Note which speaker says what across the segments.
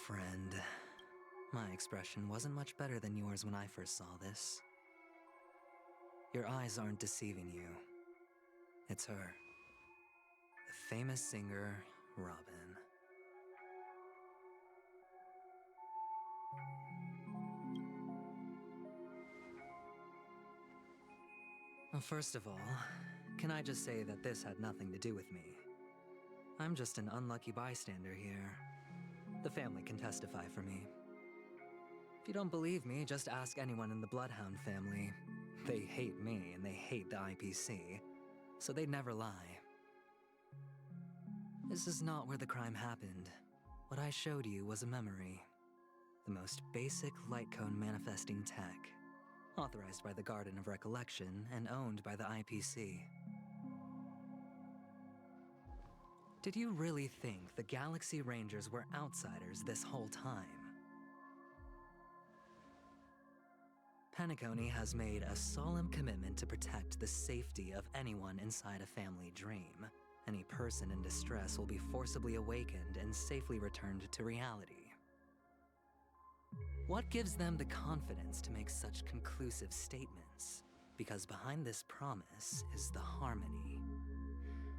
Speaker 1: friend. My expression wasn't much better than yours when I first saw this. Your eyes aren't deceiving you. It's her. The famous singer, Robin. Well, first of all, can I just say that this had nothing to do with me? I'm just an unlucky bystander here. The family can testify for me. If you don't believe me, just ask anyone in the Bloodhound family. They hate me and they hate the IPC, so they'd never lie. This is not where the crime happened. What I showed you was a memory. The most basic light cone manifesting tech, authorized by the Garden of Recollection and owned by the IPC. Did you really think the Galaxy Rangers were outsiders this whole time? Penacony has made a solemn commitment to protect the safety of anyone inside a family dream. Any person in distress will be forcibly awakened and safely returned to reality. What gives them the confidence to make such conclusive statements? Because behind this promise is the harmony.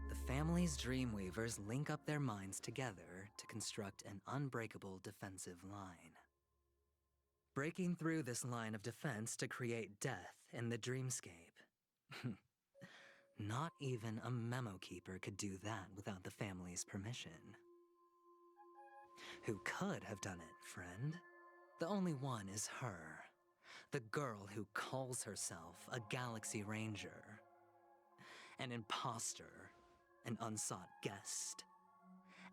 Speaker 1: The family's Dreamweavers link up their minds together to construct an unbreakable defensive line. Breaking through this line of defense to create death in the dreamscape. Not even a memo keeper could do that without the family's permission. Who could have done it, friend? The only one is her. The girl who calls herself a Galaxy Ranger. An imposter. An unsought guest.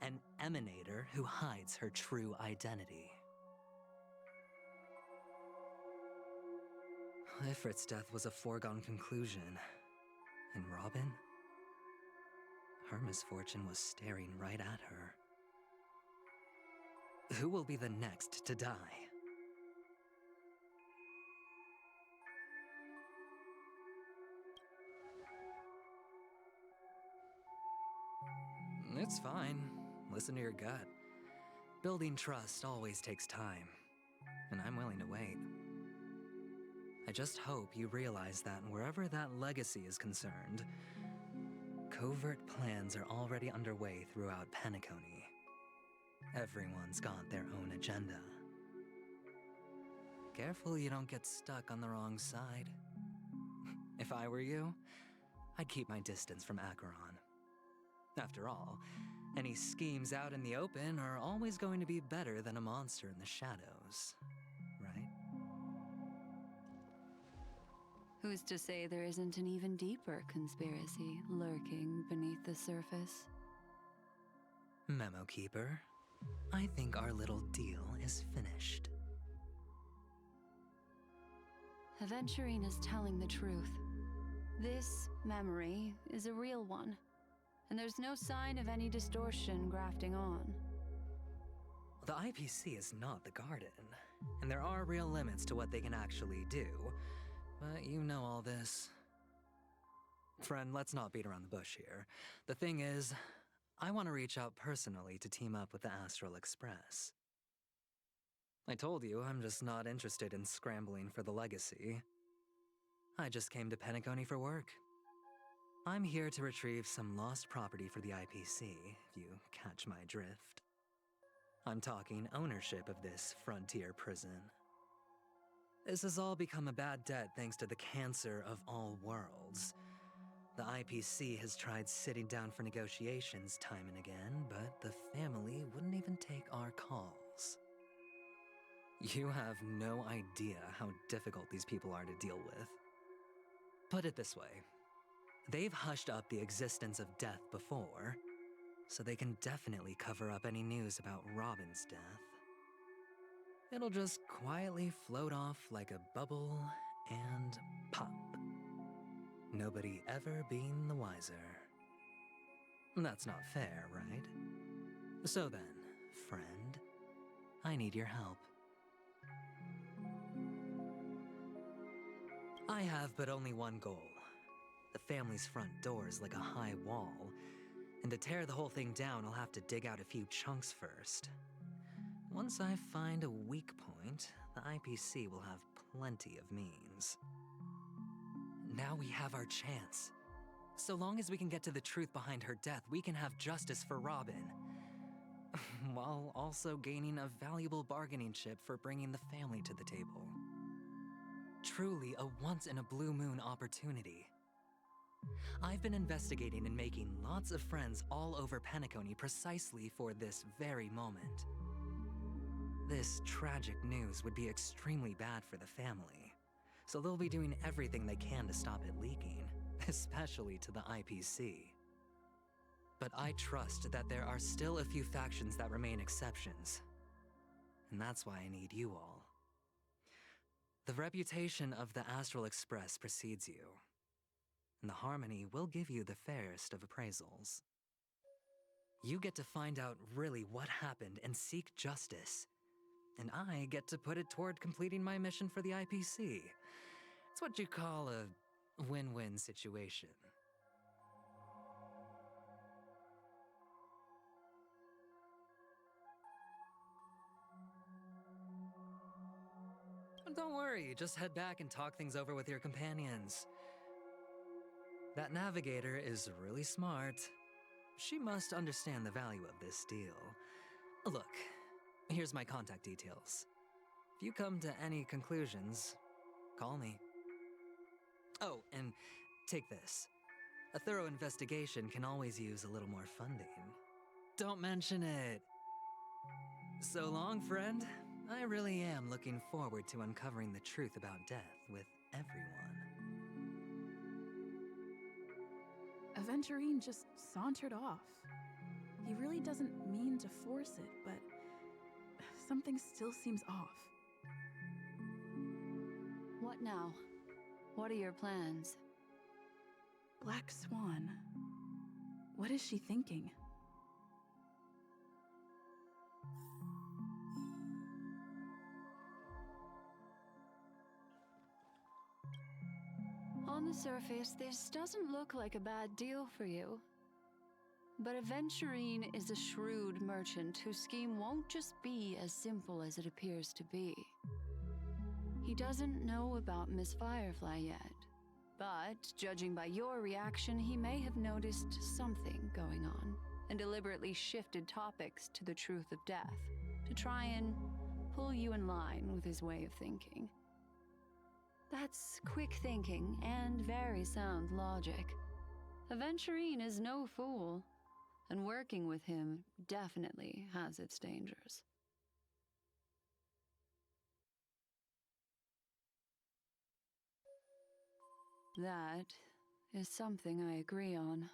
Speaker 1: An emanator who hides her true identity. Ifrit's death was a foregone conclusion. And Robin? Her misfortune was staring right at her. Who will be the next to die? It's fine. Listen to your gut. Building trust always takes time, and I'm willing to wait. I just hope you realize that wherever that legacy is concerned, covert plans are already underway throughout Penacony. Everyone's got their own agenda. Careful you don't get stuck on the wrong side. If I were you, I'd keep my distance from Acheron. After all, any schemes out in the open are always going to be better than a monster in the shadows, right?
Speaker 2: Who's to say there isn't an even deeper conspiracy lurking beneath the surface?
Speaker 1: Memo Keeper, I think our little deal is finished.
Speaker 2: Aventurine is telling the truth. This memory is a real one, and there's no sign of any distortion grafting on.
Speaker 1: The IPC is not the Garden, and there are real limits to what they can actually do. But you know all this. Friend, let's not beat around the bush here. The thing is, I want to reach out personally to team up with the Astral Express. I told you I'm just not interested in scrambling for the legacy. I just came to Penacony for work. I'm here to retrieve some lost property for the IPC, if you catch my drift. I'm talking ownership of this frontier prison. This has all become a bad debt thanks to the cancer of all worlds. The IPC has tried sitting down for negotiations time and again, but the family wouldn't even take our calls. You have no idea how difficult these people are to deal with. Put it this way. They've hushed up the existence of death before, so they can definitely cover up any news about Robin's death. It'll just quietly float off like a bubble and pop. Nobody ever being the wiser. That's not fair, right? So then, friend, I need your help. I have but only one goal. The family's front door is like a high wall, and to tear the whole thing down, I'll have to dig out a few chunks first. Once I find a weak point, the IPC will have plenty of means. Now we have our chance. So long as we can get to the truth behind her death, we can have justice for Robin. While also gaining a valuable bargaining chip for bringing the family to the table. Truly a once-in-a-blue-moon opportunity. I've been investigating and making lots of friends all over Penacony precisely for this very moment. This tragic news would be extremely bad for the family, so they'll be doing everything they can to stop it leaking, especially to the IPC. But I trust that there are still a few factions that remain exceptions, and that's why I need you all. The reputation of the Astral Express precedes you, and the Harmony will give you the fairest of appraisals. You get to find out really what happened and seek justice, and I get to put it toward completing my mission for the IPC. It's what you call a win-win situation. Don't worry, just head back and talk things over with your companions. That navigator is really smart. She must understand the value of this deal. Look, here's my contact details. If you come to any conclusions, call me. Oh, and take this. A thorough investigation can always use a little more funding. Don't mention it. So long, friend. I really am looking forward to uncovering the truth about death with everyone.
Speaker 3: Aventurine just sauntered off. He really doesn't mean to force it, but something still seems off.
Speaker 2: What now? What are your plans?
Speaker 3: Black Swan. What is she thinking?
Speaker 2: On the surface, this doesn't look like a bad deal for you. But Aventurine is a shrewd merchant whose scheme won't just be as simple as it appears to be. He doesn't know about Miss Firefly yet, but judging by your reaction, he may have noticed something going on and deliberately shifted topics to the truth of death to try and pull you in line with his way of thinking. That's quick thinking and very sound logic. Aventurine is no fool, and working with him definitely has its dangers. That is something I agree on.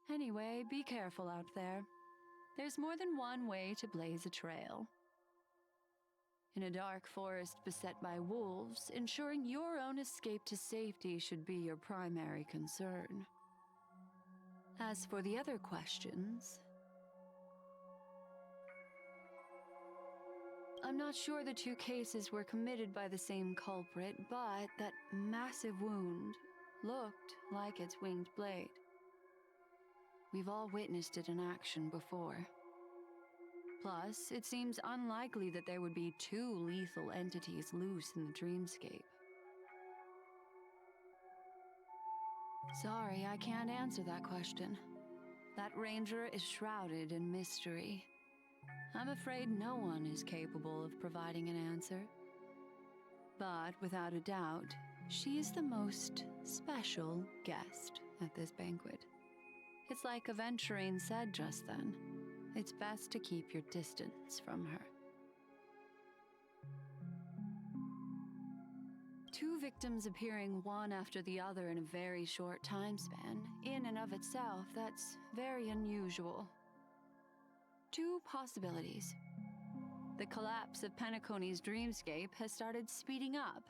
Speaker 2: Anyway, be careful out there. There's more than one way to blaze a trail. In a dark forest beset by wolves, ensuring your own escape to safety should be your primary concern. As for the other questions, I'm not sure the two cases were committed by the same culprit, but that massive wound looked like its winged blade. We've all witnessed it in action before. Plus, it seems unlikely that there would be two lethal entities loose in the dreamscape. Sorry, I can't answer that question. That ranger is shrouded in mystery. I'm afraid no one is capable of providing an answer. But without a doubt, she is the most special guest at this banquet. It's like Aventurine said just then. It's best to keep your distance from her. Two victims appearing one after the other in a very short time span, in and of itself, that's very unusual. Two possibilities. The collapse of Penacony's dreamscape has started speeding up,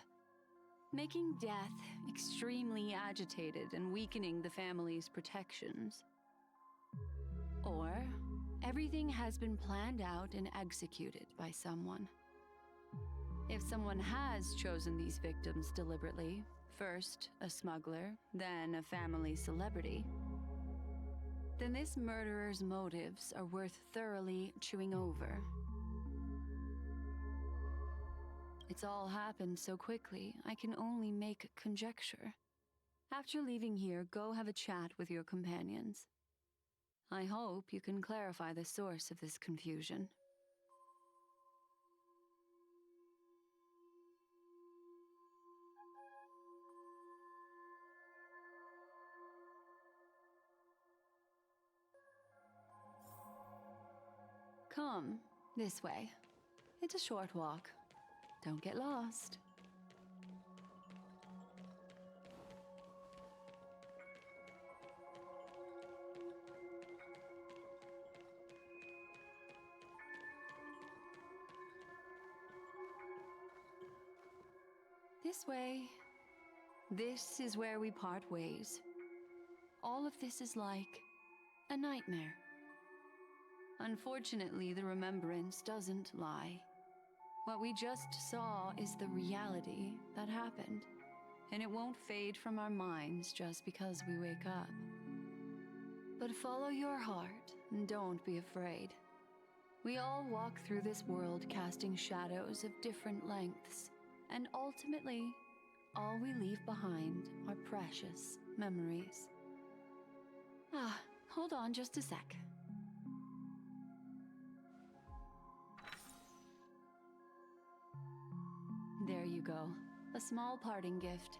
Speaker 2: making death extremely agitated and weakening the family's protections. Or everything has been planned out and executed by someone. If someone has chosen these victims deliberately, first a smuggler, then a family celebrity, then this murderer's motives are worth thoroughly chewing over It's all happened so quickly, I can only make conjecture. After leaving here, go have a chat with your companions. I hope you can clarify the source of this confusion. Come, this way. It's a short walk. Don't get lost. This way. This is where we part ways. All of this is like a nightmare. Unfortunately, the remembrance doesn't lie. What we just saw is the reality that happened, and it won't fade from our minds just because we wake up. But follow your heart and don't be afraid. We all walk through this world casting shadows of different lengths, and ultimately, all we leave behind are precious memories. Hold on just a sec. There you go. A small parting gift.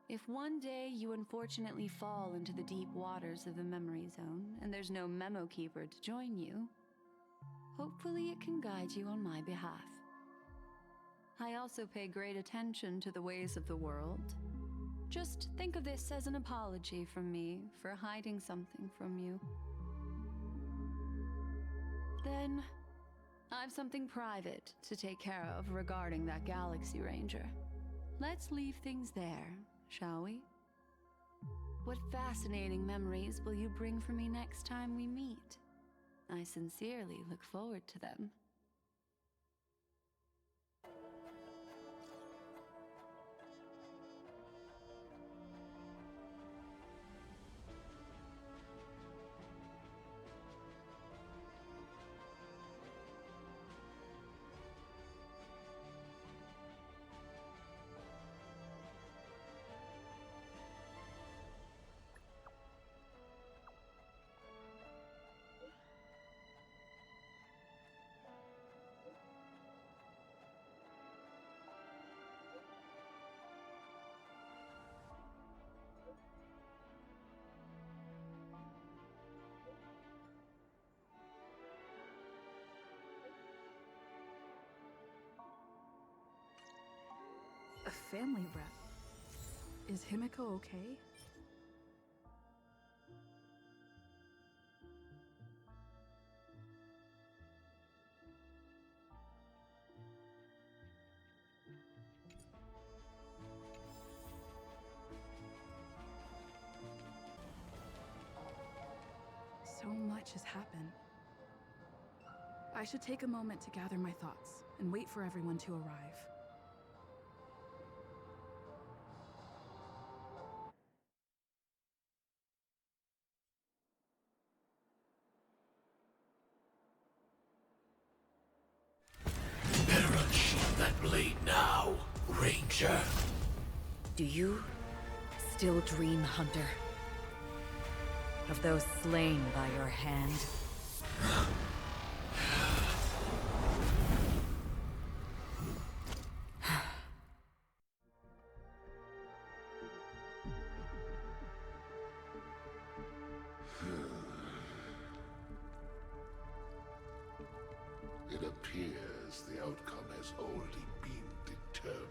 Speaker 2: If one day you unfortunately fall into the deep waters of the memory zone and there's no memo keeper to join you, hopefully it can guide you on my behalf. I also pay great attention to the ways of the world. Just think of this as an apology from me for hiding something from you. Then, I've something private to take care of regarding that Galaxy Ranger. Let's leave things there, shall we? What fascinating memories will you bring for me next time we meet? I sincerely look forward to them.
Speaker 3: A family rep. Is Himiko okay? So much has happened. I should take a moment to gather my thoughts and wait for everyone to arrive.
Speaker 4: Better unsheath that blade now, Ranger.
Speaker 5: Do you still dream, Hunter? Of those slain by your hand?
Speaker 4: It appears the outcome has already been determined.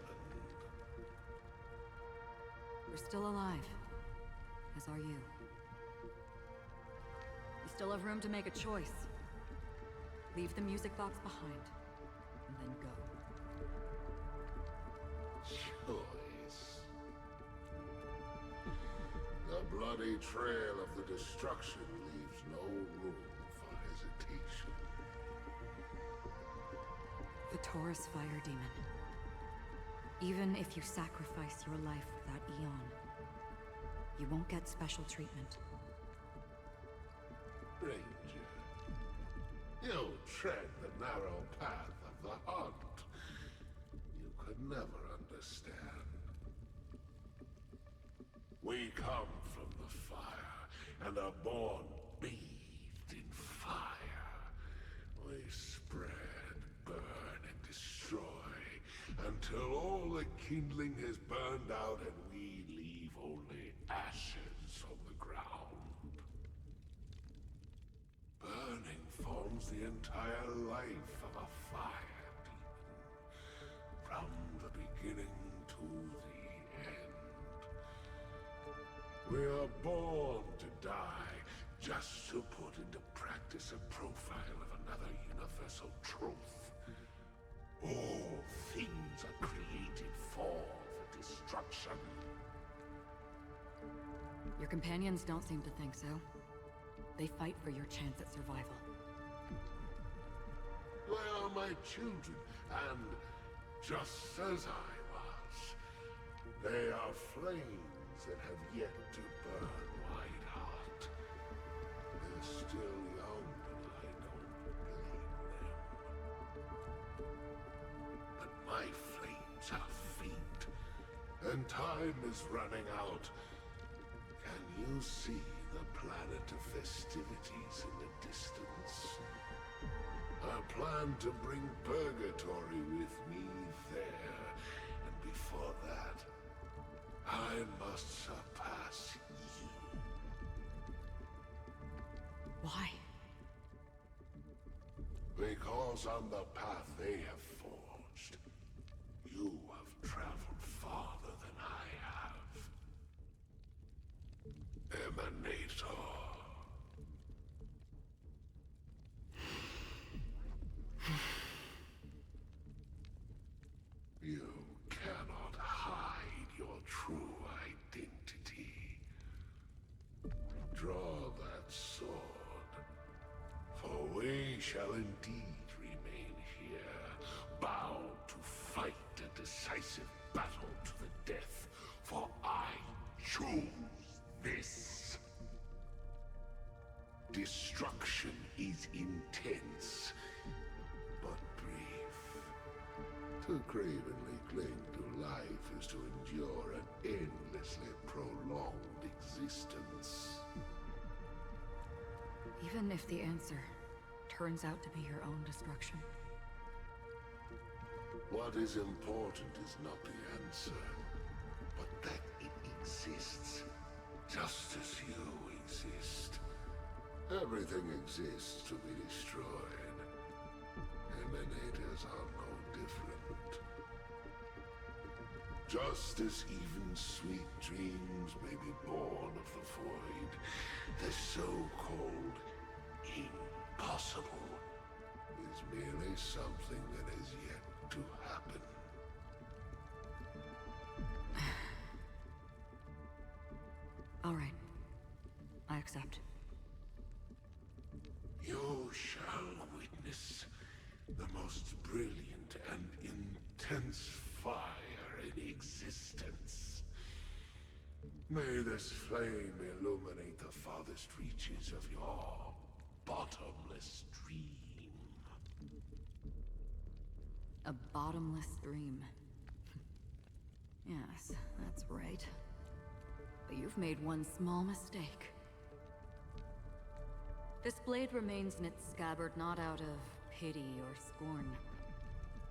Speaker 5: We're still alive, as are you. You still have room to make a choice. Leave the music box behind, and then go.
Speaker 4: Choice. The bloody trail of the destruction leaves no room for hesitation.
Speaker 5: The Taurus Fire Demon. Even if you sacrifice your life for that eon, you won't get special treatment.
Speaker 4: Ranger, you tread the narrow path of the hunt. never understand. We come from the fire, and are born bathed in fire. We spread, burn, and destroy, until all the kindling has burned out and we leave only ashes on the ground. Burning forms the entire life of a fire demon, from the beginning to the end. We are born to die, just to put into practice a profile of another universal truth. All things are created for the destruction.
Speaker 5: Your companions don't seem to think so. They fight for your chance at survival.
Speaker 4: They are my children, and just as I was, they are flames that have yet to burn white hot. They're still young, but I don't blame them. But my flames are faint, and time is running out. Can you see the planet of festivities in the distance? I plan to bring Purgatory with me there, and before that, I must surpass you.
Speaker 5: Why?
Speaker 4: Because on the path they have forged, you have traveled farther than I have. Emanator. You cannot hide your true identity. Draw that sword, for we shall indeed remain here, bound to fight a decisive battle to the death, for I choose this. Destruction is intense, but brief. To cravenly cling to life is to endure an endlessly prolonged existence.
Speaker 5: Even if the answer turns out to be your own destruction.
Speaker 4: What is important is not the answer, but that it exists, just as you exist. Everything exists to be destroyed. Emanators are no different. Just as even sweet dreams may be born of the void, the so-called impossible is merely something that is yet to happen.
Speaker 5: All right. I accept.
Speaker 4: You shall witness the most brilliant and intense fire in existence. May this flame illuminate the farthest reaches of your bottomless dream.
Speaker 5: A bottomless dream. Yes, that's right. But you've made one small mistake. This blade remains in its scabbard not out of pity or scorn.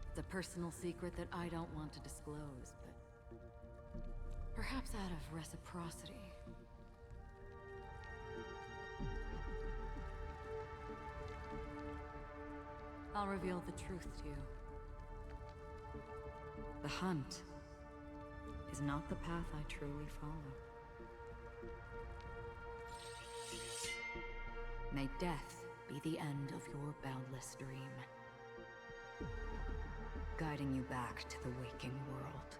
Speaker 5: It's a personal secret that I don't want to disclose, but perhaps out of reciprocity. I'll reveal the truth to you. The hunt is not the path I truly follow. May death be the end of your boundless dream, guiding you back to the waking world.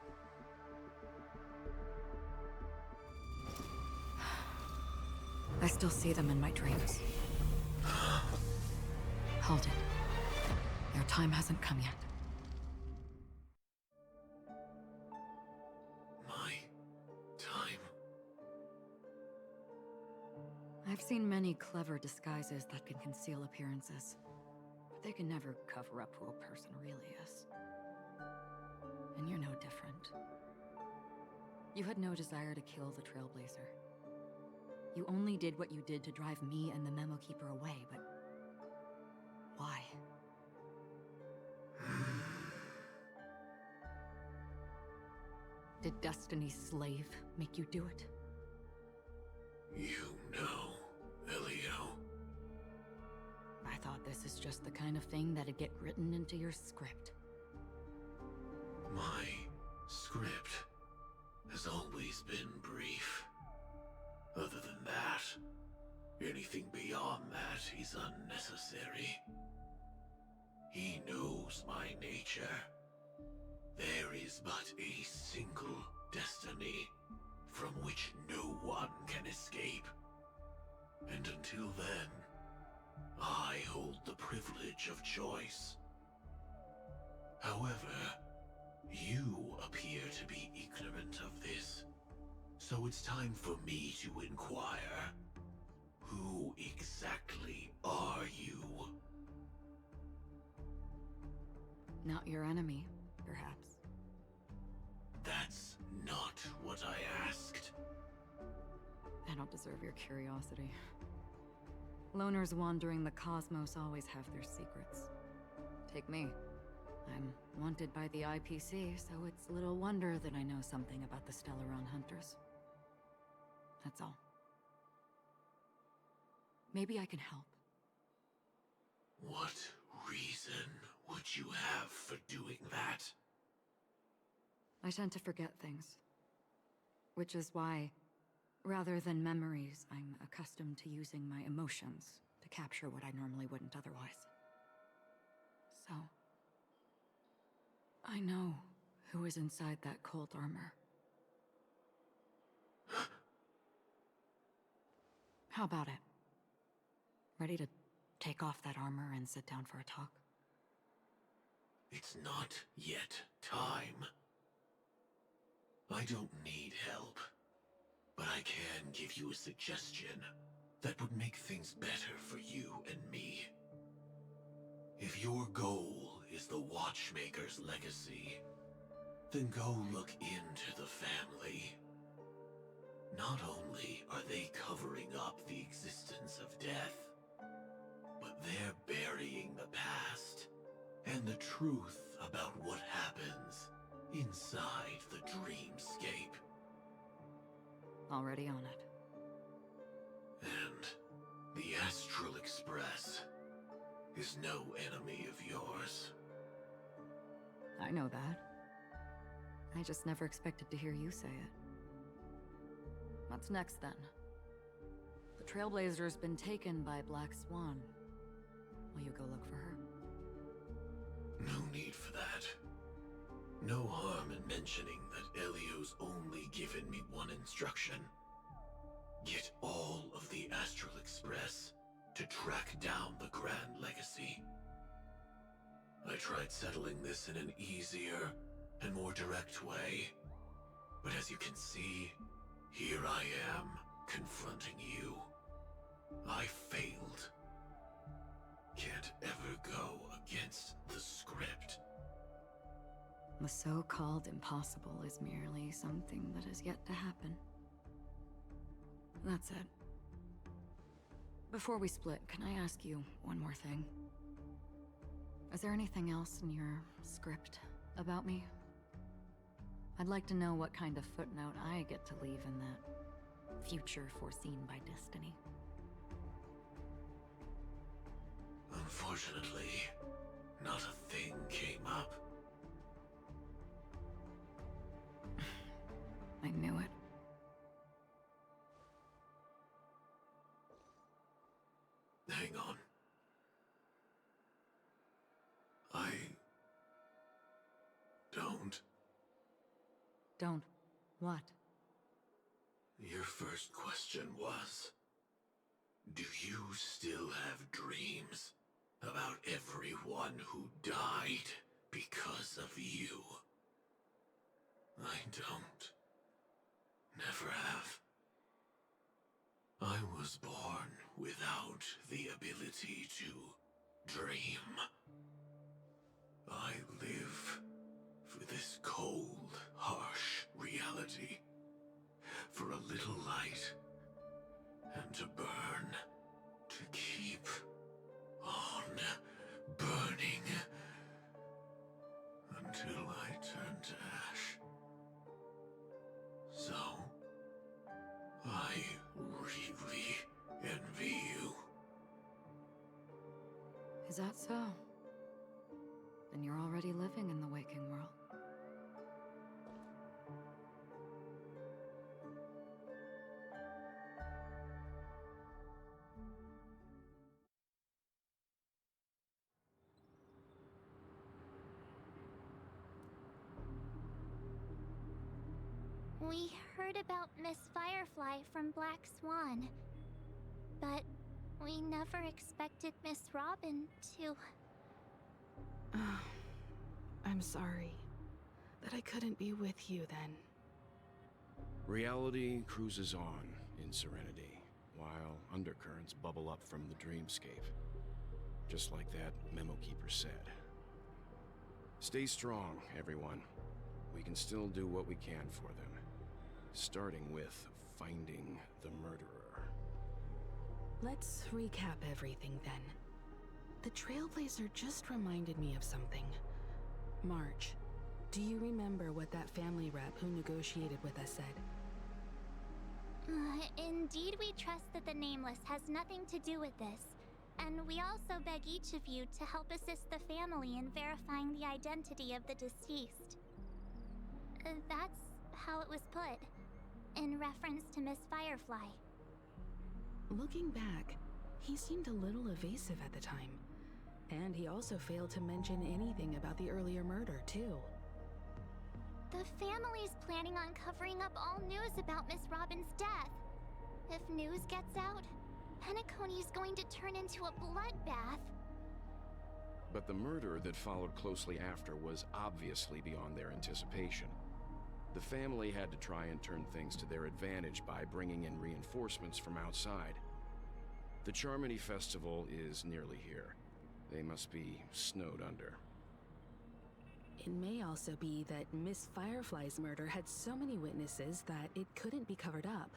Speaker 5: I still see them in my dreams. Hold it. Their time hasn't come yet.
Speaker 4: My time?
Speaker 5: I've seen many clever disguises that can conceal appearances, but they can never cover up who a person really is. and you're no different. You had no desire to kill the Trailblazer. You only did what you did to drive me and the Memo Keeper away, but... why? Did Destiny's slave make you do it?
Speaker 4: You know, Elio.
Speaker 5: I thought this is just the kind of thing that'd get written into your script.
Speaker 4: My script has always been brief. Other than that, anything beyond that is unnecessary. He knows my nature. There is but a single destiny from which no one can escape. And until then, I hold the privilege of choice. However, you appear to be ignorant of this, so it's time for me to inquire. Who exactly are you?
Speaker 5: Not your enemy, perhaps.
Speaker 4: That's not what I asked.
Speaker 5: I don't deserve your curiosity. Loners wandering the cosmos always have their secrets. Take me. I'm wanted by the IPC, so it's little wonder that I know something about the Stellaron Hunters. That's all. Maybe I can help.
Speaker 4: What reason would you have for doing that?
Speaker 5: I tend to forget things. Which is why, rather than memories, I'm accustomed to using my emotions to capture what I normally wouldn't otherwise. So... I know who is inside that cult armor. How about it? Ready to take off that armor and sit down for a talk?
Speaker 4: It's not yet time. I don't need help, but I can give you a suggestion that would make things better for you and me. If your goal is the Watchmaker's legacy, then go look into the family. Not only are they covering up the existence of death, but they're burying the past and the truth about what happens inside the dreamscape.
Speaker 5: Already on it.
Speaker 4: And the Astral Express is no enemy of yours.
Speaker 5: I know that. I just never expected to hear you say it. What's next, then? The Trailblazer's been taken by Black Swan. Will you go look for her?
Speaker 4: No need for that. No harm in mentioning that Elio's only given me one instruction. Get all of the Astral Express to track down the Grand Legacy. I tried settling this in an easier and more direct way, but as you can see, here I am, confronting you. I failed. Can't ever go against the script.
Speaker 5: The so-called impossible is merely something that is yet to happen. That's it. Before we split, can I ask you one more thing? Is there anything else in your script about me? I'd like to know what kind of footnote I get to leave in that future foreseen by destiny.
Speaker 4: Unfortunately, not a thing came up.
Speaker 5: I knew it.
Speaker 4: Hang on. I don't.
Speaker 5: Don't. What?
Speaker 4: Your first question was, do you still have dreams about everyone who died because of you? I don't. Never have. I was born without the ability to dream. I live for this cold, harsh reality for a little light and to burn, to keep on burning until I turn to ash. So, I really envy you.
Speaker 5: Is that so? Then you're already living in the waking world.
Speaker 6: We heard about Miss Firefly from Black Swan, but we never expected Miss Robin to...
Speaker 3: I'm sorry that I couldn't be with you then.
Speaker 7: Reality cruises on in serenity, while undercurrents bubble up from the dreamscape. Just like that memo keeper said. Stay strong, everyone. We can still do what we can for them. Starting with finding the murderer.
Speaker 3: Let's recap everything then. The Trailblazer just reminded me of something. March, do you remember what that family rep who negotiated with us said?
Speaker 6: Indeed, we trust that the Nameless has nothing to do with this, and we also beg each of you to help assist the family in verifying the identity of the deceased. That's how it was put, in reference to Miss Firefly.
Speaker 3: Looking back, he seemed a little evasive at the time. And he also failed to mention anything about the earlier murder, too.
Speaker 6: The family's planning on covering up all news about Miss Robin's death. If news gets out, Penacony's going to turn into a bloodbath.
Speaker 7: But the murder that followed closely after was obviously beyond their anticipation. The family had to try and turn things to their advantage by bringing in reinforcements from outside. The Charmony Festival is nearly here. They must be snowed under.
Speaker 3: It may also be that Miss Firefly's murder had so many witnesses that it couldn't be covered up.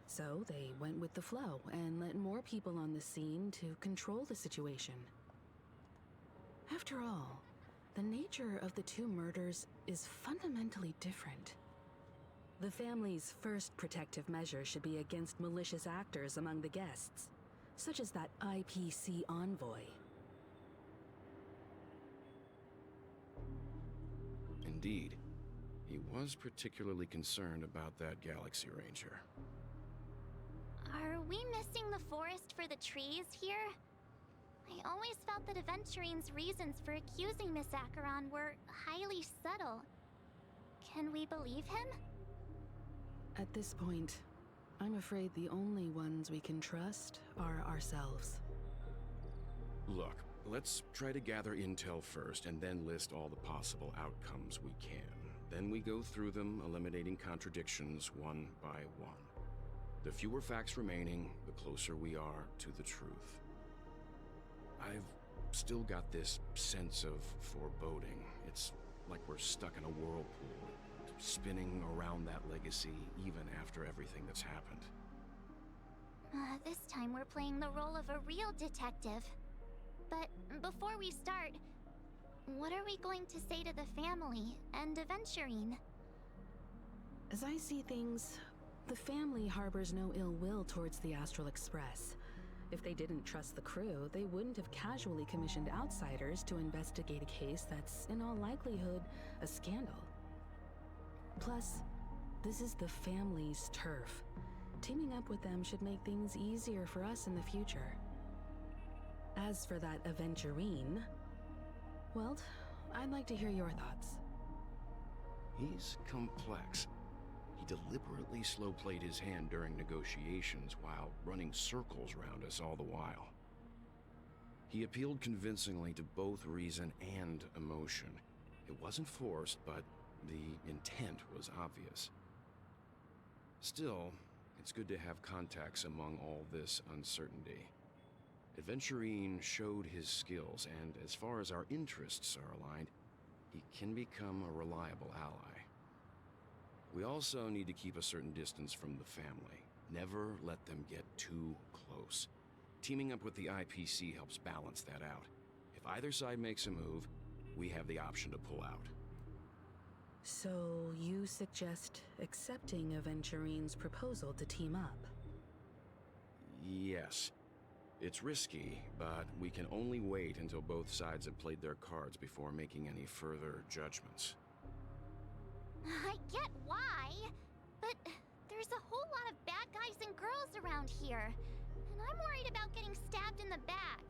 Speaker 3: So they went with the flow and let more people on the scene to control the situation. After all, the nature of the two murders is fundamentally different. The family's first protective measure should be against malicious actors among the guests, such as that IPC envoy.
Speaker 7: Indeed. He was particularly concerned about that Galaxy Ranger.
Speaker 6: Are we missing the forest for the trees here? I always felt that Aventurine's reasons for accusing Miss Acheron were highly subtle. Can we believe him?
Speaker 3: At this point, I'm afraid the only ones we can trust are ourselves.
Speaker 7: Look, let's try to gather intel first and then list all the possible outcomes we can. Then we go through them, eliminating contradictions one by one. The fewer facts remaining, the closer we are to the truth. I've still got this sense of foreboding. It's like we're stuck in a whirlpool, spinning around that legacy even after everything that's happened.
Speaker 6: This time we're playing the role of a real detective. But before we start, what are we going to say to the family and Aventurine?
Speaker 3: As I see things, the family harbors no ill will towards the Astral Express. If they didn't trust the crew, they wouldn't have casually commissioned outsiders to investigate a case that's, in all likelihood, a scandal. Plus, this is the family's turf. Teaming up with them should make things easier for us in the future. As for that Aventurine, well, I'd like to hear your thoughts.
Speaker 7: He's complex. He deliberately slow-played his hand during negotiations while running circles around us all the while. He appealed convincingly to both reason and emotion. It wasn't forced, but the intent was obvious. Still, it's good to have contacts among all this uncertainty. Aventurine showed his skills, and as far as our interests are aligned, he can become a reliable ally. We also need to keep a certain distance from the family. Never let them get too close. Teaming up with the IPC helps balance that out. If either side makes a move, we have the option to pull out.
Speaker 3: So you suggest accepting Aventurine's proposal to team up?
Speaker 7: Yes. It's risky, but we can only wait until both sides have played their cards before making any further judgments.
Speaker 6: I get why, but there's a whole lot of bad guys and girls around here, and I'm worried about getting stabbed in the back.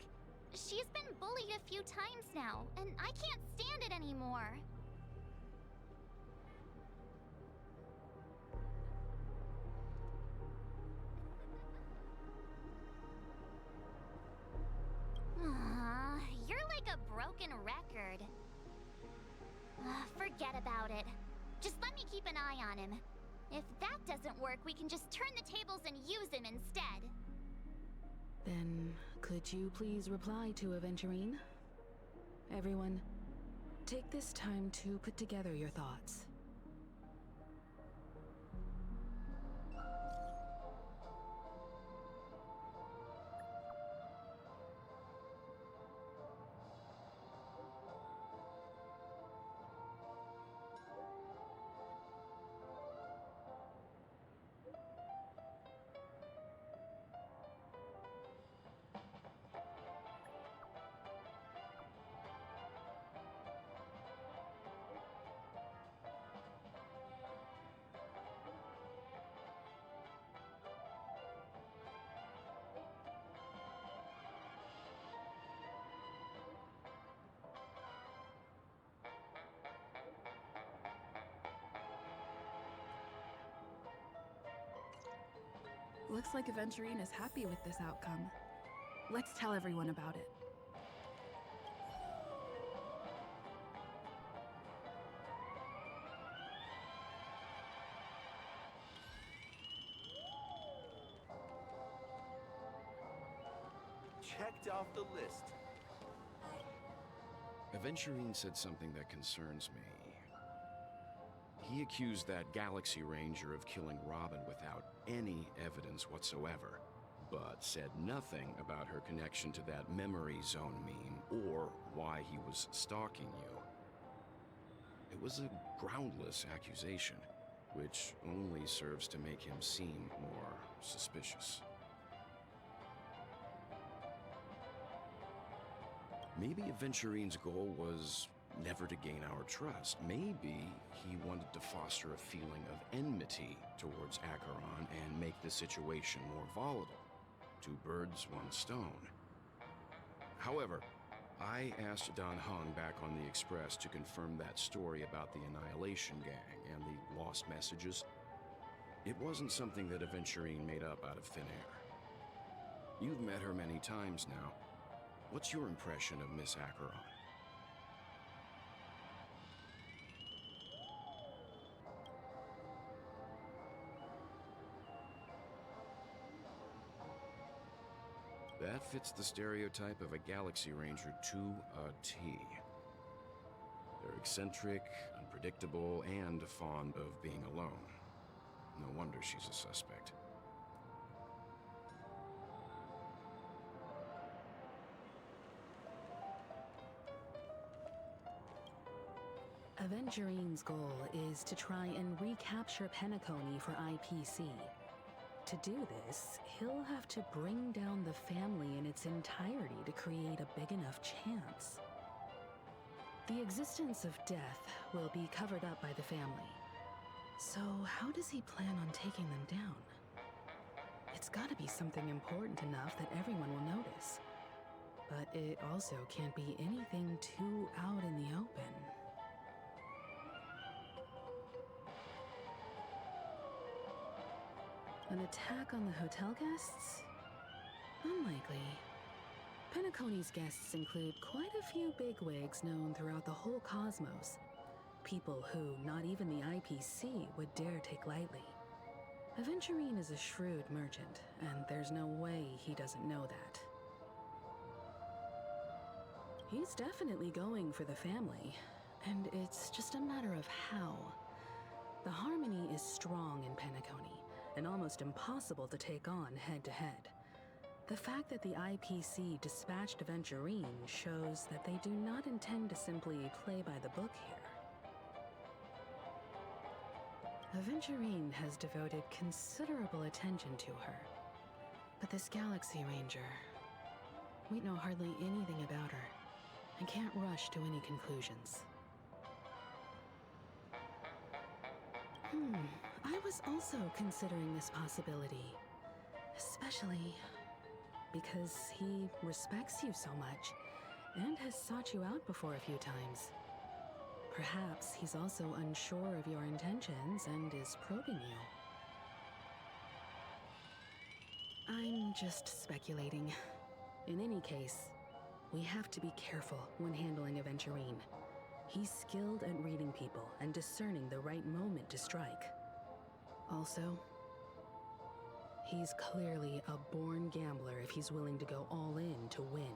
Speaker 6: She's been bullied a few times now, and I can't stand it anymore. You're like a broken record. Forget about it. Just let me keep an eye on him. If that doesn't work, we can just turn the tables and use him instead.
Speaker 3: Then, could you please reply to Aventurine? Everyone, take this time to put together your thoughts.
Speaker 8: Looks like Aventurine is happy with this outcome. Let's tell everyone about it.
Speaker 9: Checked off the list.
Speaker 7: Aventurine said something that concerns me. He accused that Galaxy Ranger of killing Robin without any evidence whatsoever, but said nothing about her connection to that memory zone meme or why he was stalking you. It was a groundless accusation, which only serves to make him seem more suspicious. Maybe Aventurine's goal was never to gain our trust. Maybe he wanted to foster a feeling of enmity towards Acheron and make the situation more volatile. Two birds, one stone. However, I asked Dan Heng back on the Express to confirm that story about the Annihilation Gang and the lost messages. It wasn't something that Aventurine made up out of thin air. You've met her many times now. What's your impression of Miss Acheron? That fits the stereotype of a Galaxy Ranger to a T. They're eccentric, unpredictable, and fond of being alone. No wonder she's a suspect.
Speaker 3: Aventurine's goal is to try and recapture Penacony for IPC. To do this, he'll have to bring down the family in its entirety to create a big enough chance. The existence of death will be covered up by the family. So how does he plan on taking them down? It's gotta be something important enough that everyone will notice. But it also can't be anything too out in the open. An attack on the hotel guests? Unlikely. Penacony's guests include quite a few bigwigs known throughout the whole cosmos. People who not even the IPC would dare take lightly. Aventurine is a shrewd merchant, and there's no way he doesn't know that. He's definitely going for the family, and it's just a matter of how. The harmony is strong in Penacony, and almost impossible to take on head-to-head. The fact that the IPC dispatched Aventurine shows that they do not intend to simply play by the book here. Aventurine has devoted considerable attention to her. But this Galaxy Ranger, we know hardly anything about her, and can't rush to any conclusions. I was also considering this possibility, especially because he respects you so much and has sought you out before a few times. Perhaps he's also unsure of your intentions and is probing you. I'm just speculating. In any case, we have to be careful when handling Aventurine. He's skilled at reading people and discerning the right moment to strike. Also, he's clearly a born gambler if he's willing to go all in to win.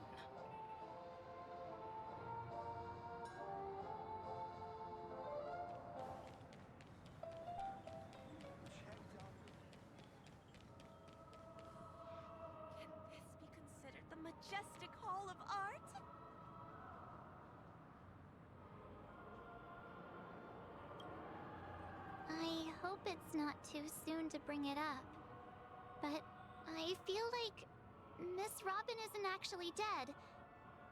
Speaker 9: Can this be considered the majestic hall of art?
Speaker 6: I hope it's not too soon to bring it up, but I feel like Miss Robin isn't actually dead,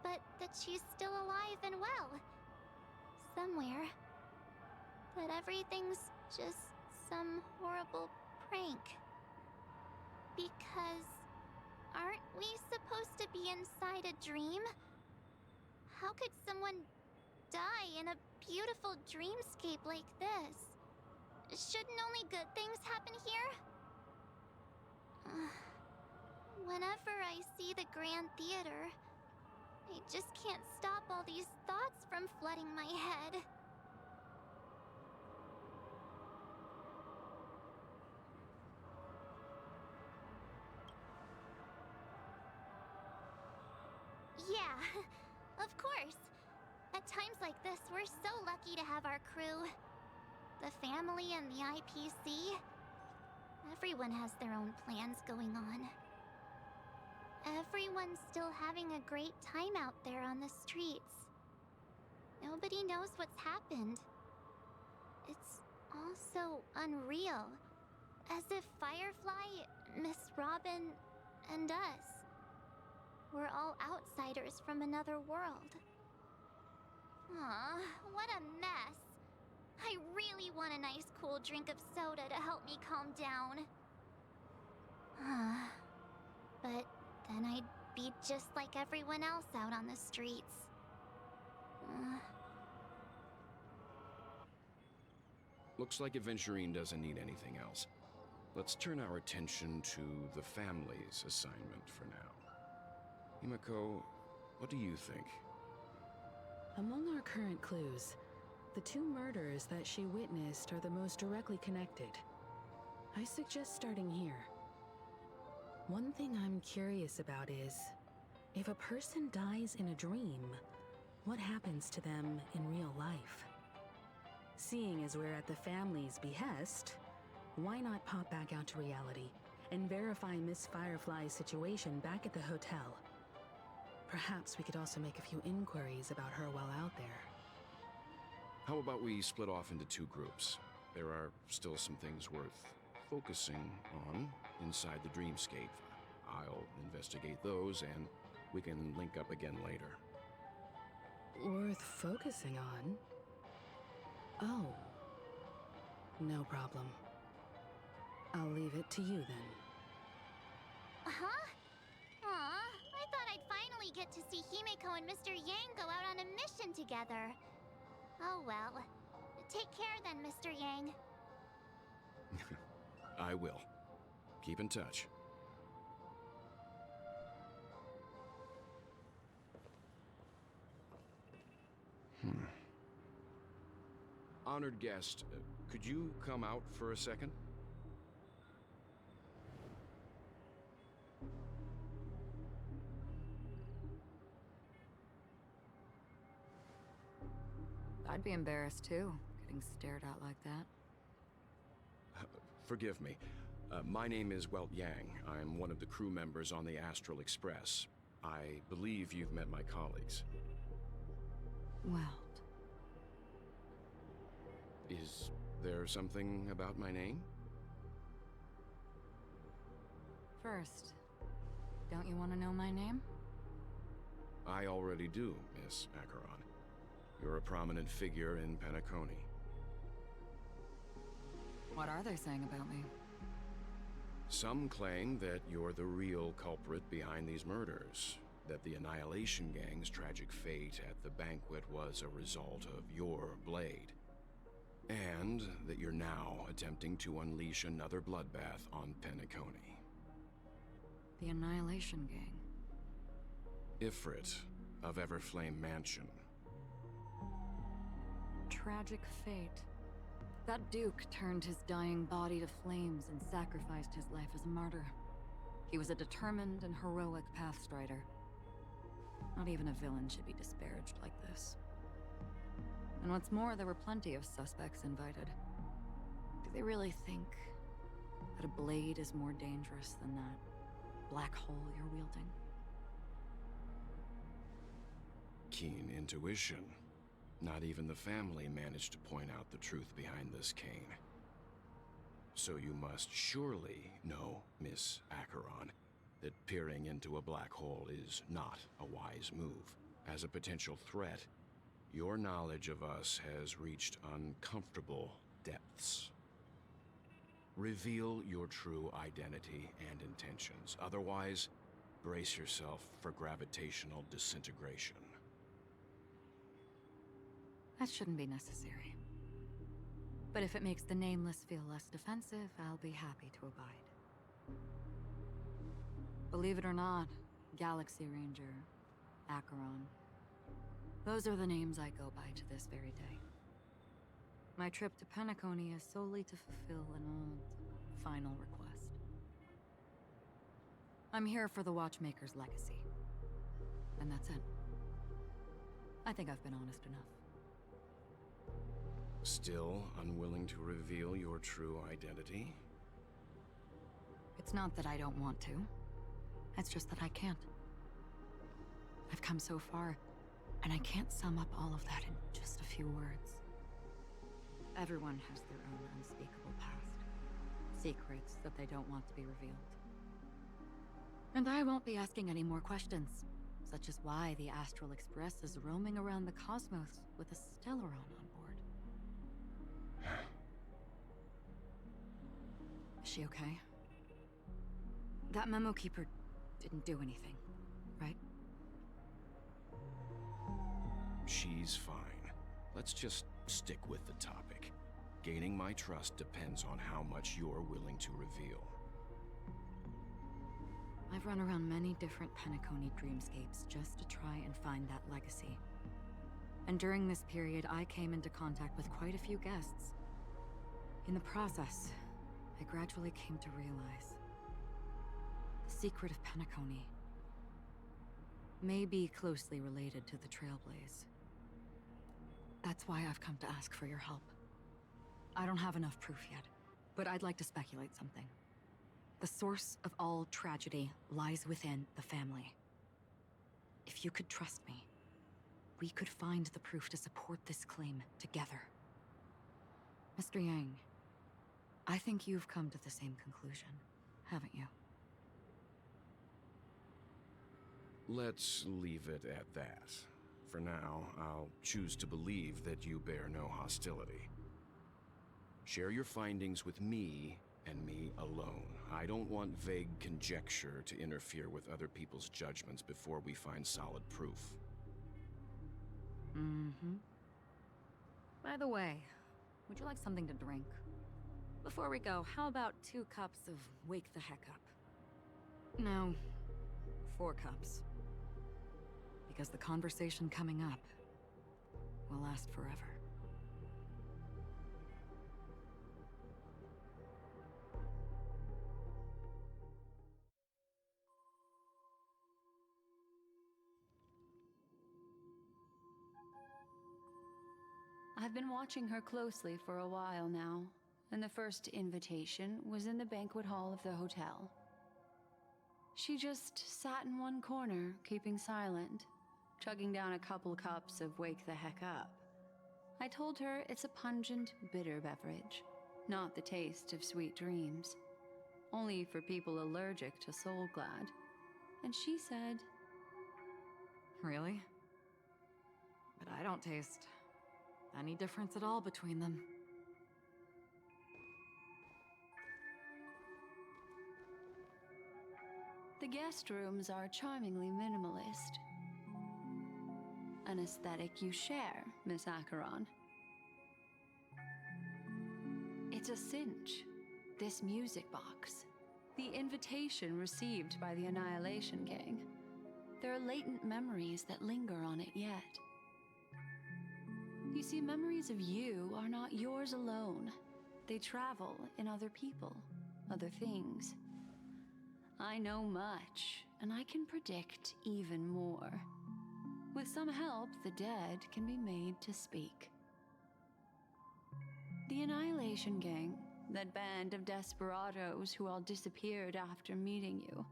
Speaker 6: but that she's still alive and well. Somewhere. That everything's just some horrible prank. Because aren't we supposed to be inside a dream? How could someone die in a beautiful dreamscape like this? Shouldn't only good things happen here? Whenever I see the Grand Theater, I just can't stop all these thoughts from flooding my head. Yeah, of course. At times like this, we're so lucky to have our crew. The family and the IPC. Everyone has their own plans going on. Everyone's still having a great time out there on the streets. Nobody knows what's happened. It's all so unreal. As if Firefly, Miss Robin, and us were all outsiders from another world. Aw, what a mess. I really want a nice cool drink of soda to help me calm down. But then I'd be just like everyone else out on the streets.
Speaker 7: Looks like Aventurine doesn't need anything else. Let's turn our attention to the family's assignment for now. Himiko, what do you think?
Speaker 3: Among our current clues, the two murders that she witnessed are the most directly connected. I suggest starting here. One thing I'm curious about is, if a person dies in a dream, what happens to them in real life? Seeing as we're at the family's behest, why not pop back out to reality and verify Miss Firefly's situation back at the hotel? Perhaps we could also make a few inquiries about her while out there.
Speaker 7: How about we split off into two groups? There are still some things worth focusing on inside the dreamscape. I'll investigate those, and we can link up again later.
Speaker 3: Worth focusing on? Oh. No problem. I'll leave it to you then.
Speaker 6: Huh? Aw, I thought I'd finally get to see Himiko and Mr. Yang go out on a mission together. Oh well. Take care then, Mr. Yang.
Speaker 7: I will. Keep in touch. Honored guest, could you come out for a second?
Speaker 10: I
Speaker 5: I'd be embarrassed too, getting stared at like that.
Speaker 7: Forgive me. My name is Welt Yang. I'm one of the crew members on the Astral Express. I believe you've met my colleagues.
Speaker 5: Welt.
Speaker 7: Is there something about my name?
Speaker 5: First, don't you want to know my name?
Speaker 7: I already do, Miss Acheron. You're a prominent figure in Penacony.
Speaker 5: What are they saying about me?
Speaker 7: Some claim that you're the real culprit behind these murders, that the Annihilation Gang's tragic fate at the banquet was a result of your blade, and that you're now attempting to unleash another bloodbath on Penacony.
Speaker 5: The Annihilation Gang.
Speaker 7: Ifrit of Everflame Mansion.
Speaker 5: Tragic fate. That Duke turned his dying body to flames and sacrificed his life as a martyr. He was a determined and heroic pathstrider. Not even a villain should be disparaged like this. And what's more, there were plenty of suspects invited. Do they really think that a blade is more dangerous than that black hole you're wielding?
Speaker 7: Keen intuition. Not even the family managed to point out the truth behind this cane. So you must surely know, Miss Acheron, that peering into a black hole is not a wise move. As a potential threat, your knowledge of us has reached uncomfortable depths. Reveal your true identity and intentions. Otherwise, brace yourself for gravitational disintegration.
Speaker 5: That shouldn't be necessary. But if it makes the Nameless feel less defensive, I'll be happy to abide. Believe it or not, Galaxy Ranger, Acheron, those are the names I go by to this very day. My trip to Penacony is solely to fulfill an old, final request. I'm here for the Watchmaker's legacy. And that's it. I think I've been honest enough.
Speaker 7: Still unwilling to reveal your true identity?
Speaker 5: It's not that I don't want to. It's just that I can't. I've come so far, and I can't sum up all of that in just a few words. Everyone has their own unspeakable past. Secrets that they don't want to be revealed. And I won't be asking any more questions, such as why the Astral Express is roaming around the cosmos with a Stellaron on board. Is she okay? That memo keeper didn't do anything, right?
Speaker 7: She's fine. Let's just stick with the topic. Gaining my trust depends on how much you're willing to reveal.
Speaker 5: I've run around many different Penacony dreamscapes just to try and find that legacy. And during this period, I came into contact with quite a few guests. In the process, I gradually came to realize the secret of Penacony may be closely related to the Trailblaze. That's why I've come to ask for your help. I don't have enough proof yet, but I'd like to speculate something. The source of all tragedy lies within the family. If you could trust me, we could find the proof to support this claim together. Mr. Yang, I think you've come to the same conclusion, haven't you?
Speaker 7: Let's leave it at that. For now, I'll choose to believe that you bear no hostility. Share your findings with me and me alone. I don't want vague conjecture to interfere with other people's judgments before we find solid proof.
Speaker 5: Mm-hmm. By the way, would you like something to drink? Before we go, how about 2 cups of Wake the Heck Up? No, 4 cups. Because the conversation coming up will last forever.
Speaker 2: I've been watching her closely for a while now, and the first invitation was in the banquet hall of the hotel. She just sat in one corner, keeping silent, chugging down a couple cups of Wake the Heck Up. I told her it's a pungent, bitter beverage, not the taste of sweet dreams. Only for people allergic to Soul Glad. And she said,
Speaker 5: Really? But I don't taste any difference at all between them.
Speaker 2: the guest rooms are charmingly minimalist. An aesthetic you share, Miss Acheron. It's a cinch, this music box. The invitation received by the Annihilation Gang. There are latent memories that linger on it yet. You see, memories of you are not yours alone. They travel in other people, other things. I know much, and I can predict even more. With some help, the dead can be made to speak. The Annihilation Gang, that band of desperados who all disappeared after meeting you.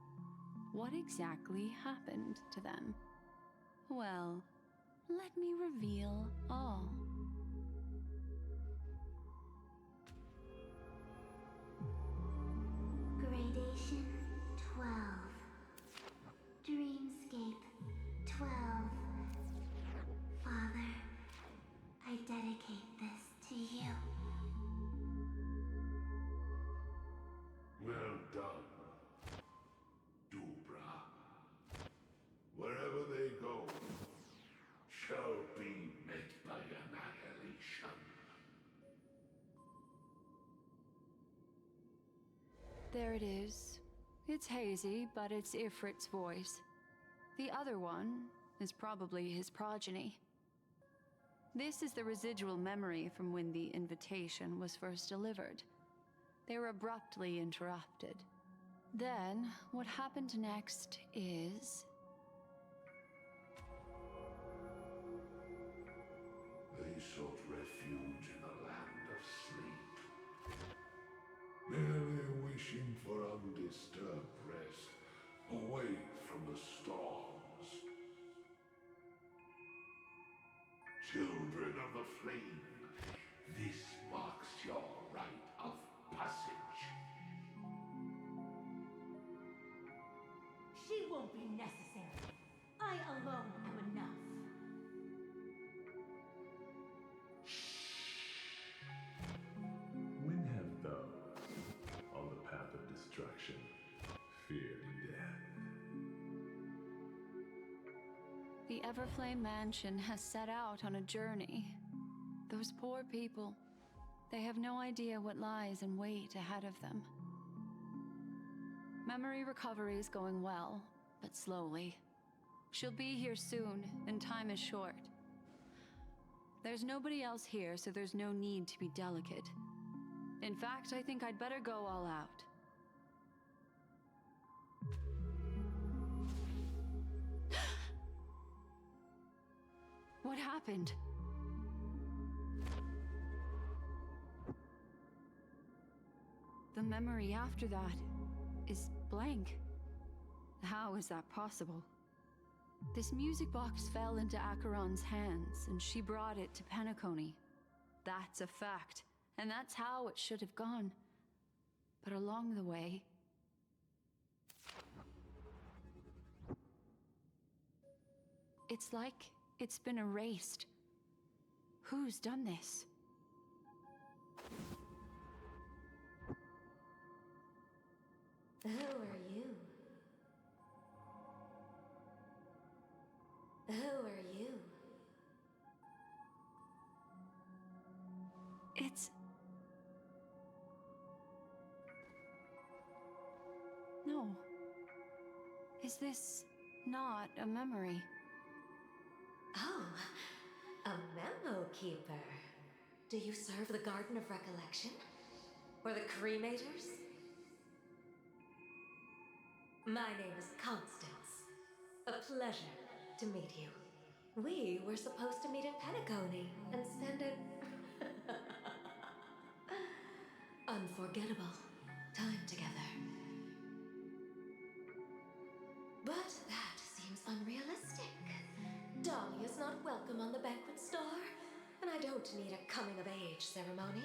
Speaker 2: What exactly happened to them? Well, let me reveal all.
Speaker 6: Gradation 12. Dreamscape 12. Father, I dedicate this to you.
Speaker 4: Well done, Dubra. Wherever they go, shall be met by annihilation.
Speaker 2: There it is. It's hazy, but it's Ifrit's voice. The other one is probably his progeny. This is the residual memory from when the invitation was first delivered. They were abruptly interrupted. Then, what happened next is...
Speaker 4: They sought refuge in the land of sleep, merely wishing for undisturbed rest, away from the storms. Children of the flame, this marks your rite of passage.
Speaker 10: She won't be necessary. I alone am enough.
Speaker 11: When have those on the path of destruction feared death?
Speaker 2: The Everflame Mansion has set out on a journey. Those poor people, they have no idea what lies in wait ahead of them. Memory recovery is going well, but slowly. She'll be here soon, and time is short. There's nobody else here, so there's no need to be delicate. In fact, I think I'd better go all out. What happened? The memory after that is blank. How is that possible? This music box fell into Acheron's hands, and she brought it to Penacony. That's a fact, and that's how it should have gone. But along the way... it's like it's been erased. Who's done this?
Speaker 10: Who are you? Who are you?
Speaker 2: It's... no. Is this not a memory?
Speaker 10: Oh, a memo keeper. Do you serve the Garden of Recollection? Or the Cremators? My name is Constance. A pleasure to meet you. We were supposed to meet in Penacony and spend an unforgettable time together. But that seems unrealistic. Dahlia's not welcome on the banquet star, and I don't need a coming-of-age ceremony.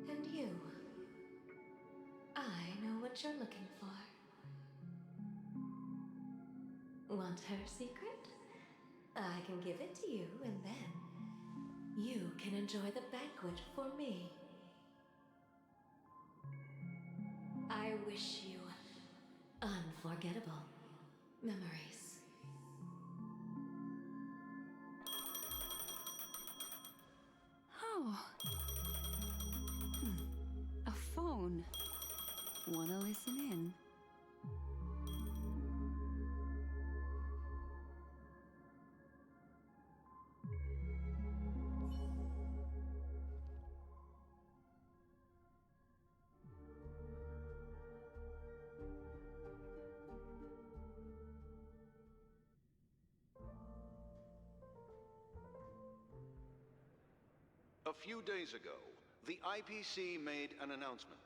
Speaker 10: And you, I know what you're looking for. Want her secret? I can give it to you, and then you can enjoy the banquet for me. I wish you unforgettable memories.
Speaker 2: Oh. A phone. Wanna listen in?
Speaker 12: A few days ago, the IPC made an announcement.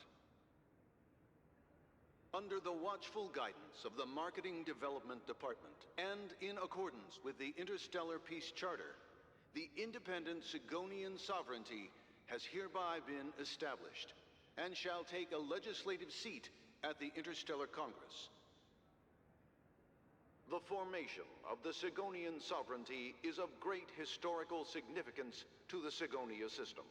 Speaker 12: Under the watchful guidance of the Marketing Development Department, and in accordance with the Interstellar Peace Charter, the independent Sigonian sovereignty has hereby been established, and shall take a legislative seat at the Interstellar Congress. The formation of the Sigonian sovereignty is of great historical significance to the Sigonia system.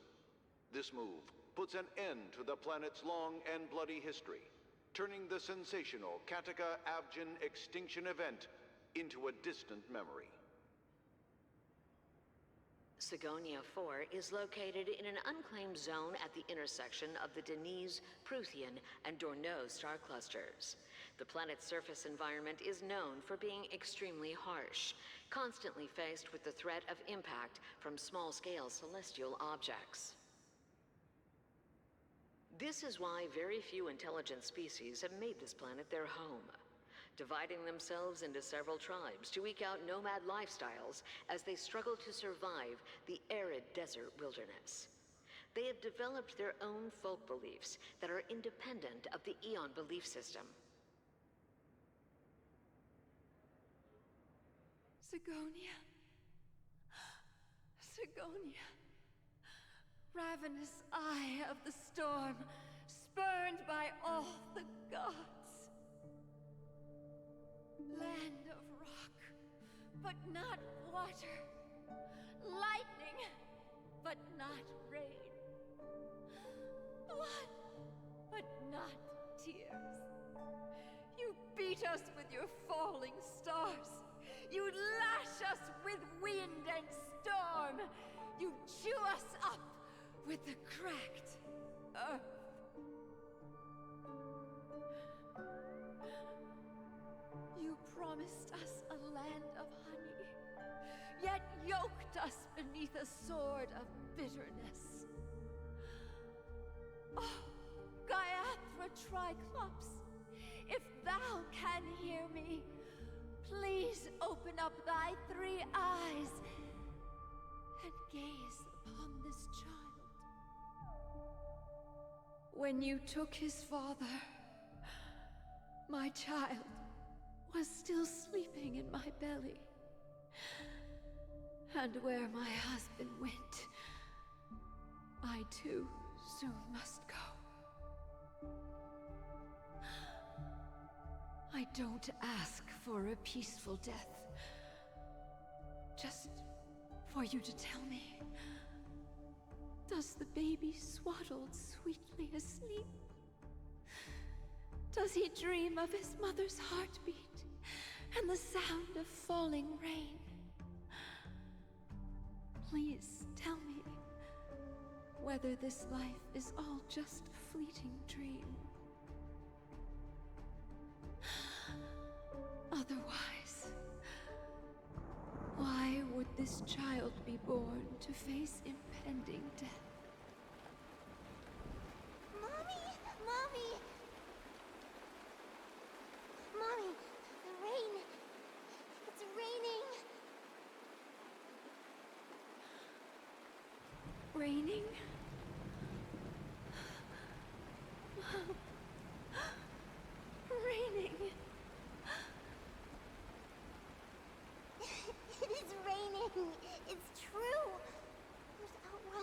Speaker 12: This move puts an end to the planet's long and bloody history, turning the sensational Kataka-Avgin extinction event into a distant memory.
Speaker 13: Sigonia 4 is located in an unclaimed zone at the intersection of the Denise, Prothean, and Dorneau star clusters. The planet's surface environment is known for being extremely harsh, constantly faced with the threat of impact from small-scale celestial objects. This is why very few intelligent species have made this planet their home, dividing themselves into several tribes to eke out nomad lifestyles as they struggle to survive the arid desert wilderness. They have developed their own folk beliefs that are independent of the Eon belief system.
Speaker 9: Sigonia. Sigonia. Ravenous eye of the storm, spurned by all the gods. Land of rock, but not water. Lightning, but not rain. Blood, but not tears. You beat us with your falling stars. You lash us with wind and storm. You chew us up with the cracked earth. You promised us a land of honey, yet yoked us beneath a sword of bitterness. Oh, Gaiathra Triclops, if thou can hear me, please open up thy 3 eyes and gaze upon this child. When you took his father, my child was still sleeping in my belly. And where my husband went, I too soon must go. I don't ask for a peaceful death. Just for you to tell me, does the baby swaddled sweetly asleep? Does he dream of his mother's heartbeat and the sound of falling rain? Please tell me whether this life is all just a fleeting dream. Otherwise, why would this child be born to face impending death?
Speaker 6: Mommy! Mommy! Mommy, the rain! It's raining!
Speaker 9: Raining?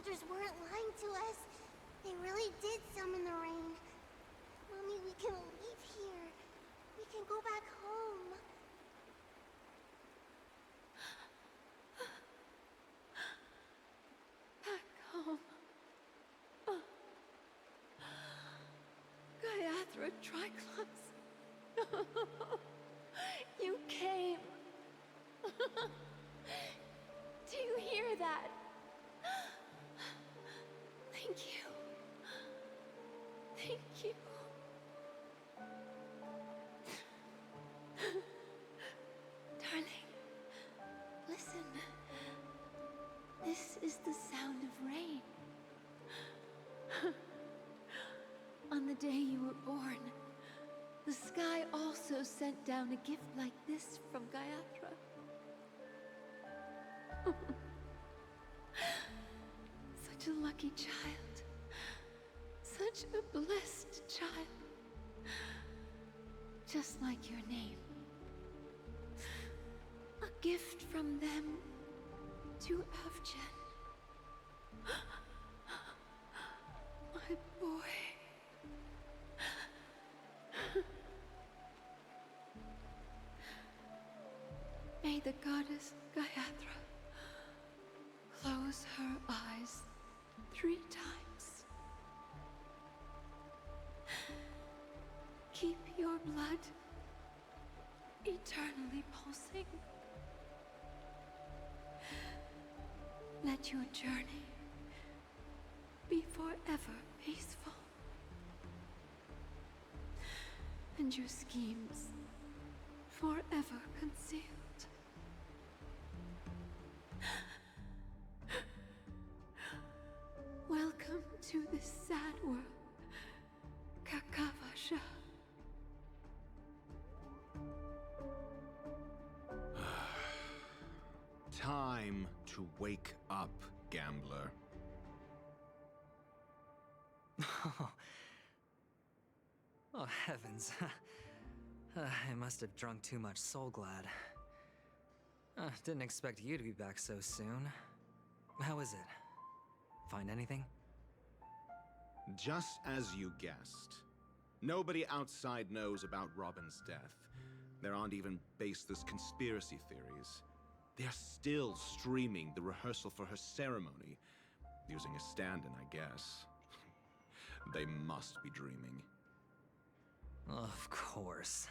Speaker 14: soldiers weren't lying to us. They really did summon the rain. Mommy, we can leave here. We can go back home.
Speaker 9: Back home. Gaiathra Triclops. You came. Do you hear that? Thank you. Thank you. Darling, listen. This is the sound of rain. On the day you were born, the sky also sent down a gift like this from Gaiathra. Such a lucky child. Such a blessed child. Just like your name. A gift from them to Avgen. My boy. May the goddess Gaiathra close her eyes 3 times. Keep your blood eternally pulsing. Let your journey be forever peaceful. And your schemes forever concealed. Welcome to this sad world, Kakavasha.
Speaker 15: Time to wake up, gambler.
Speaker 1: Oh, heavens. I must have drunk too much Soul Glad. Didn't expect you to be back so soon. How is it? Find anything?
Speaker 15: Just as you guessed. Nobody outside knows about Robin's death. There aren't even baseless conspiracy theories. They're still streaming the rehearsal for her ceremony, using a stand-in, I guess. They must be dreaming.
Speaker 1: Of course.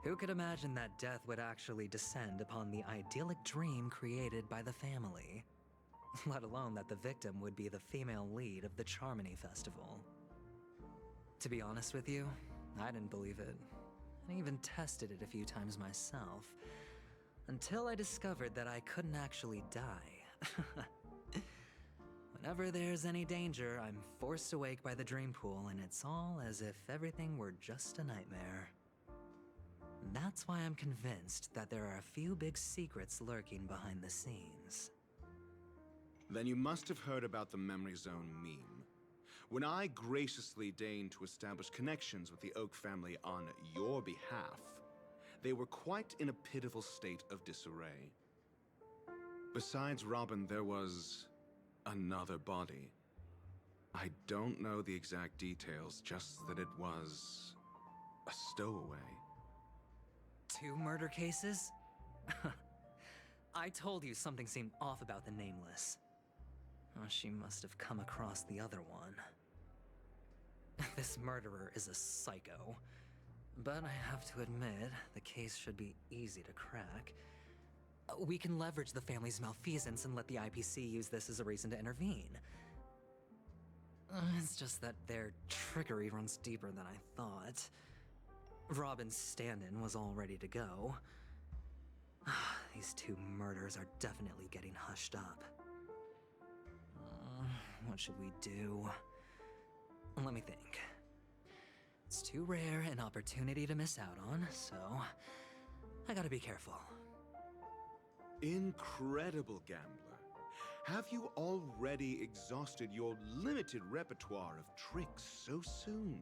Speaker 1: Who could imagine that death would actually descend upon the idyllic dream created by the family? Let alone that the victim would be the female lead of the Charmony Festival. To be honest with you, I didn't believe it. I even tested it a few times myself, until I discovered that I couldn't actually die. Whenever there's any danger, I'm forced awake by the dream pool, and it's all as if everything were just a nightmare. That's why I'm convinced that there are a few big secrets lurking behind the scenes.
Speaker 15: Then you must have heard about the Memory Zone meme. When I graciously deigned to establish connections with the Oak family on your behalf, they were quite in a pitiful state of disarray. Besides Robin, there was another body. I don't know the exact details, just that it was a stowaway.
Speaker 1: 2 murder cases? I told you something seemed off about the Nameless. Oh, she must have come across the other one. This murderer is a psycho. But I have to admit, the case should be easy to crack. We can leverage the family's malfeasance and let the IPC use this as a reason to intervene. It's just that their trickery runs deeper than I thought. Robin's stand-in was all ready to go. These 2 murders are definitely getting hushed up. What should we do? Let me think. It's too rare an opportunity to miss out on, so I gotta be careful.
Speaker 15: Incredible, gambler. Have you already exhausted your limited repertoire of tricks so soon?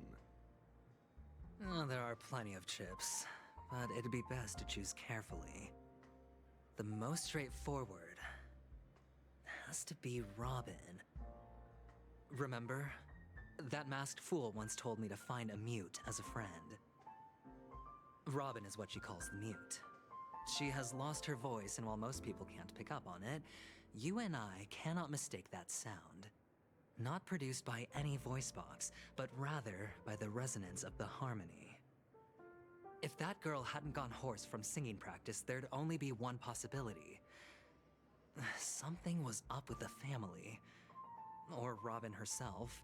Speaker 1: There are plenty of chips, but it'd be best to choose carefully. The most straightforward has to be Robin. Remember? That masked fool once told me to find a mute as a friend. Robin is what she calls the mute. She has lost her voice, and while most people can't pick up on it, you and I cannot mistake that sound. Not produced by any voice box, but rather by the resonance of the harmony. If that girl hadn't gone hoarse from singing practice, there'd only be one possibility. Something was up with the family. Or Robin herself.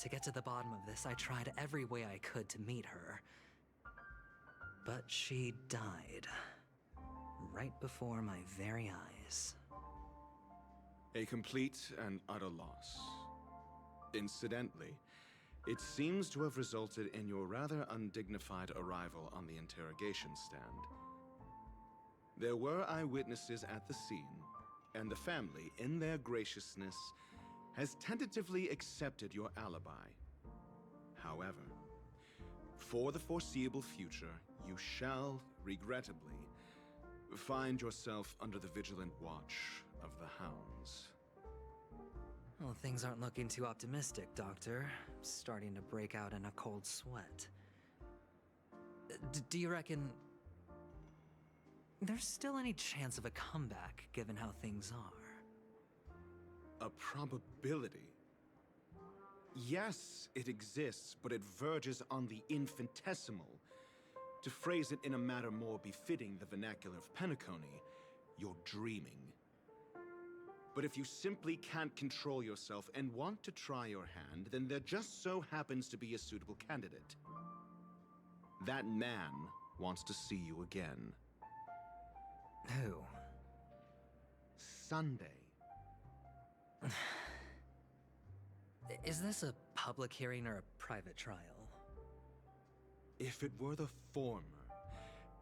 Speaker 1: To get to the bottom of this, I tried every way I could to meet her. But she died. Right before my very eyes.
Speaker 15: A complete and utter loss. Incidentally, it seems to have resulted in your rather undignified arrival on the interrogation stand. There were eyewitnesses at the scene, and the family, in their graciousness, has tentatively accepted your alibi. However, for the foreseeable future, you shall, regrettably, find yourself under the vigilant watch of the hounds.
Speaker 1: Well, things aren't looking too optimistic, Doctor. I'm starting to break out in a cold sweat. Do you reckon there's still any chance of a comeback, given how things are?
Speaker 15: A probability? Yes, it exists, but it verges on the infinitesimal. To phrase it in a manner more befitting the vernacular of Penacony, you're dreaming. But if you simply can't control yourself and want to try your hand, then there just so happens to be a suitable candidate. That man wants to see you again.
Speaker 1: Who?
Speaker 15: Sunday.
Speaker 1: Is this a public hearing or a private trial?
Speaker 15: If it were the former,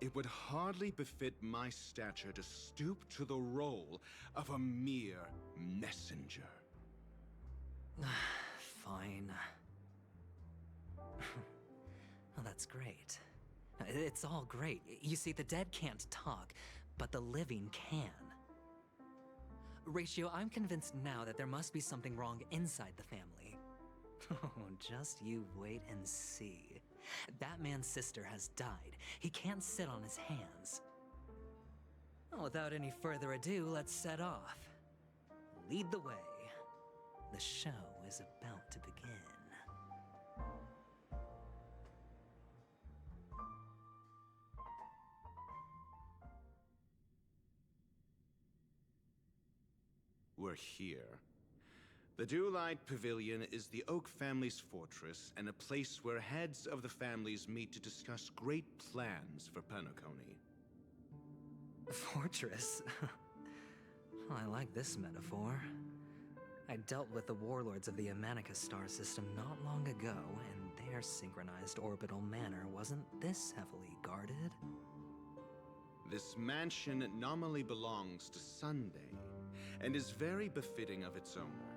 Speaker 15: it would hardly befit my stature to stoop to the role of a mere messenger.
Speaker 1: Fine. Well, that's great. It's all great. You see, the dead can't talk, but the living can. Ratio, I'm convinced now that there must be something wrong inside the family. Oh, just you wait and see. That man's sister has died. He can't sit on his hands. Well, without any further ado, let's set off. Lead the way. The show is about to begin.
Speaker 15: We're here. The Dewlight Pavilion is the Oak family's fortress and a place where heads of the families meet to discuss great plans for Penacony.
Speaker 1: Fortress? I like this metaphor. I dealt with the warlords of the Amanicus star system not long ago, and their synchronized orbital manor wasn't this heavily guarded.
Speaker 15: This mansion nominally belongs to Sunday, and is very befitting of its owner.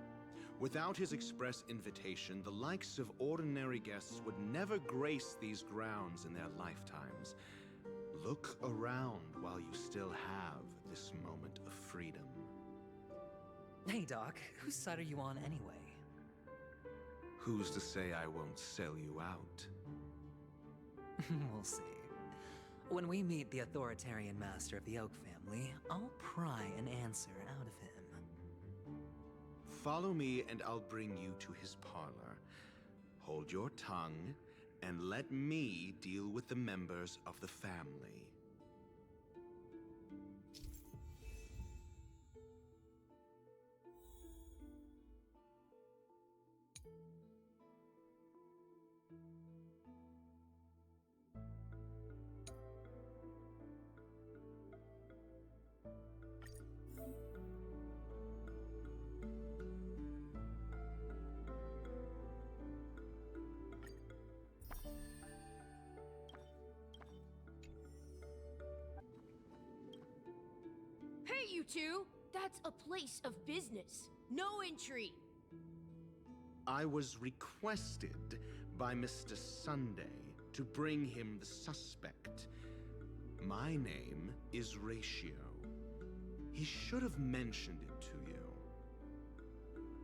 Speaker 15: Without his express invitation, the likes of ordinary guests would never grace these grounds in their lifetimes. Look around while you still have this moment of freedom.
Speaker 1: Hey, Doc, whose side are you on anyway?
Speaker 15: Who's to say I won't sell you out?
Speaker 1: We'll see. When we meet the authoritarian master of the Oak family, I'll pry an answer out of him.
Speaker 15: Follow me and I'll bring you to his parlor. Hold your tongue and let me deal with the members of the family.
Speaker 16: Hey, you two! That's a place of business. No entry.
Speaker 15: I was requested by Mr. Sunday to bring him the suspect. My name is Ratio. He should have mentioned it to you.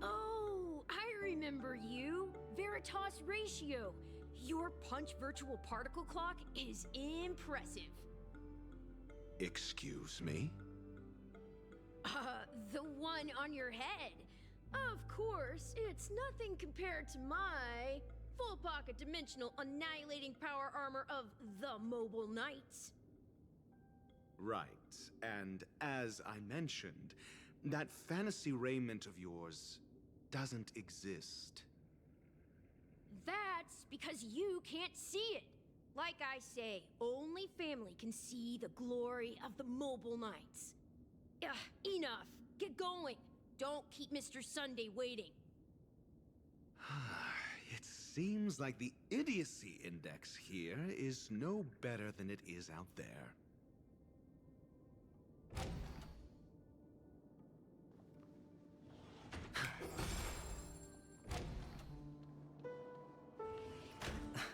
Speaker 16: Oh, I remember you. Veritas Ratio. Your punch virtual particle clock is impressive.
Speaker 15: Excuse me?
Speaker 16: The one on your head. Of course, it's nothing compared to my full pocket dimensional annihilating power armor of the Mobile Knights.
Speaker 15: Right, and as I mentioned, that fantasy raiment of yours doesn't exist.
Speaker 16: That's because you can't see it. Like I say, only family can see the glory of the Mobile Knights. Enough. Get going. Don't keep Mr. Sunday waiting.
Speaker 15: It seems like the idiocy index here is no better than it is out there.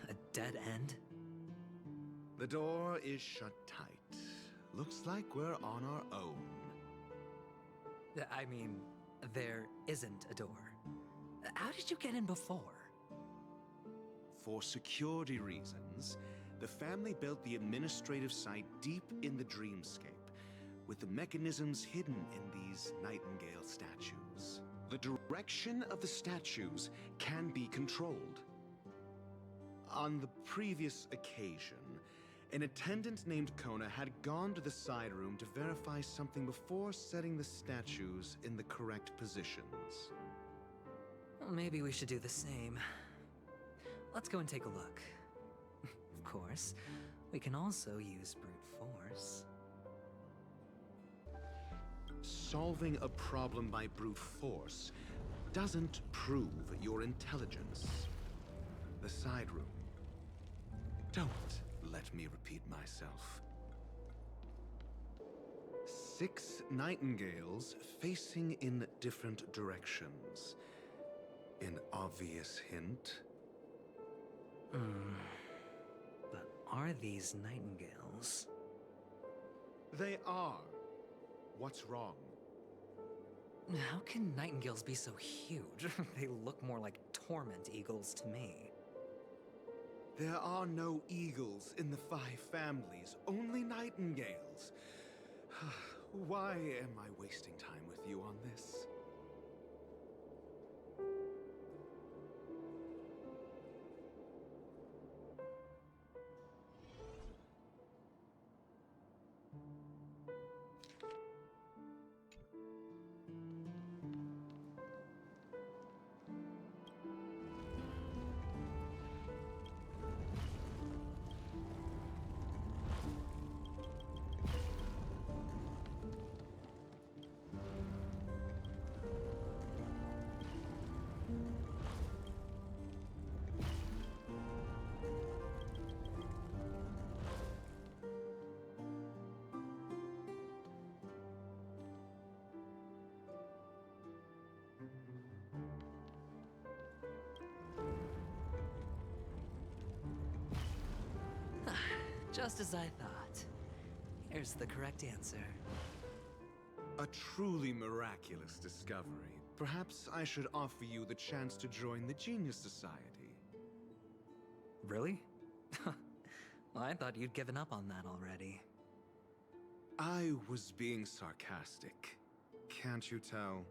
Speaker 1: A dead end?
Speaker 15: The door is shut tight. Looks like we're on our own.
Speaker 1: I mean, there isn't a door. How did you get in before?
Speaker 15: For security reasons, the family built the administrative site deep in the dreamscape, with the mechanisms hidden in these Nightingale statues. The direction of the statues can be controlled. On the previous occasion, an attendant named Kona had gone to the side room to verify something before setting the statues in the correct positions.
Speaker 1: Well, maybe we should do the same. Let's go and take a look. Of course, we can also use brute force.
Speaker 15: Solving a problem by brute force doesn't prove your intelligence. The side room. Don't let me repeat myself. 6 nightingales facing in different directions. An obvious hint.
Speaker 1: But are these nightingales?
Speaker 15: They are. What's wrong?
Speaker 1: How can nightingales be so huge? They look more like torment eagles to me.
Speaker 15: There are no eagles in the 5 families, only nightingales. Why am I wasting time with you on this?
Speaker 1: Just as I thought. Here's the correct answer.
Speaker 15: A truly miraculous discovery. Perhaps I should offer you the chance to join the Genius Society.
Speaker 1: Really? Well, I thought you'd given up on that already.
Speaker 15: I was being sarcastic. Can't you tell?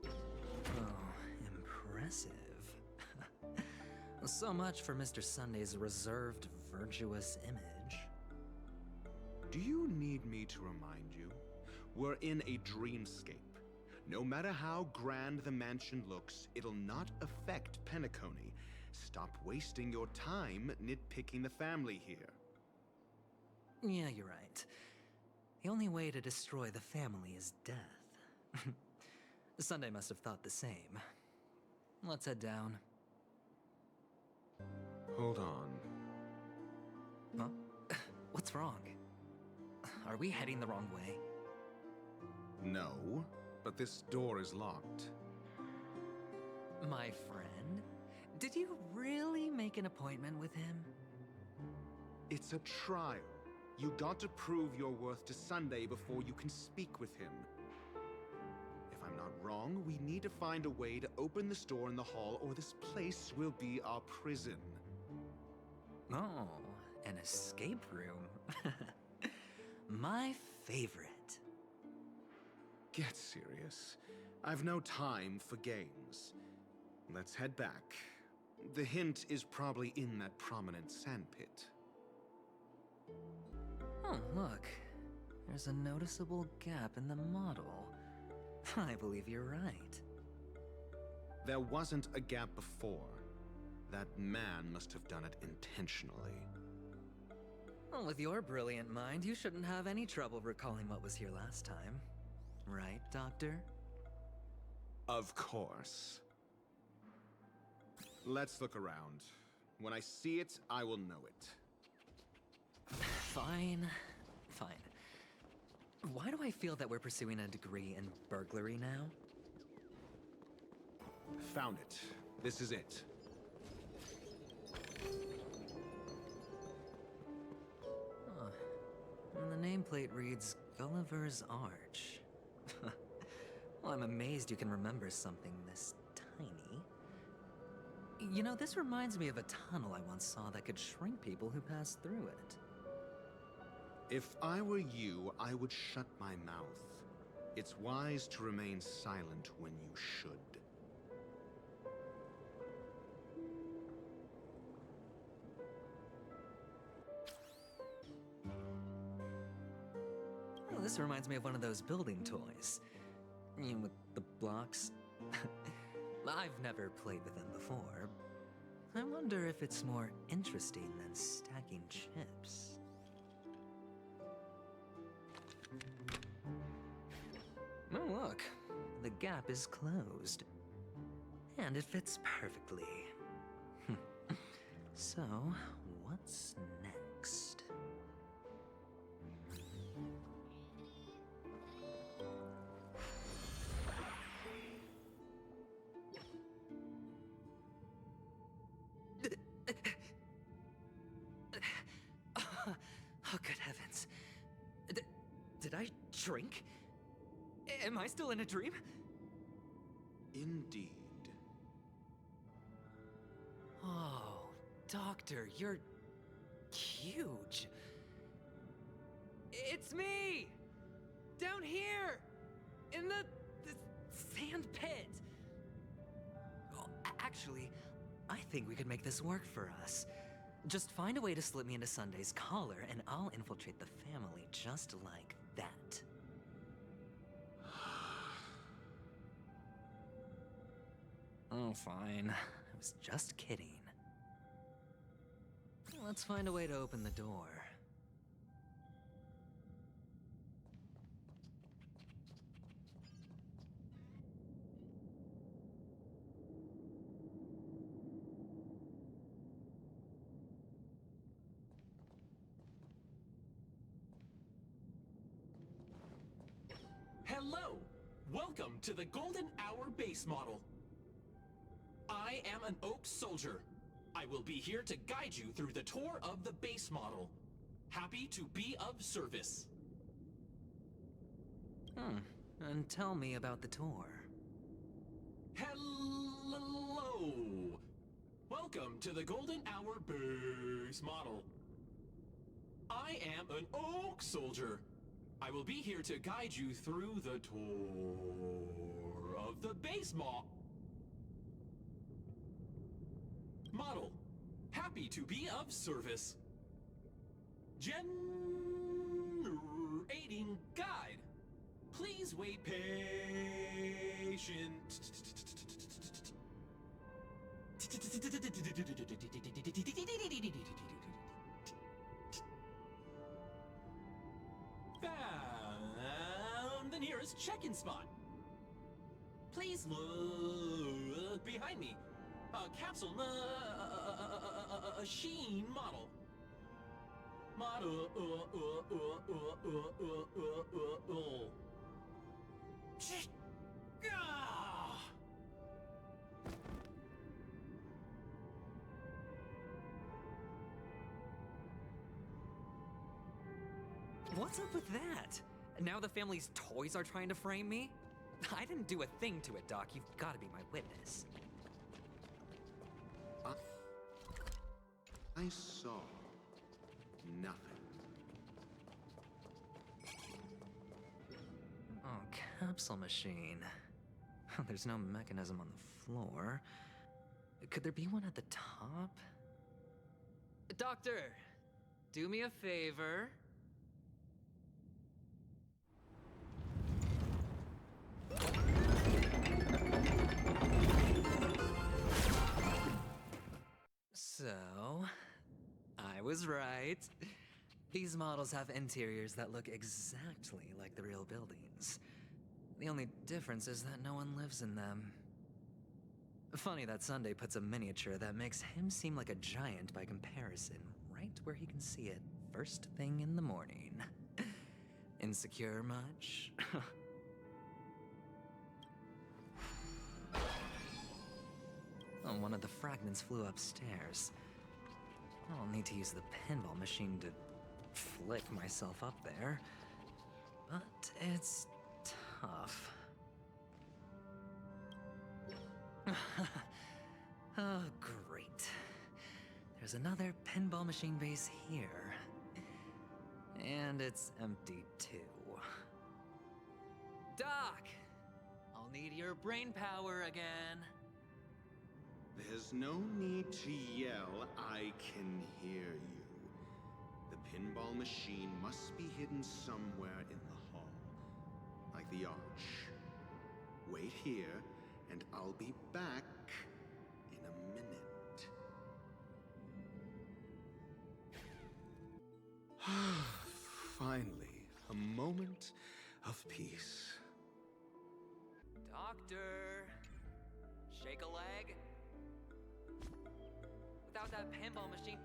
Speaker 1: Oh, impressive. So much for Mr. Sunday's reserved, virtuous image.
Speaker 15: Do you need me to remind you? We're in a dreamscape. No matter how grand the mansion looks, it'll not affect Penacony. Stop wasting your time nitpicking the family here.
Speaker 1: Yeah, you're right. The only way to destroy the family is death. Sunday must have thought the same. Let's head down.
Speaker 15: Hold on.
Speaker 1: Huh? What's wrong? Are we heading the wrong way?
Speaker 15: No, but this door is locked.
Speaker 1: My friend? Did you really make an appointment with him?
Speaker 15: It's a trial. You got to prove your worth to Sunday before you can speak with him. If I'm not wrong, we need to find a way to open the store in the hall, or this place will be our prison.
Speaker 1: Oh, an escape room. My favorite.
Speaker 15: Get serious. I've no time for games. Let's head back. The hint is probably in that prominent sandpit.
Speaker 1: Oh, look. There's a noticeable gap in the model. I believe you're right.
Speaker 15: There wasn't a gap before. That man must have done it intentionally.
Speaker 1: Well, with your brilliant mind, you shouldn't have any trouble recalling what was here last time. Right, Doctor?
Speaker 15: Of course. Let's look around. When I see it, I will know it.
Speaker 1: Fine. Fine. Why do I feel that we're pursuing a degree in burglary now?
Speaker 15: Found it. This is it.
Speaker 1: Huh. And the nameplate reads Gulliver's Arch. Well, I'm amazed you can remember something this tiny. You know, this reminds me of a tunnel I once saw that could shrink people who passed through it.
Speaker 15: If I were you, I would shut my mouth. It's wise to remain silent when you should.
Speaker 1: Well, this reminds me of one of those building toys. You know, with the blocks. I've never played with them before. I wonder if it's more interesting than stacking chips. Oh, look. The gap is closed. And it fits perfectly. So, what's next? Oh, good heavens. Did I drink? Am I still in a dream?
Speaker 15: Indeed.
Speaker 1: Oh, Doctor, you're huge. It's me! Down here! In the sand pit! Oh, actually, I think we could make this work for us. Just find a way to slip me into Sunday's collar, and I'll infiltrate the family just like that. Oh, fine. I was just kidding. Let's find a way to open the door.
Speaker 17: Hello! Welcome to the Golden Hour base model. I am an Oak Soldier. I will be here to guide you through the tour of the base model. Happy to be of service.
Speaker 1: And tell me about the tour.
Speaker 17: Hello! Welcome to the Golden Hour base model. I am an Oak Soldier. I will be here to guide you through the tour of the base model. Happy to be of service. Generating guide. Please wait patient. Found the nearest check-in spot. Please look behind me. A capsule machine model.
Speaker 1: What's up with that? Now the family's toys are trying to frame me? I didn't do a thing to it, Doc. You've got to be my witness.
Speaker 15: I saw nothing.
Speaker 1: Oh, capsule machine. There's no mechanism on the floor. Could there be one at the top? Doctor, do me a favor. So, I was right. These models have interiors that look exactly like the real buildings. The only difference is that no one lives in them. Funny that Sunday puts a miniature that makes him seem like a giant by comparison, right where he can see it first thing in the morning. Insecure much? Oh, one of the fragments flew upstairs. I'll need to use the pinball machine to flick myself up there. But it's tough. Oh, great. There's another pinball machine base here. And it's empty too. Doc! I'll need your brain power again.
Speaker 15: There's no need to yell, I can hear you. The pinball machine must be hidden somewhere in the hall, like the arch. Wait here, and I'll be back in a minute. Finally, a moment of peace.
Speaker 1: Doctor! Shake a leg? Without that pinball machine...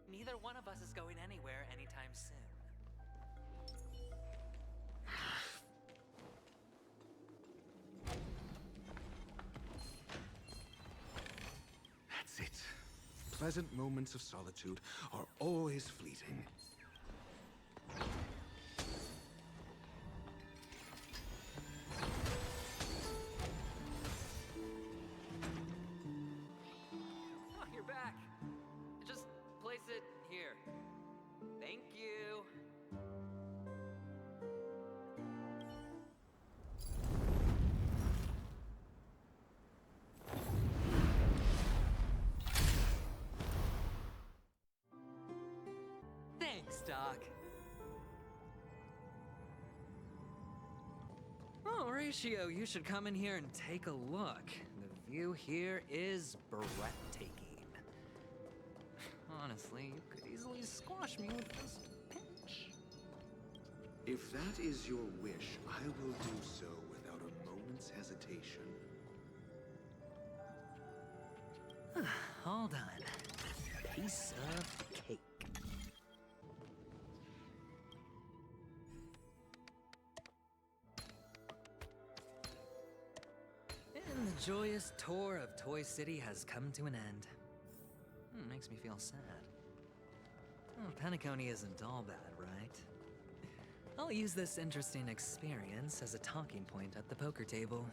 Speaker 1: Neither one of us is going anywhere anytime soon.
Speaker 15: That's it. Pleasant moments of solitude are always fleeting.
Speaker 1: Oh, you're back. Just place it here. Thank you. Thanks, Doc. Oh, Ratio, you should come in here and take a look. The view here is breathtaking. Honestly, you could easily squash me with just a pinch.
Speaker 15: If that is your wish, I will do so without a moment's hesitation.
Speaker 1: All done. Piece of cake. And the joyous tour of Toy City has come to an end. Makes me feel sad. Oh, Penacony isn't all bad, right? I'll use this interesting experience as a talking point at the poker table.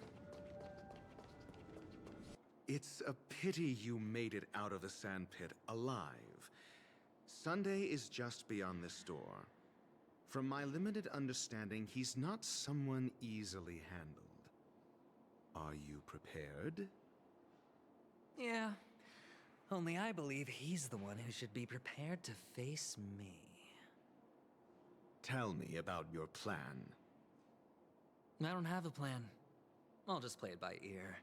Speaker 15: It's a pity you made it out of the sandpit alive. Sunday is just beyond this door. From my limited understanding, he's not someone easily handled. Are you prepared?
Speaker 1: Yeah. Only I believe he's the one who should be prepared to face me.
Speaker 15: Tell me about your plan.
Speaker 1: I don't have a plan. I'll just play it by ear.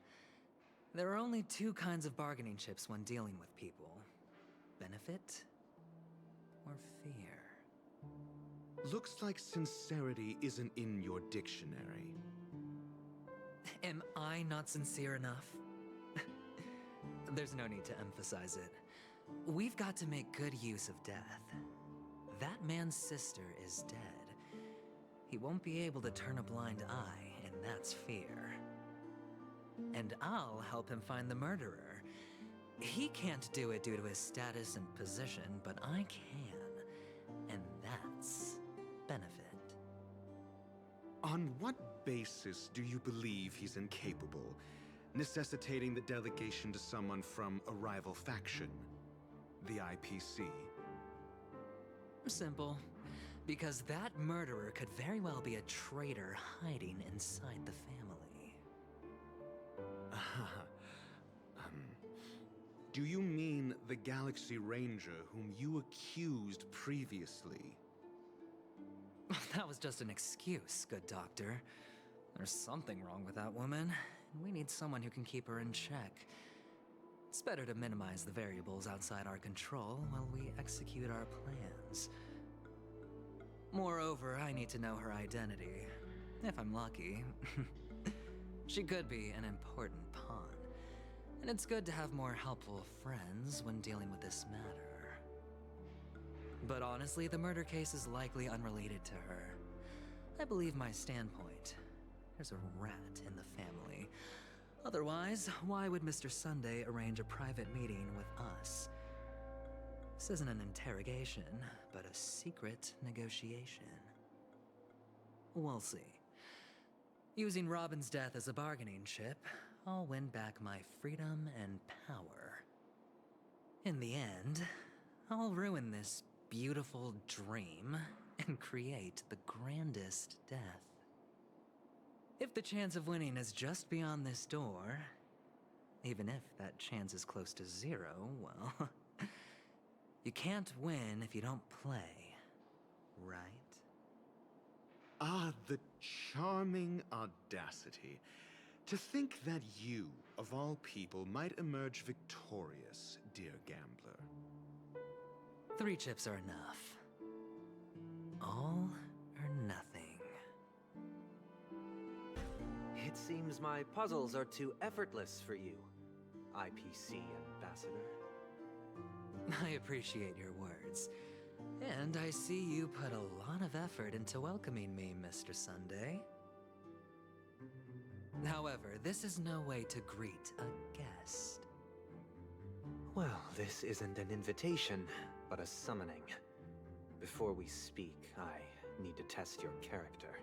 Speaker 1: There are only two kinds of bargaining chips when dealing with people. Benefit or fear.
Speaker 15: Looks like sincerity isn't in your dictionary.
Speaker 1: Am I not sincere enough? There's no need to emphasize it. We've got to make good use of death. That man's sister is dead. He won't be able to turn a blind eye and that's fear. And I'll help him find the murderer. He can't do it due to his status and position, but I can. And that's benefit.
Speaker 15: On what basis do you believe he's incapable, necessitating the delegation to someone from a rival faction? The IPC?
Speaker 1: Simple. Because that murderer could very well be a traitor hiding inside the family.
Speaker 15: Do you mean the Galaxy Ranger whom you accused previously?
Speaker 1: That was just an excuse, good doctor. There's something wrong with that woman. We need someone who can keep her in check. It's better to minimize the variables outside our control while we execute our plans. Moreover, I need to know her identity. If I'm lucky. She could be an important pawn. And it's good to have more helpful friends when dealing with this matter. But honestly, the murder case is likely unrelated to her. I believe my standpoint. There's a rat in the family. Otherwise, why would Mr. Sunday arrange a private meeting with us? This isn't an interrogation, but a secret negotiation. We'll see. Using Robin's death as a bargaining chip, I'll win back my freedom and power. In the end, I'll ruin this beautiful dream and create the grandest death. If the chance of winning is just beyond this door, even if that chance is close to zero, well, you can't win if you don't play, right?
Speaker 15: Ah, the charming audacity. To think that you, of all people, might emerge victorious, dear gambler.
Speaker 1: 3 chips are enough. All or nothing.
Speaker 18: It seems my puzzles are too effortless for you, IPC Ambassador.
Speaker 1: I appreciate your words. And I see you put a lot of effort into welcoming me, Mr. Sunday. However, this is no way to greet a guest.
Speaker 18: Well, this isn't an invitation, but a summoning. Before we speak, I need to test your character.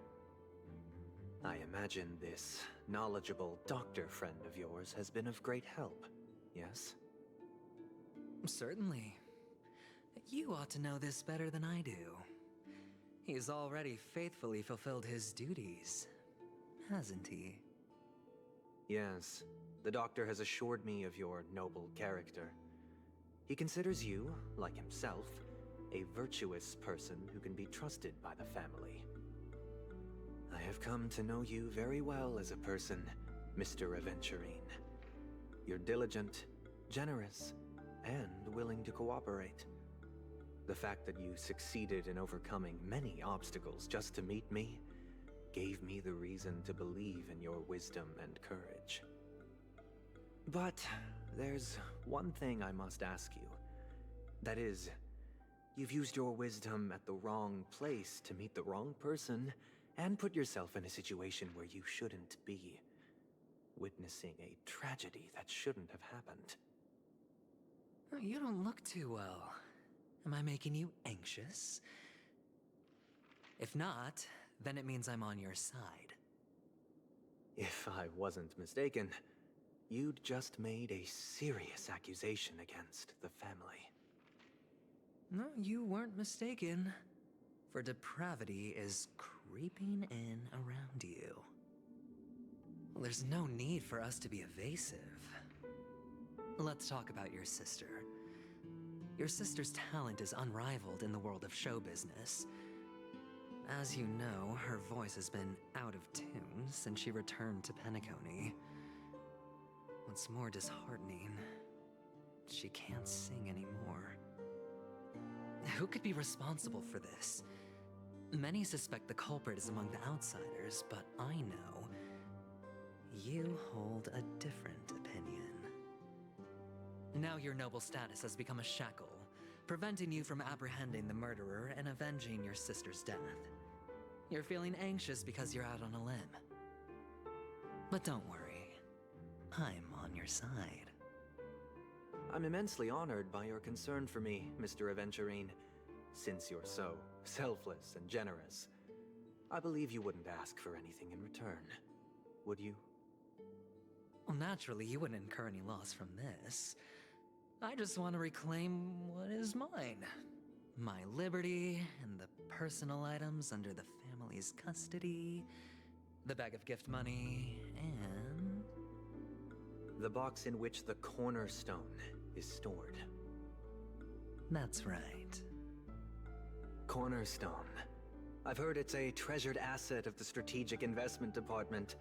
Speaker 18: I imagine this knowledgeable doctor friend of yours has been of great help, yes?
Speaker 1: Certainly. You ought to know this better than I do. He's already faithfully fulfilled his duties, hasn't he?
Speaker 18: Yes, the doctor has assured me of your noble character. He considers you, like himself, a virtuous person who can be trusted by the family. I have come to know you very well as a person, Mr. Aventurine. You're diligent, generous, and willing to cooperate. The fact that you succeeded in overcoming many obstacles just to meet me gave me the reason to believe in your wisdom and courage. But there's one thing I must ask you. That is, you've used your wisdom at the wrong place to meet the wrong person and put yourself in a situation where you shouldn't be, witnessing a tragedy that shouldn't have happened.
Speaker 1: You don't look too well. Am I making you anxious? If not, then it means I'm on your side.
Speaker 18: If I wasn't mistaken, you'd just made a serious accusation against the family.
Speaker 1: No, you weren't mistaken. For depravity is creeping in around you. Well, there's no need for us to be evasive. Let's talk about your sister. Your sister's talent is unrivaled in the world of show business. As you know, her voice has been out of tune since she returned to Penacony. What's more disheartening, she can't sing anymore. Who could be responsible for this? Many suspect the culprit is among the outsiders, but I know you hold a different opinion. Now your noble status has become a shackle, preventing you from apprehending the murderer and avenging your sister's death. You're feeling anxious because you're out on a limb. But don't worry, I'm on your side.
Speaker 18: I'm immensely honored by your concern for me, Mr. Aventurine. Since you're so selfless and generous, I believe you wouldn't ask for anything in return, would you?
Speaker 1: Well, naturally, you wouldn't incur any loss from this. I just want to reclaim what is mine. My liberty and the personal items under the family's custody, the bag of gift money, and...
Speaker 18: the box in which the cornerstone is stored.
Speaker 1: That's right.
Speaker 18: Cornerstone. I've heard it's a treasured asset of the Strategic Investment Department.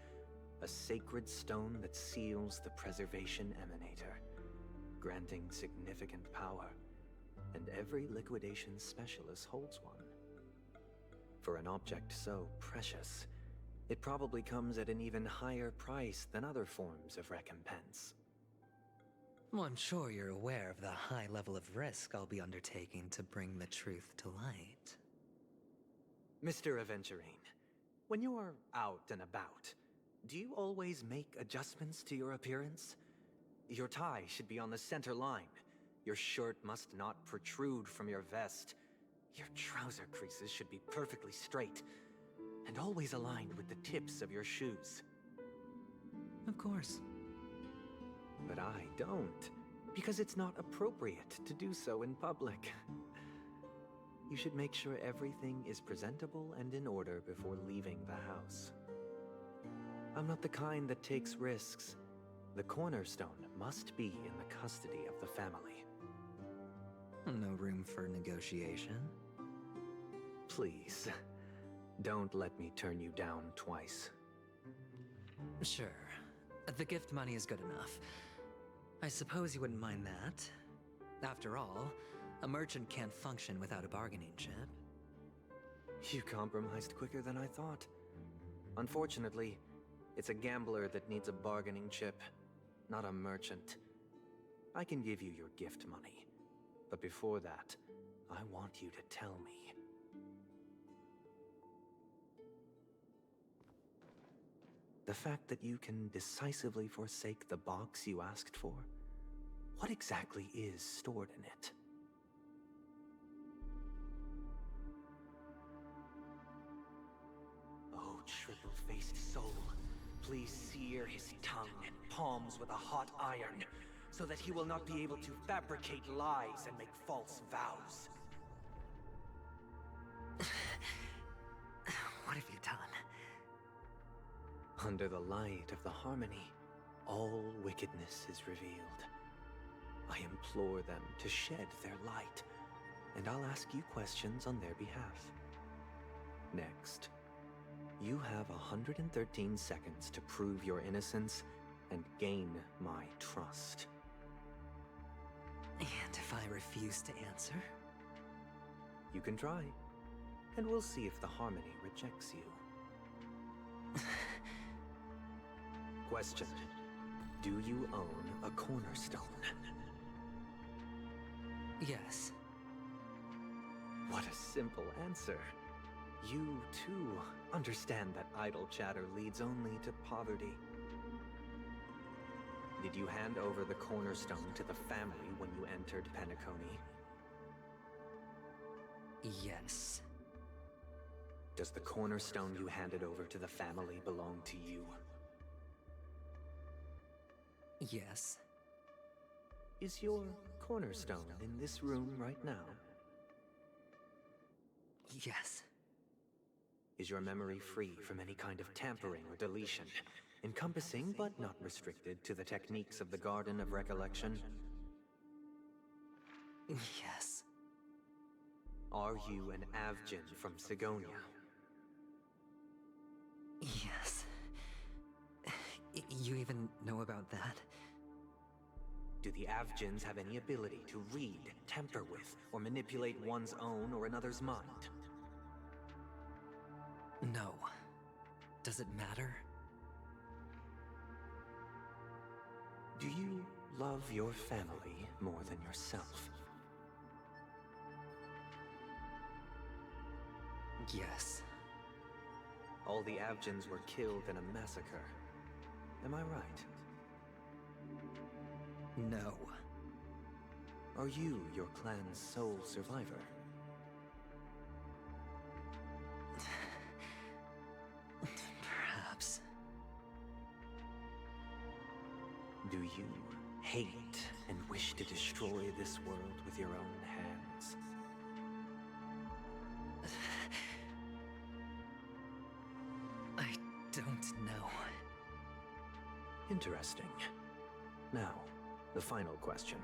Speaker 18: A sacred stone that seals the Preservation Emanator, granting significant power. And every liquidation specialist holds one. For an object so precious, it probably comes at an even higher price than other forms of recompense.
Speaker 1: Well, I'm sure you're aware of the high level of risk I'll be undertaking to bring the truth to light.
Speaker 18: Mr. Aventurine, when you're out and about, do you always make adjustments to your appearance? Your tie should be on the center line. Your shirt must not protrude from your vest. Your trouser creases should be perfectly straight, and always aligned with the tips of your shoes.
Speaker 1: Of course.
Speaker 18: But I don't, because it's not appropriate to do so in public. You should make sure everything is presentable and in order before leaving the house. I'm not the kind that takes risks. The cornerstone must be in the custody of the family.
Speaker 1: No room for negotiation?
Speaker 18: Please, don't let me turn you down twice.
Speaker 1: Sure. The gift money is good enough. I suppose you wouldn't mind that. After all, a merchant can't function without a bargaining chip.
Speaker 18: You compromised quicker than I thought. Unfortunately, it's a gambler that needs a bargaining chip, not a merchant. I can give you your gift money, but before that, I want you to tell me. The fact that you can decisively forsake the box you asked for, what exactly is stored in it? Oh, triple-faced soul, please sear his tongue and palms with a hot iron, so that he will not be able to fabricate lies and make false vows.
Speaker 1: What have you done?
Speaker 18: Under the light of the harmony, all wickedness is revealed. I implore them to shed their light, and I'll ask you questions on their behalf. Next, you have 113 seconds to prove your innocence and gain my trust.
Speaker 1: And if I refuse to answer?
Speaker 18: You can try, and we'll see if the harmony rejects you. Question. Do you own a cornerstone?
Speaker 1: Yes.
Speaker 18: What a simple answer. You, too, understand that idle chatter leads only to poverty. Did you hand over the cornerstone to the family when you entered Penacony?
Speaker 1: Yes.
Speaker 18: Does the cornerstone you handed over to the family belong to you?
Speaker 1: Yes.
Speaker 18: Is your cornerstone in this room right now?
Speaker 1: Yes.
Speaker 18: Is your memory free from any kind of tampering or deletion, encompassing but not restricted to the techniques of the Garden of Recollection?
Speaker 1: Yes.
Speaker 18: Are you an Avgin from Sigonia?
Speaker 1: Yes. You even know about that?
Speaker 18: Do the Avgins have any ability to read, tamper with, or manipulate one's own or another's mind?
Speaker 1: No. Does it matter?
Speaker 18: Do you love your family more than yourself?
Speaker 1: Yes.
Speaker 18: All the Avgins were killed in a massacre. Am I right?
Speaker 1: No.
Speaker 18: Are you your clan's sole survivor?
Speaker 1: Perhaps.
Speaker 18: Do you hate and wish to destroy this world with your own hands?
Speaker 1: I don't know.
Speaker 18: Interesting. Now, the final question.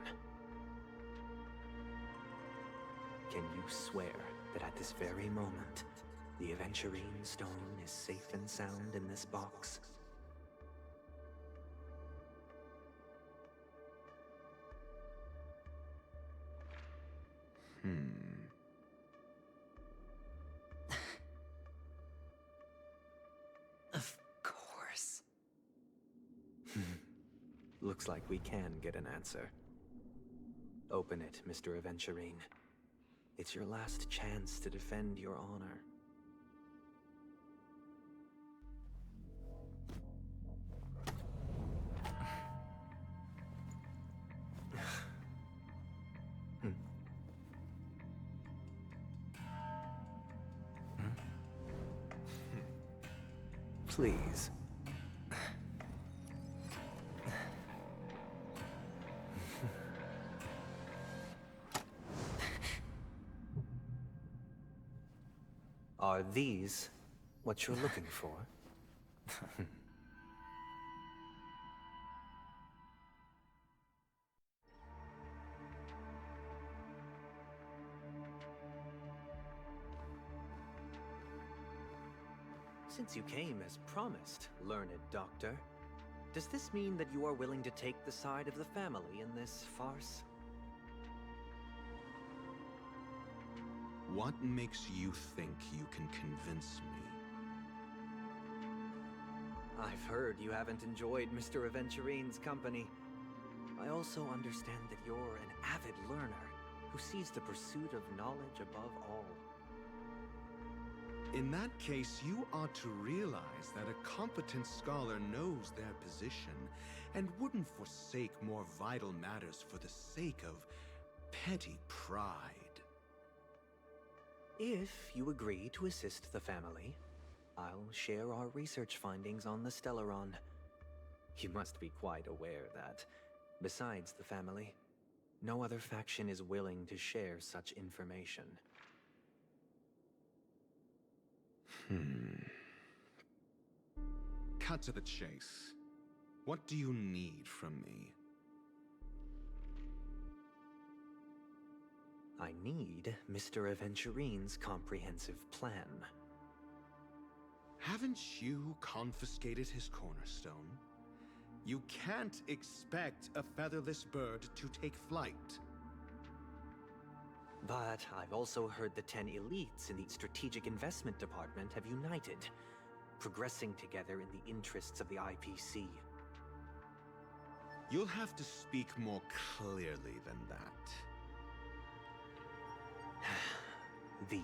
Speaker 18: Can you swear that at this very moment, the Aventurine stone is safe and sound in this box?
Speaker 1: Of course.
Speaker 18: Looks like we can get an answer. Open it, Mr. Aventurine. It's your last chance to defend your honor. Please. Are these what you're looking for? Since you came as promised, learned doctor, does this mean that you are willing to take the side of the family in this farce?
Speaker 15: What makes you think you can convince me?
Speaker 18: I've heard you haven't enjoyed Mr. Aventurine's company. I also understand that you're an avid learner who sees the pursuit of knowledge above all.
Speaker 15: In that case, you ought to realize that a competent scholar knows their position and wouldn't forsake more vital matters for the sake of petty pride.
Speaker 18: If you agree to assist the family, I'll share our research findings on the Stellaron. You must be quite aware that, besides the family, no other faction is willing to share such information.
Speaker 15: Cut to the chase. What do you need from me?
Speaker 18: I need Mr. Aventurine's comprehensive plan.
Speaker 15: Haven't you confiscated his cornerstone? You can't expect a featherless bird to take flight.
Speaker 18: But I've also heard the 10 elites in the Strategic Investment Department have united, progressing together in the interests of the IPC.
Speaker 15: You'll have to speak more clearly than that.
Speaker 18: The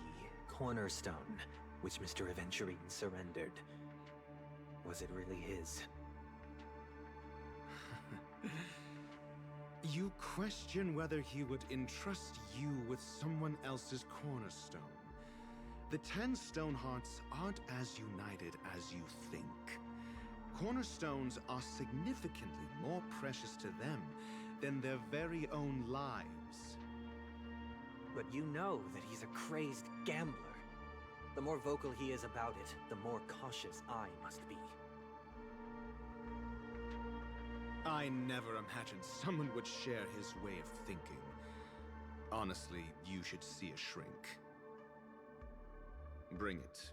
Speaker 18: cornerstone, which Mr. Aventurine surrendered. Was it really his?
Speaker 15: You question whether he would entrust you with someone else's cornerstone. The 10 Stonehearts aren't as united as you think. Cornerstones are significantly more precious to them than their very own lives.
Speaker 18: But you know that he's a crazed gambler. The more vocal he is about it, the more cautious I must be.
Speaker 15: I never imagined someone would share his way of thinking. Honestly, you should see a shrink. Bring it.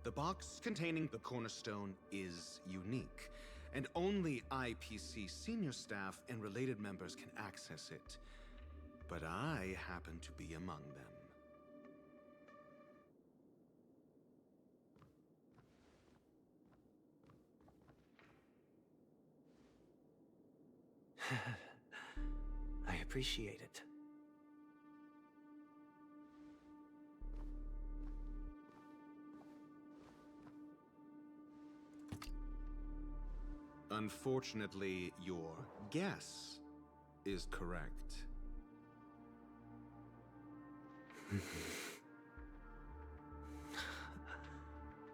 Speaker 15: The box containing the cornerstone is unique, and only IPC senior staff and related members can access it. But I happen to be among them.
Speaker 18: I appreciate it.
Speaker 15: Unfortunately, your guess is correct.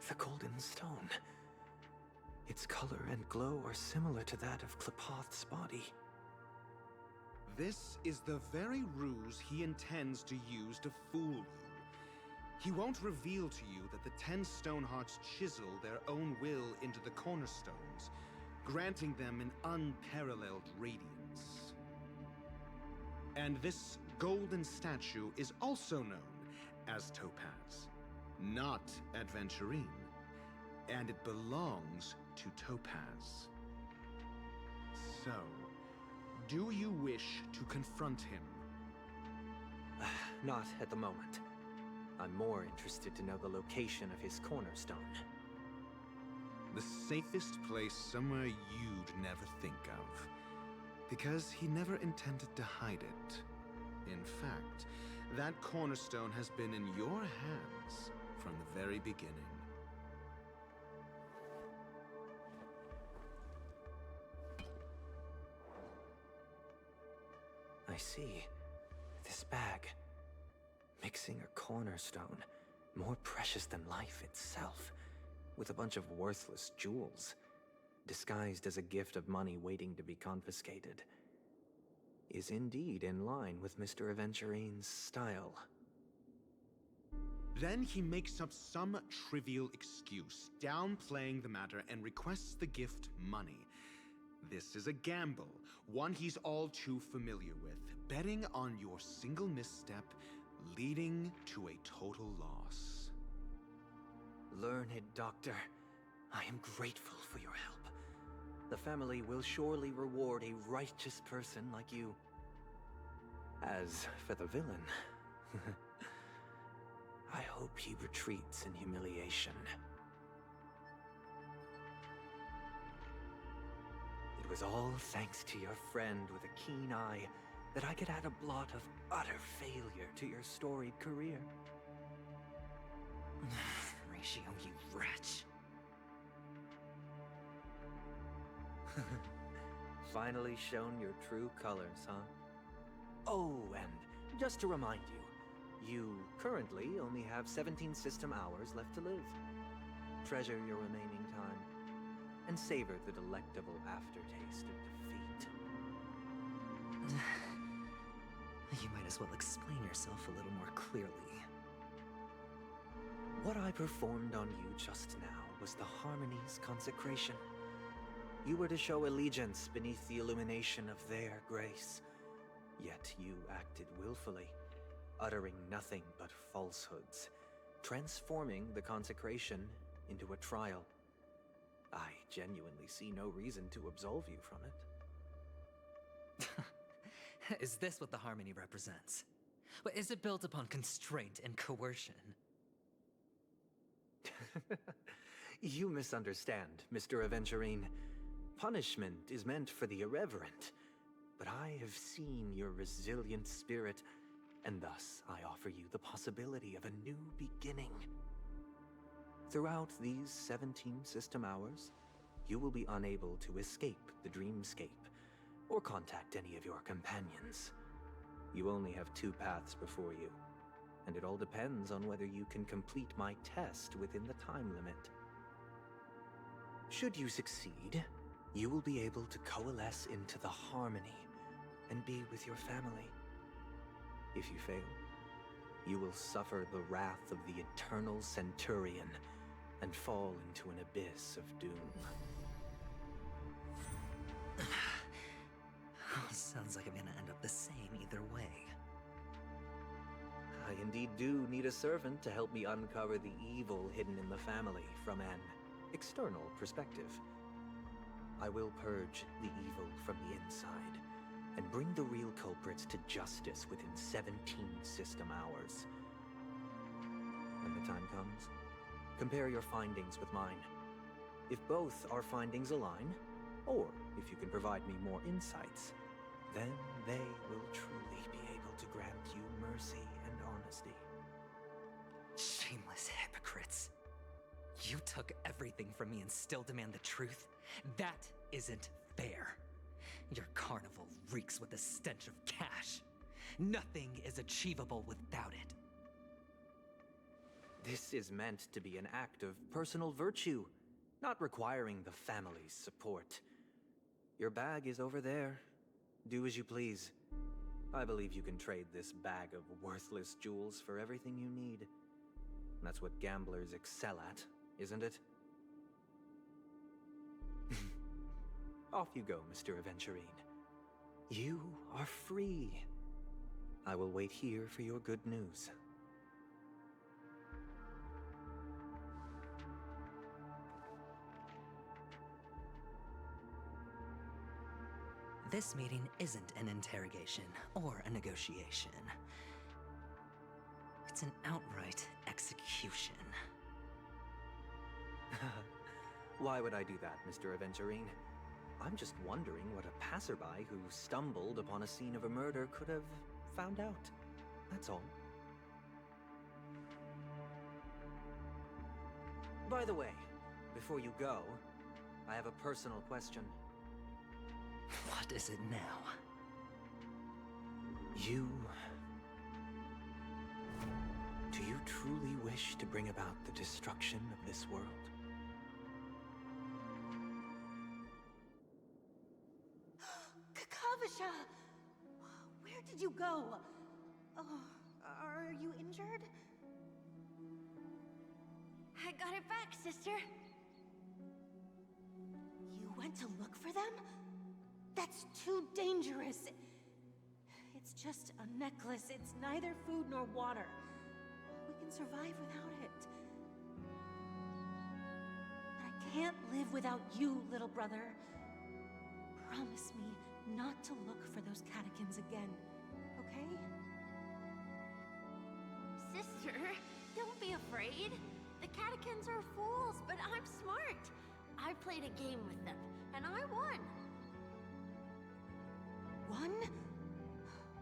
Speaker 18: The golden stone. Its color and glow are similar to that of Klepoth's body.
Speaker 15: This is the very ruse he intends to use to fool you. He won't reveal to you that the 10 Stonehearts chisel their own will into the cornerstones, granting them an unparalleled radiance. And this golden statue is also known as Topaz, not Aventurine, and it belongs to Topaz. So, do you wish to confront him?
Speaker 18: Not at the moment. I'm more interested to know the location of his cornerstone.
Speaker 15: The safest place somewhere you'd never think of. Because he never intended to hide it. In fact, that cornerstone has been in your hands from the very beginning.
Speaker 18: I see. This bag. Mixing a cornerstone, more precious than life itself, with a bunch of worthless jewels, disguised as a gift of money waiting to be confiscated, is indeed in line with Mr. Aventurine's style.
Speaker 15: Then he makes up some trivial excuse, downplaying the matter, and requests the gift money. This is a gamble, one he's all too familiar with, betting on your single misstep, leading to a total loss.
Speaker 18: Learned doctor, I am grateful for your help. The family will surely reward a righteous person like you. As for the villain, I hope he retreats in humiliation. It was all thanks to your friend with a keen eye that I could add a blot of utter failure to your storied career.
Speaker 1: Ratio, you wretch.
Speaker 18: Finally shown your true colors, huh? Oh, and just to remind you, you currently only have 17 system hours left to live. Treasure your remaining time, and savor the delectable aftertaste of defeat.
Speaker 1: You might as well explain yourself a little more clearly.
Speaker 18: What I performed on you just now was the Harmony's consecration. You were to show allegiance beneath the illumination of their grace. Yet you acted willfully, uttering nothing but falsehoods, transforming the consecration into a trial. I genuinely see no reason to absolve you from it.
Speaker 1: Is this what the Harmony represents? But is it built upon constraint and coercion?
Speaker 18: You misunderstand, Mr. Aventurine. Punishment is meant for the irreverent, but I have seen your resilient spirit, and thus I offer you the possibility of a new beginning. Throughout these 17 system hours, you will be unable to escape the dreamscape, or contact any of your companions. You only have 2 paths before you, and it all depends on whether you can complete my test within the time limit. Should you succeed, you will be able to coalesce into the Harmony and be with your family. If you fail, you will suffer the wrath of the Eternal Centurion and fall into an abyss of doom.
Speaker 1: Sounds like I'm gonna end up the same either way.
Speaker 18: I indeed do need a servant to help me uncover the evil hidden in the family from an external perspective. I will purge the evil from the inside and bring the real culprits to justice within 17 system hours. When the time comes, compare your findings with mine. If both our findings align, or if you can provide me more insights, then they will truly be able to grant you mercy and honesty.
Speaker 1: Shameless hypocrites. You took everything from me and still demand the truth? That isn't fair. Your carnival reeks with the stench of cash. Nothing is achievable without it.
Speaker 18: This is meant to be an act of personal virtue, not requiring the family's support. Your bag is over there. Do as you please. I believe you can trade this bag of worthless jewels for everything you need. That's what gamblers excel at, isn't it? Off you go, Mr. Aventurine. You are free. I will wait here for your good news.
Speaker 1: This meeting isn't an interrogation or a negotiation. It's an outright execution.
Speaker 18: Why would I do that, Mr. Aventurine? I'm just wondering what a passerby who stumbled upon a scene of a murder could have found out. That's all. By the way, before you go, I have a personal question.
Speaker 1: What is it now?
Speaker 18: Do you truly wish to bring about the destruction of this world?
Speaker 19: Kakavasha! Where did you go? Oh, are you injured?
Speaker 16: I got it back, sister.
Speaker 19: You went to look for them? That's too dangerous. It's just a necklace. It's neither food nor water. We can survive without it. But I can't live without you, little brother. Promise me not to look for those catechins again, okay?
Speaker 16: Sister, don't be afraid. The catechins are fools, but I'm smart. I played a game with them, and I won.
Speaker 19: Won?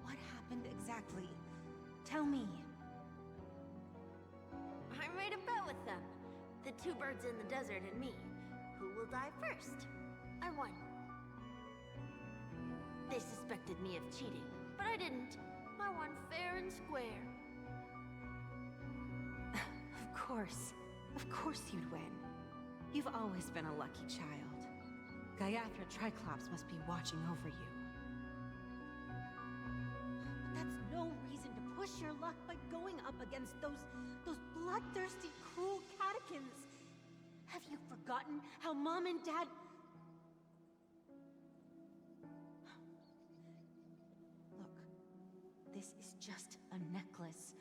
Speaker 19: What happened exactly? Tell me.
Speaker 16: I made a bet with them. The two birds in the desert and me. Who will die first? I won. They suspected me of cheating, but I didn't. I won fair and square.
Speaker 19: Of course you'd win. You've always been a lucky child. Gaiathra Triclops must be watching over you. But that's no reason to push your luck by going up against those bloodthirsty, cruel catechins. Have you forgotten how Mom and Dad... Look, this is just a necklace.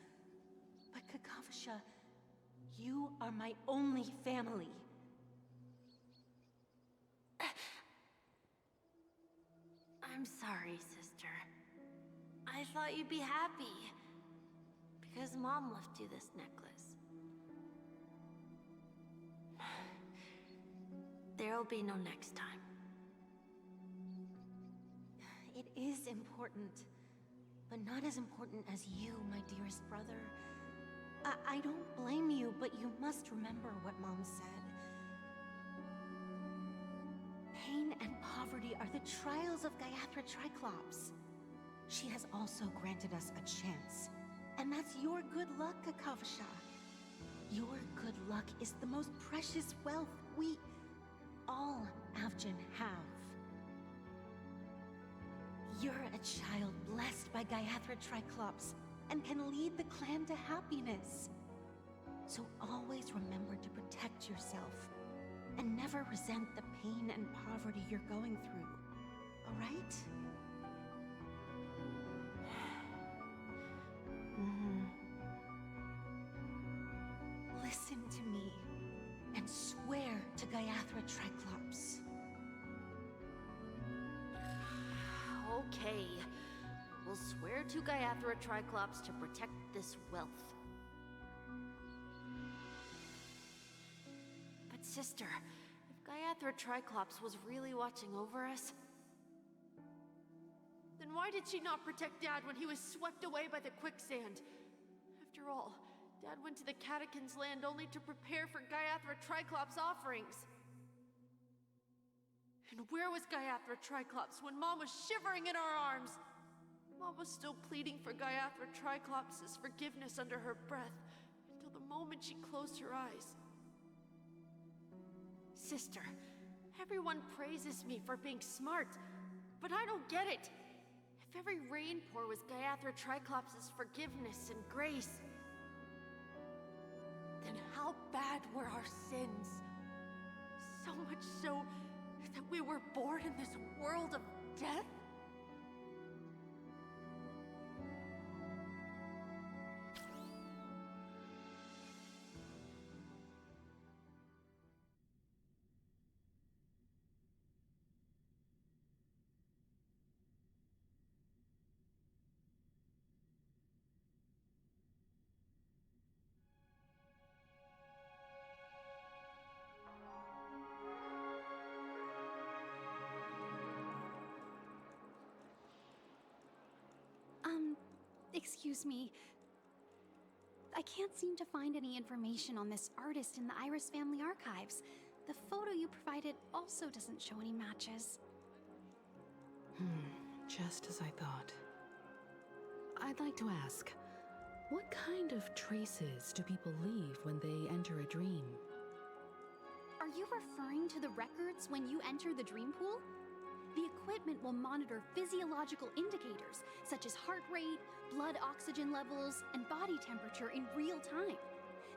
Speaker 19: But Kakavasha, you are my only family.
Speaker 16: I'm sorry, sister. I thought you'd be happy. Because Mom left you this necklace. There'll be no next time.
Speaker 19: It is important. But not as important as you, my dearest brother. I don't blame you, but you must remember what Mom said. Pain and poverty are the trials of Gaiathra Triclops. She has also granted us a chance. And that's your good luck, Kakavasha. Your good luck is the most precious wealth we, all Avgin, have. You're a child blessed by Gaiathra Triclops and can lead the clan to happiness. So always remember to protect yourself and never resent the pain and poverty you're going through, all right? Listen to me and swear to Gaiathra Triclops.
Speaker 16: Okay. We'll swear to Gaiathra Triclops to protect this wealth. But sister, if Gaiathra Triclops was really watching over us, then why did she not protect Dad when he was swept away by the quicksand? After all,
Speaker 20: Dad went to the Catechins land only to prepare for Gaiathra Triclops' offerings. And where was Gaiathra Triclops when Mom was shivering in our arms? Mom was still pleading for Gaiathra Triclops' forgiveness under her breath until the moment she closed her eyes. Sister, everyone praises me for being smart, but I don't get it. If every rain pour was Gaiathra Triclops' forgiveness and grace, then how bad were our sins? So much so that we were born in this world of death?
Speaker 21: Excuse me. I can't seem to find any information on this artist in the Iris family archives. The photo you provided also doesn't show any matches.
Speaker 3: Just as I thought. I'd like to ask, what kind of traces do people leave when they enter a dream?
Speaker 21: Are you referring to the records when you enter the dream pool? The equipment will monitor physiological indicators such as heart rate, blood oxygen levels, and body temperature in real time.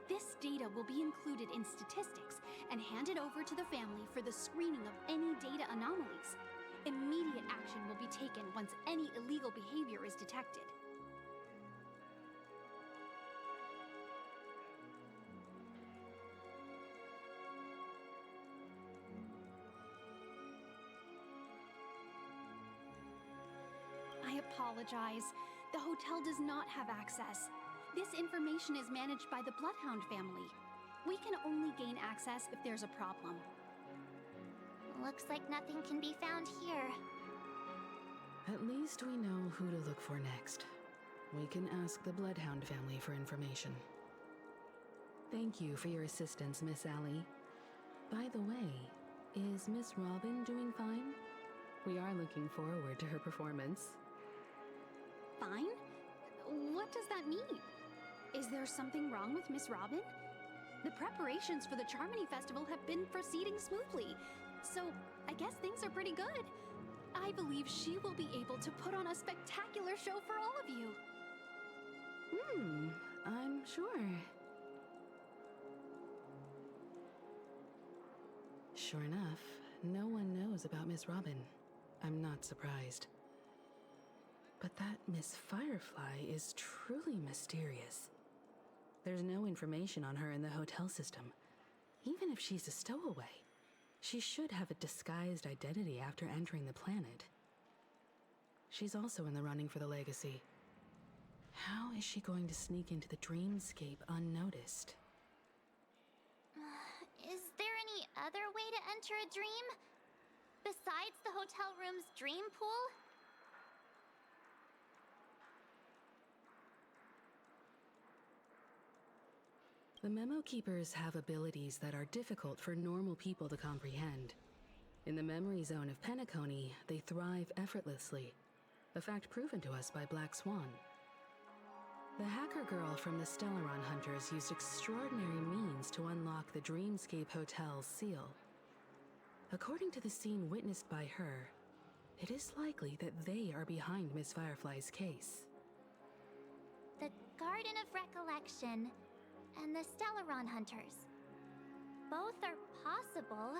Speaker 21: This data will be included in statistics and handed over to the family for the screening of any data anomalies. Immediate action will be taken once any illegal behavior is detected. I apologize. The hotel does not have access. This information is managed by the Bloodhound family. We can only gain access if there's a problem.
Speaker 6: Looks like nothing can be found here.
Speaker 3: At least we know who to look for next. We can ask the Bloodhound family for information. Thank you for your assistance, Miss Allie. By the way, is Miss Robin doing fine? We are looking forward to her performance.
Speaker 21: Fine? What does that mean? Is there something wrong with Miss Robin? The preparations for the Charmony Festival have been proceeding smoothly, so I guess things are pretty good. I believe she will be able to put on a spectacular show for all of you.
Speaker 3: I'm sure. Sure enough, no one knows about Miss Robin. I'm not surprised. But that Miss Firefly is truly mysterious. There's no information on her in the hotel system. Even if she's a stowaway, she should have a disguised identity after entering the planet. She's also in the running for the legacy. How is she going to sneak into the dreamscape unnoticed?
Speaker 6: Is there any other way to enter a dream? Besides the hotel room's dream pool?
Speaker 3: The Memo Keepers have abilities that are difficult for normal people to comprehend. In the memory zone of Penacony, they thrive effortlessly, a fact proven to us by Black Swan. The hacker girl from the Stellaron Hunters used extraordinary means to unlock the Dreamscape Hotel's seal. According to the scene witnessed by her, it is likely that they are behind Miss Firefly's case.
Speaker 6: The Garden of Recollection and the Stellaron Hunters. Both are possible,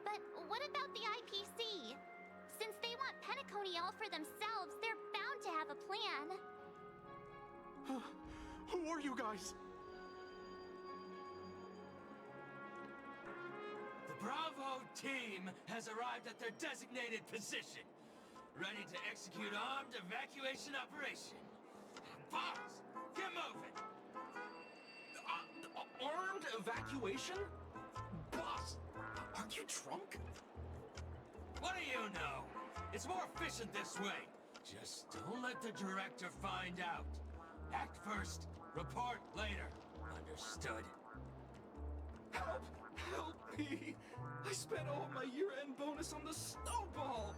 Speaker 6: but what about the IPC? Since they want Penacony all for themselves, they're bound to have a plan.
Speaker 17: Who are you guys?
Speaker 22: The Bravo team has arrived at their designated position, ready to execute armed evacuation operation. Boss, get moving!
Speaker 17: Armed evacuation? Boss, aren't you drunk?
Speaker 22: What do you know? It's more efficient this way. Just don't let the director find out. Act first, report later. Understood?
Speaker 17: Help me! I spent all my year-end bonus on the snowball!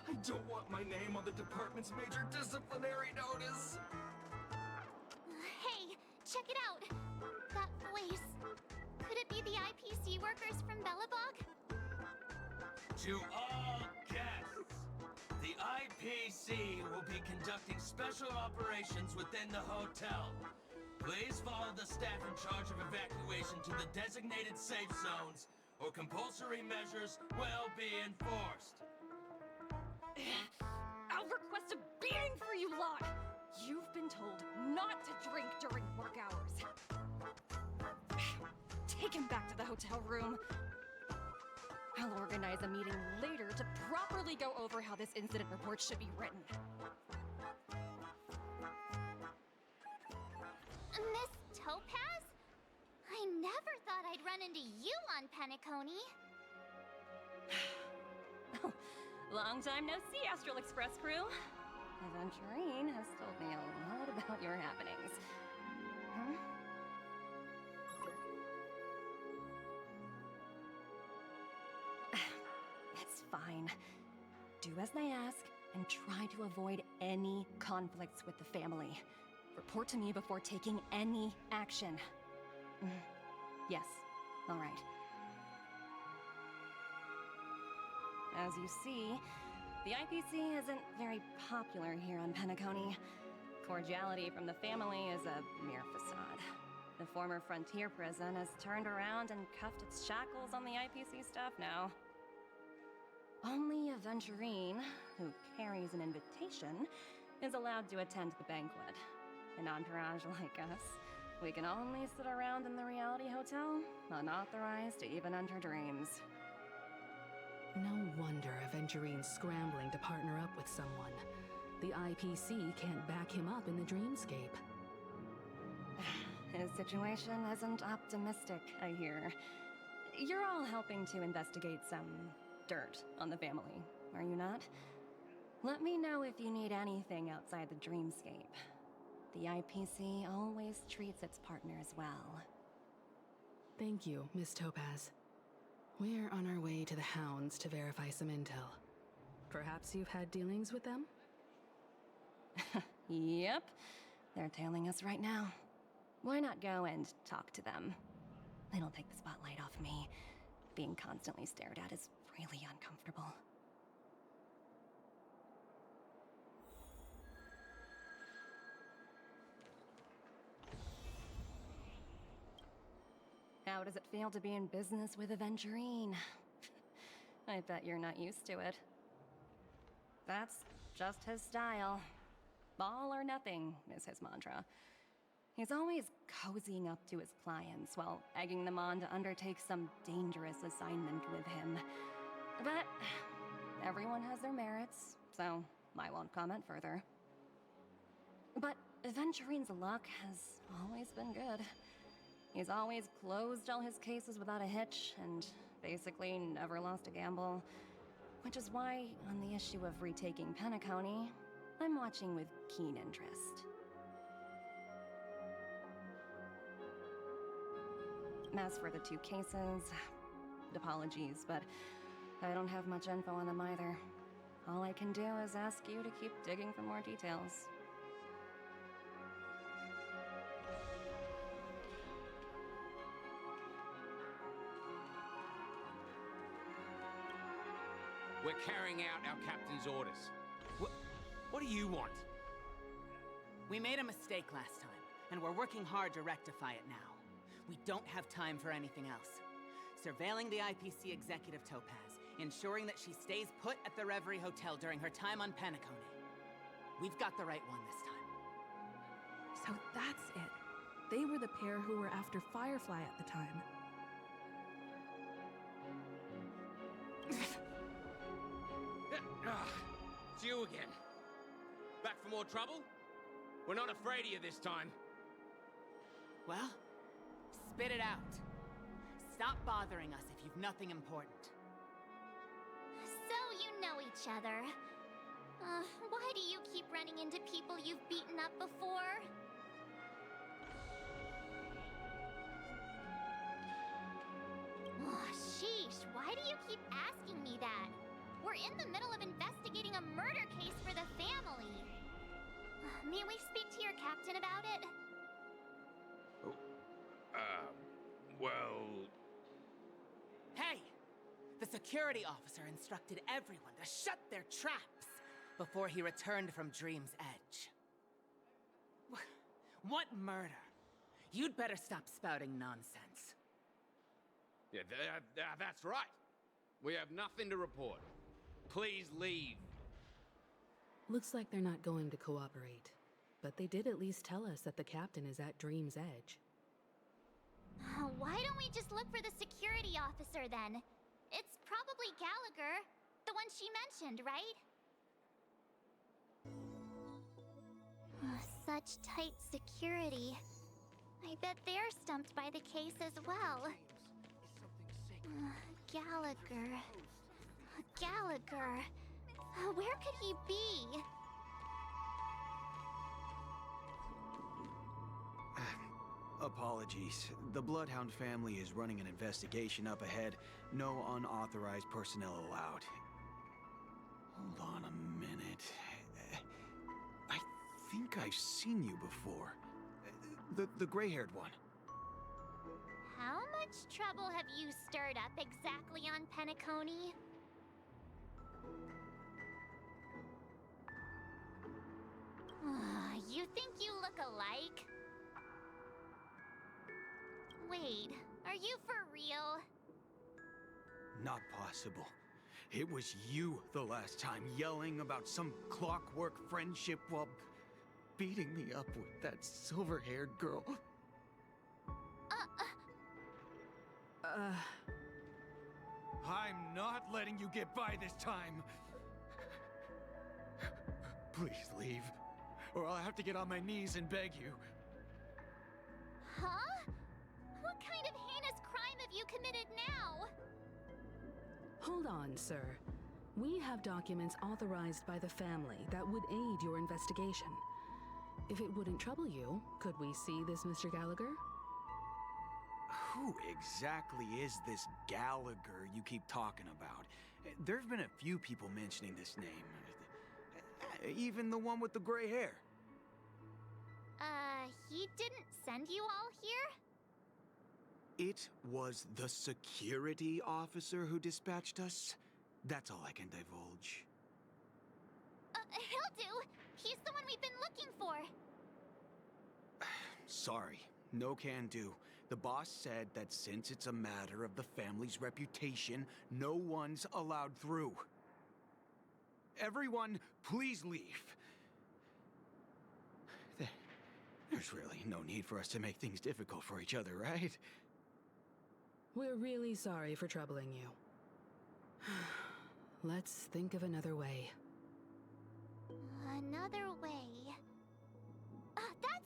Speaker 17: I don't want my name on the department's major disciplinary notice!
Speaker 6: Hey, check it out! That voice. Could it be the IPC workers from Belobog?
Speaker 22: To all guests, the IPC will be conducting special operations within the hotel. Please follow the staff in charge of evacuation to the designated safe zones, or compulsory measures will be enforced.
Speaker 9: I'll request a beating for you lot! You've been told not to drink during work hours. Take him back to the hotel room. I'll organize a meeting later to properly go over how this incident report should be written.
Speaker 6: Miss Topaz? I never thought I'd run into you on Penacony.
Speaker 9: Long time no see, Astral Express Crew. Aventurine has told me a lot about your happenings. Huh? It's fine. Do as they ask, and try to avoid any conflicts with the family. Report to me before taking any action. Yes, all right. As you see, the IPC isn't very popular here on Penacony. Cordiality from the family is a mere facade. The former frontier prison has turned around and cuffed its shackles on the IPC staff now. Only Aventurine, who carries an invitation, is allowed to attend the banquet. An entourage like us, we can only sit around in the reality hotel, unauthorized to even enter dreams.
Speaker 3: No wonder Aventurine's scrambling to partner up with someone. The IPC can't back him up in the dreamscape.
Speaker 9: His situation isn't optimistic, I hear. You're all helping to investigate some dirt on the family, are you not? Let me know if you need anything outside the dreamscape. The IPC always treats its partners well.
Speaker 3: Thank you, Miss Topaz. We're on our way to the Hounds to verify some intel. Perhaps you've had dealings with them?
Speaker 9: Yep. They're tailing us right now. Why not go and talk to them? It'll take the spotlight off me. Being constantly stared at is really uncomfortable. How does it feel to be in business with Aventurine? I bet you're not used to it. That's just his style. All or nothing is his mantra. He's always cozying up to his clients while egging them on to undertake some dangerous assignment with him. But everyone has their merits, so I won't comment further. But Aventurine's luck has always been good. He's always closed all his cases without a hitch, and basically never lost a gamble. Which is why, on the issue of retaking Penacony, I'm watching with keen interest. As for the two cases, apologies, but I don't have much info on them either. All I can do is ask you to keep digging for more details.
Speaker 7: We're carrying out our captain's orders. What do you want?
Speaker 8: We made a mistake last time, and we're working hard to rectify it now. We don't have time for anything else. Surveilling the IPC executive Topaz, ensuring that she stays put at the Reverie Hotel during her time on Penacony. We've got the right one this time.
Speaker 3: So that's it. They were the pair who were after Firefly at the time.
Speaker 7: It's you again. Back for more trouble? We're not afraid of you this time.
Speaker 8: Well, spit it out. Stop bothering us if you've nothing important.
Speaker 6: So you know each other. Why do you keep running into people you've beaten up before? gosh, why do you keep asking me that? We're in the middle of investigating a murder case for the family. May we speak to your captain about it?
Speaker 7: Well...
Speaker 8: Hey! The security officer instructed everyone to shut their traps before he returned from Dream's Edge. What murder? You'd better stop spouting nonsense.
Speaker 7: Yeah, that's right. We have nothing to report. Please leave.
Speaker 3: Looks like they're not going to cooperate. But they did at least tell us that the captain is at Dream's Edge.
Speaker 6: Why don't we just look for the security officer then? It's probably Gallagher, the one she mentioned, right? Such tight security. I bet they're stumped by the case as well. Gallagher. Gallagher. Where could he be?
Speaker 4: Apologies. The Bloodhound family is running an investigation up ahead. No unauthorized personnel allowed. Hold on a minute. I think I've seen you before. The gray-haired one.
Speaker 6: How much trouble have you stirred up exactly on Penacony? You think you look alike? Wait, are you for real?
Speaker 4: Not possible. It was you the last time, yelling about some clockwork friendship while beating me up with that silver-haired girl. I'm not letting you get by this time. Please leave, or I'll have to get on my knees and beg you.
Speaker 6: Huh? What kind of heinous crime have you committed now?
Speaker 3: Hold on, sir. We have documents authorized by the family that would aid your investigation. If it wouldn't trouble you, could we see this Mr. Gallagher?
Speaker 4: Who exactly is this Gallagher you keep talking about? There's been a few people mentioning this name. Even the one with the gray hair.
Speaker 6: He didn't send you all here?
Speaker 4: It was the security officer who dispatched us. That's all I can divulge.
Speaker 6: He'll do. He's the one we've been looking for.
Speaker 4: Sorry, no can do. The boss said that since it's a matter of the family's reputation, no one's allowed through. Everyone, please leave. There's really no need for us to make things difficult for each other, right?
Speaker 3: We're really sorry for troubling you. Let's think of another way.
Speaker 6: Another way. That's...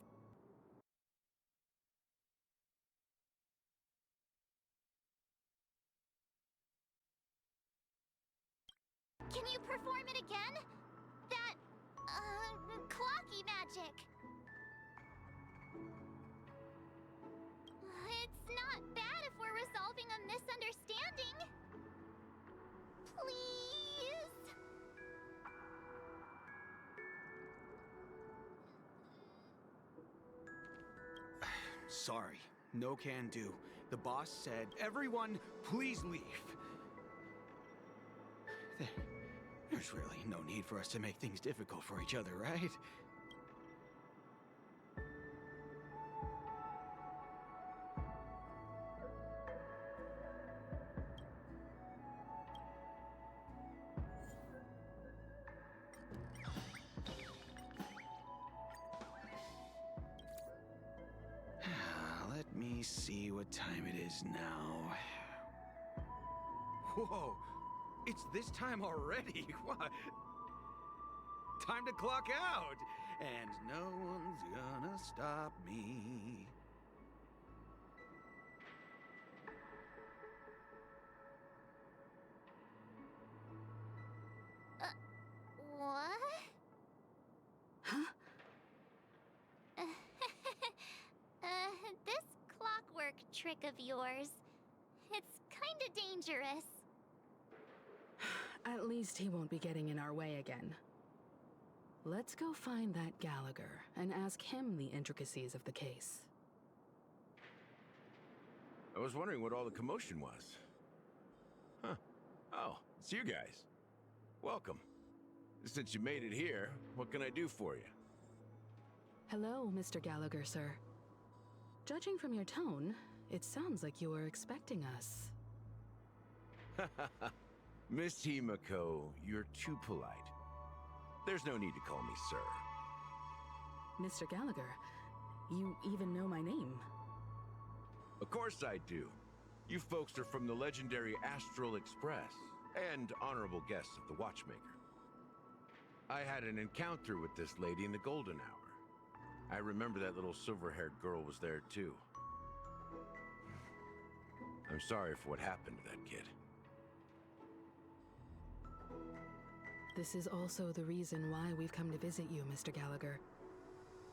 Speaker 6: Can you perform it again? That, clocky magic. It's not bad if we're resolving a misunderstanding. Please?
Speaker 4: Sorry, no can do. The boss said, everyone, please leave. There's really no need for us to make things difficult for each other, right? Let me see what time it is now. Whoa! It's this time already! What? Time to clock out! And no one's gonna stop me.
Speaker 6: What?
Speaker 3: Huh?
Speaker 6: This clockwork trick of yours, it's kind kinda dangerous.
Speaker 3: At least he won't be getting in our way again. Let's go find that Gallagher and ask him the intricacies of the case.
Speaker 5: I was wondering what all the commotion was. Huh. Oh, it's you guys. Welcome. Since you made it here, what can I do for you?
Speaker 3: Hello, Mr. Gallagher, sir. Judging from your tone, it sounds like you were expecting us.
Speaker 5: Miss Himiko, you're too polite. There's no need to call me sir.
Speaker 3: Mr. Gallagher, you even know my name.
Speaker 5: Of course I do. You folks are from the legendary Astral Express, and honorable guests of the Watchmaker. I had an encounter with this lady in the Golden Hour. I remember that little silver-haired girl was there too. I'm sorry for what happened to that kid.
Speaker 3: This is also the reason why we've come to visit you, Mr. Gallagher.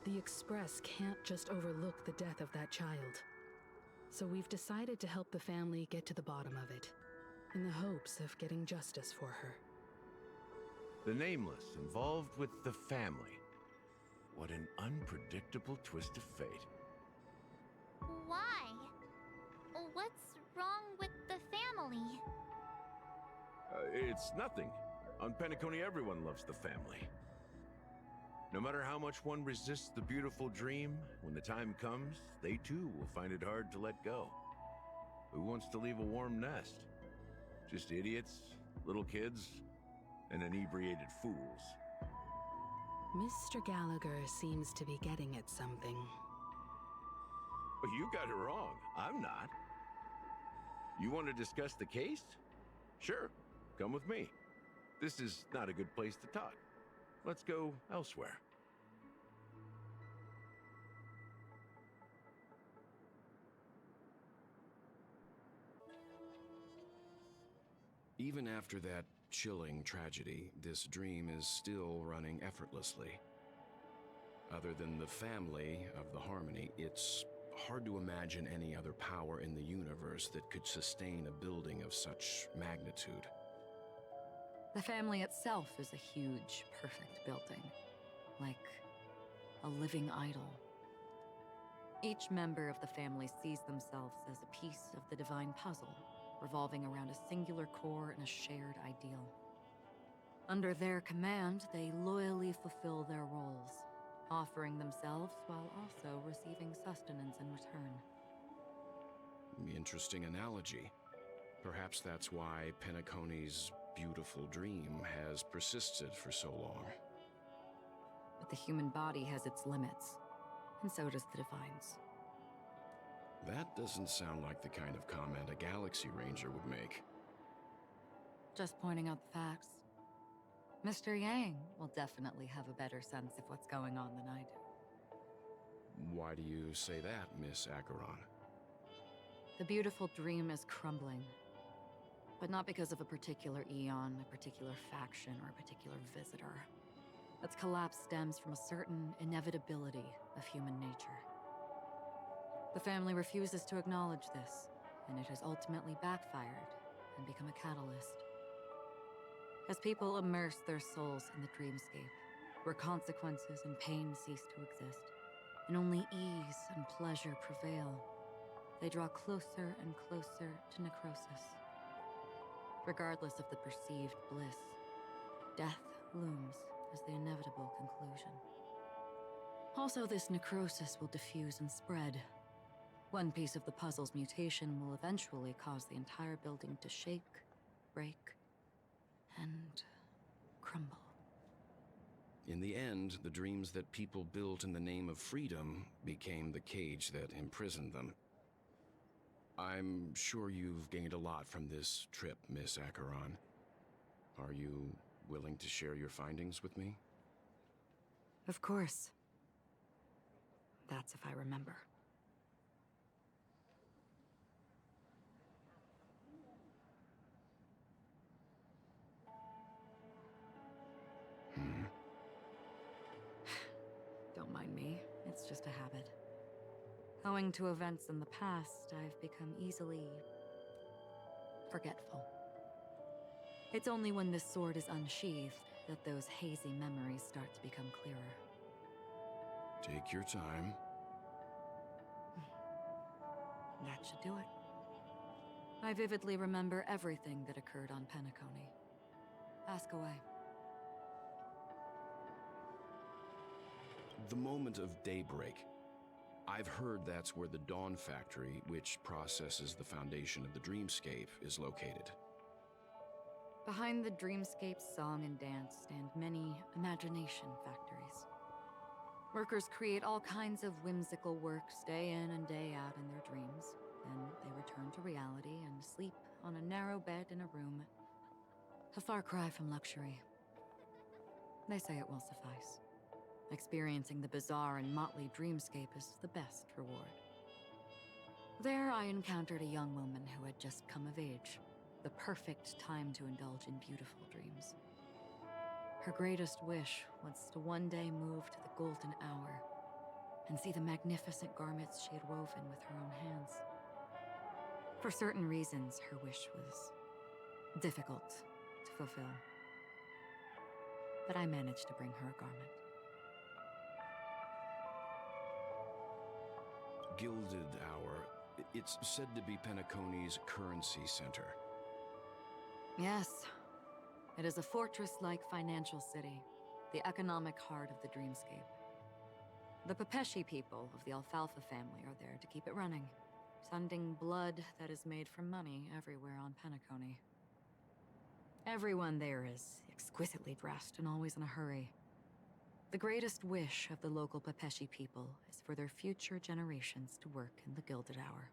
Speaker 3: The Express can't just overlook the death of that child. So we've decided to help the family get to the bottom of it, in the hopes of getting justice for her.
Speaker 5: The Nameless involved with the family. What an unpredictable twist of fate.
Speaker 6: Why? What's wrong with the family?
Speaker 5: It's nothing. On Penacony, everyone loves the family. No matter how much one resists the beautiful dream, when the time comes, they too will find it hard to let go. Who wants to leave a warm nest? Just idiots, little kids, and inebriated fools.
Speaker 3: Mr. Gallagher seems to be getting at something.
Speaker 5: But you got it wrong. I'm not. You want to discuss the case? Sure, come with me. This is not a good place to talk. Let's go elsewhere.
Speaker 11: Even after that chilling tragedy, this dream is still running effortlessly. Other than the family of the Harmony, it's hard to imagine any other power in the universe that could sustain a building of such magnitude.
Speaker 2: The family itself is a huge, perfect building. Like a living idol. Each member of the family sees themselves as a piece of the divine puzzle, revolving around a singular core and a shared ideal. Under their command, they loyally fulfill their roles, offering themselves while also receiving sustenance in return.
Speaker 11: Interesting analogy. Perhaps that's why Penacony's beautiful dream has persisted for so long.
Speaker 2: But the human body has its limits, and so does the Divine's.
Speaker 11: That doesn't sound like the kind of comment a Galaxy Ranger would make.
Speaker 2: Just pointing out the facts. Mr. Yang will definitely have a better sense of what's going on than I do.
Speaker 11: Why do you say that, Miss Acheron?
Speaker 2: The beautiful dream is crumbling. But not because of a particular eon, a particular faction, or a particular visitor. Its collapse stems from a certain inevitability of human nature. The family refuses to acknowledge this, and it has ultimately backfired and become a catalyst. As people immerse their souls in the dreamscape, where consequences and pain cease to exist, and only ease and pleasure prevail, they draw closer and closer to necrosis. Regardless of the perceived bliss, death looms as the inevitable conclusion. Also, this necrosis will diffuse and spread. One piece of the puzzle's mutation will eventually cause the entire building to shake, break, and crumble.
Speaker 11: In the end, the dreams that people built in the name of freedom became the cage that imprisoned them. I'm sure you've gained a lot from this trip, Miss Acheron. Are you willing to share your findings with me?
Speaker 2: Of course. That's if I remember. Don't mind me. It's just a habit. Owing to events in the past, I've become easily
Speaker 10: forgetful. It's only when this sword is unsheathed that those hazy memories start to become clearer.
Speaker 11: Take your time.
Speaker 10: That should do it. I vividly remember everything that occurred on Penacony. Ask away.
Speaker 11: The moment of daybreak. I've heard that's where the Dawn Factory, which processes the foundation of the dreamscape, is located.
Speaker 10: Behind the dreamscape's song and dance stand many imagination factories. Workers create all kinds of whimsical works day in and day out in their dreams. Then they return to reality and sleep on a narrow bed in a room. A far cry from luxury. They say it will suffice. Experiencing the bizarre and motley dreamscape is the best reward. There I encountered a young woman who had just come of age. The perfect time to indulge in beautiful dreams. Her greatest wish was to one day move to the golden hour and see the magnificent garments she had woven with her own hands. For certain reasons, her wish was difficult to fulfill. But I managed to bring her a garment.
Speaker 11: Gilded Hour. It's said to be Penacony's currency center.
Speaker 10: Yes. It is a fortress-like financial city, the economic heart of the dreamscape. The Pepeshi people of the Alfalfa family are there to keep it running, sending blood that is made from money everywhere on Penacony. Everyone there is exquisitely dressed and always in a hurry. The greatest wish of the local Pepeshi people is for their future generations to work in the Gilded Hour.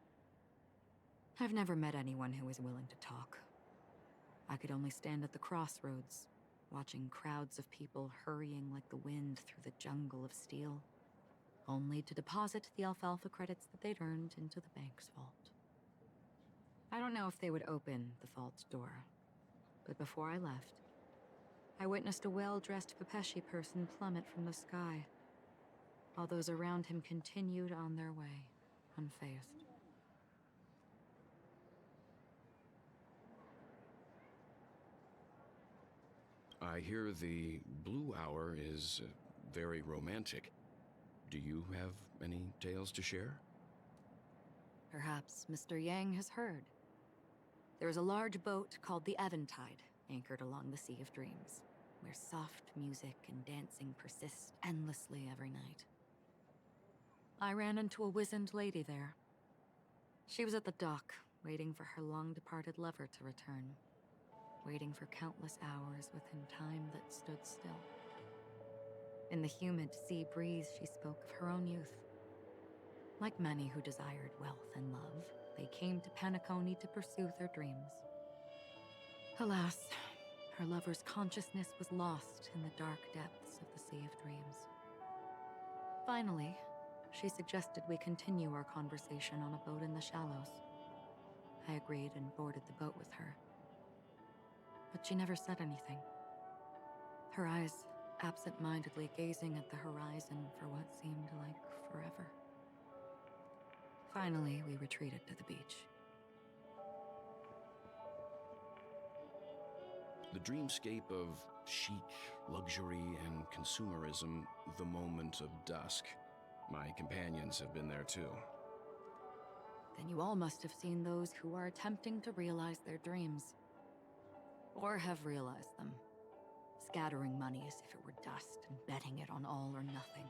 Speaker 10: I've never met anyone who is willing to talk. I could only stand at the crossroads, watching crowds of people hurrying like the wind through the jungle of steel, only to deposit the alfalfa credits that they'd earned into the bank's vault. I don't know if they would open the vault door, but before I left, I witnessed a well-dressed Pepeshi person plummet from the sky, while those around him continued on their way, unfazed.
Speaker 11: I hear the Blue Hour is very romantic. Do you have any tales to share?
Speaker 10: Perhaps Mr. Yang has heard. There is a large boat called the Eventide, anchored along the Sea of Dreams, where soft music and dancing persist endlessly every night. I ran into a wizened lady there. She was at the dock, waiting for her long-departed lover to return, waiting for countless hours within time that stood still. In the humid sea breeze, she spoke of her own youth. Like many who desired wealth and love, they came to Penacony to pursue their dreams. Alas, her lover's consciousness was lost in the dark depths of the Sea of Dreams. Finally, she suggested we continue our conversation on a boat in the shallows. I agreed and boarded the boat with her. But she never said anything. Her eyes absent-mindedly gazing at the horizon for what seemed like forever. Finally, we retreated to the beach.
Speaker 11: The dreamscape of chic, luxury, and consumerism, the moment of dusk. My companions have been there too.
Speaker 10: Then you all must have seen those who are attempting to realize their dreams. Or have realized them. Scattering money as if it were dust and betting it on all or nothing.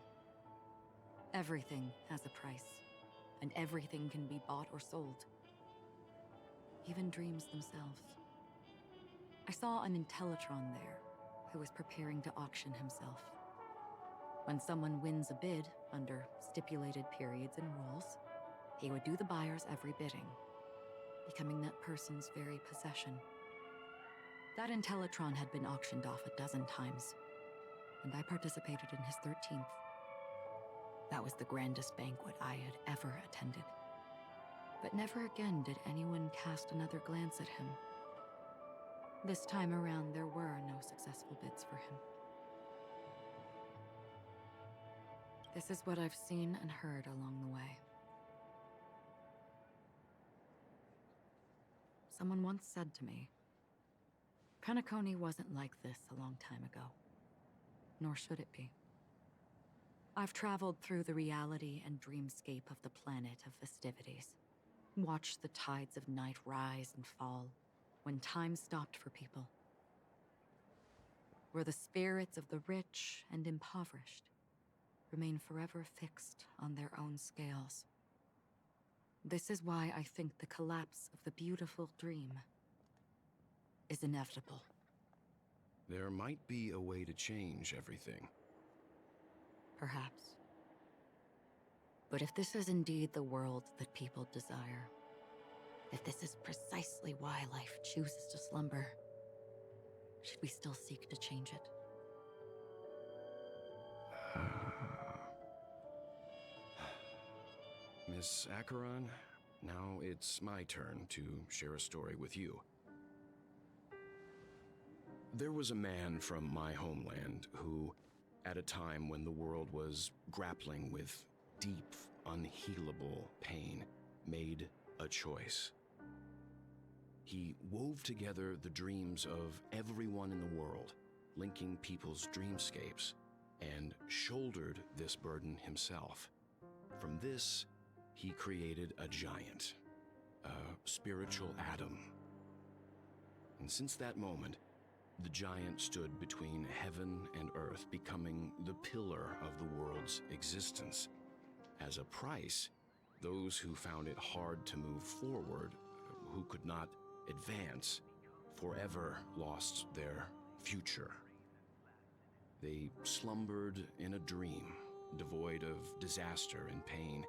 Speaker 10: Everything has a price, and everything can be bought or sold. Even dreams themselves. I saw an Intellitron there, who was preparing to auction himself. When someone wins a bid under stipulated periods and rules, he would do the buyer's every bidding, becoming that person's very possession. That Intellitron had been auctioned off a dozen times, and I participated in his 13th. That was the grandest banquet I had ever attended. But never again did anyone cast another glance at him. This time around, there were no successful bids for him. This is what I've seen and heard along the way. Someone once said to me, Penacony wasn't like this a long time ago. Nor should it be. I've traveled through the reality and dreamscape of the planet of festivities. Watched the tides of night rise and fall when time stopped for people. Where the spirits of the rich and impoverished remain forever fixed on their own scales. This is why I think the collapse of the beautiful dream is inevitable.
Speaker 11: There might be a way to change everything.
Speaker 10: Perhaps. But if this is indeed the world that people desire, if this is precisely why life chooses to slumber, should we still seek to change it?
Speaker 11: Miss Acheron, now it's my turn to share a story with you. There was a man from my homeland who, at a time when the world was grappling with deep, unhealable pain, made a choice. He wove together the dreams of everyone in the world, linking people's dreamscapes, and shouldered this burden himself. From this, he created a giant, a spiritual atom. And since that moment, the giant stood between heaven and earth, becoming the pillar of the world's existence. As a price, those who found it hard to move forward, who could not advance, forever lost their future. They slumbered in a dream, devoid of disaster and pain,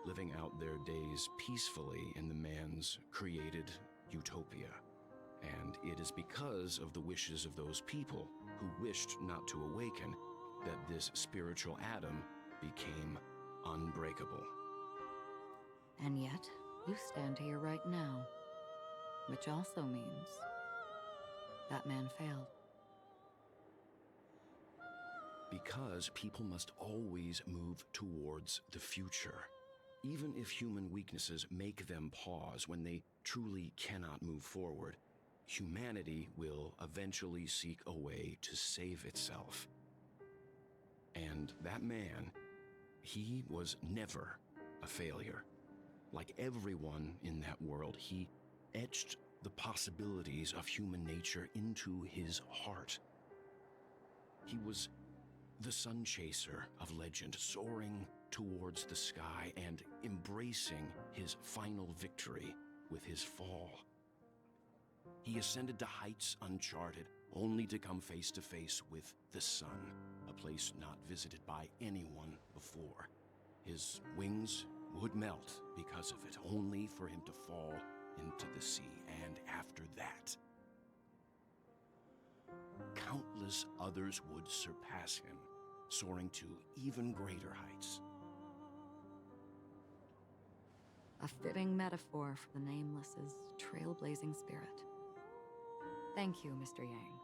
Speaker 11: living out their days peacefully in the man's created utopia. And it is because of the wishes of those people who wished not to awaken that this spiritual atom became unbreakable.
Speaker 10: And yet, you stand here right now, which also means that man failed.
Speaker 11: Because people must always move towards the future. Even if human weaknesses make them pause when they truly cannot move forward, humanity will eventually seek a way to save itself. And that man, he was never a failure. Like everyone in that world, he etched the possibilities of human nature into his heart. He was the sun chaser of legend, soaring towards the sky and embracing his final victory with his fall. He ascended to heights uncharted, only to come face to face with the sun, a place not visited by anyone before. His wings would melt because of it, only for him to fall into the sea. And after that, countless others would surpass him, soaring to even greater heights.
Speaker 10: A fitting metaphor for the Nameless's trailblazing spirit. Thank you, Mr. Yang.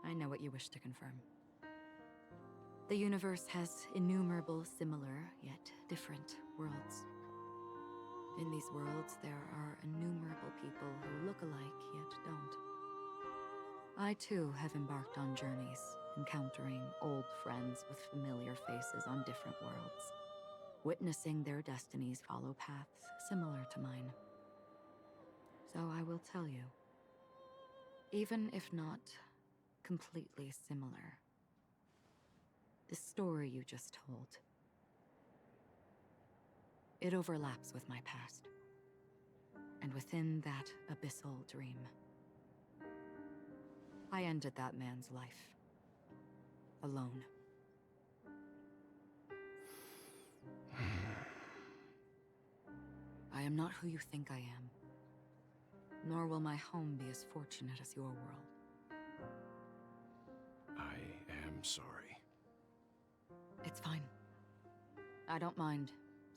Speaker 10: I know what you wish to confirm. The universe has innumerable similar, yet different worlds. In these worlds, there are innumerable people who look alike, yet don't. I too have embarked on journeys, encountering old friends with familiar faces on different worlds, witnessing their destinies follow paths similar to mine. So I will tell you, even if not completely similar, the story you just told, it overlaps with my past, and within that abyssal dream, I ended that man's life, alone. I am not who you think I am, nor will my home be as fortunate as your world.
Speaker 11: I am sorry.
Speaker 10: It's fine. I don't mind,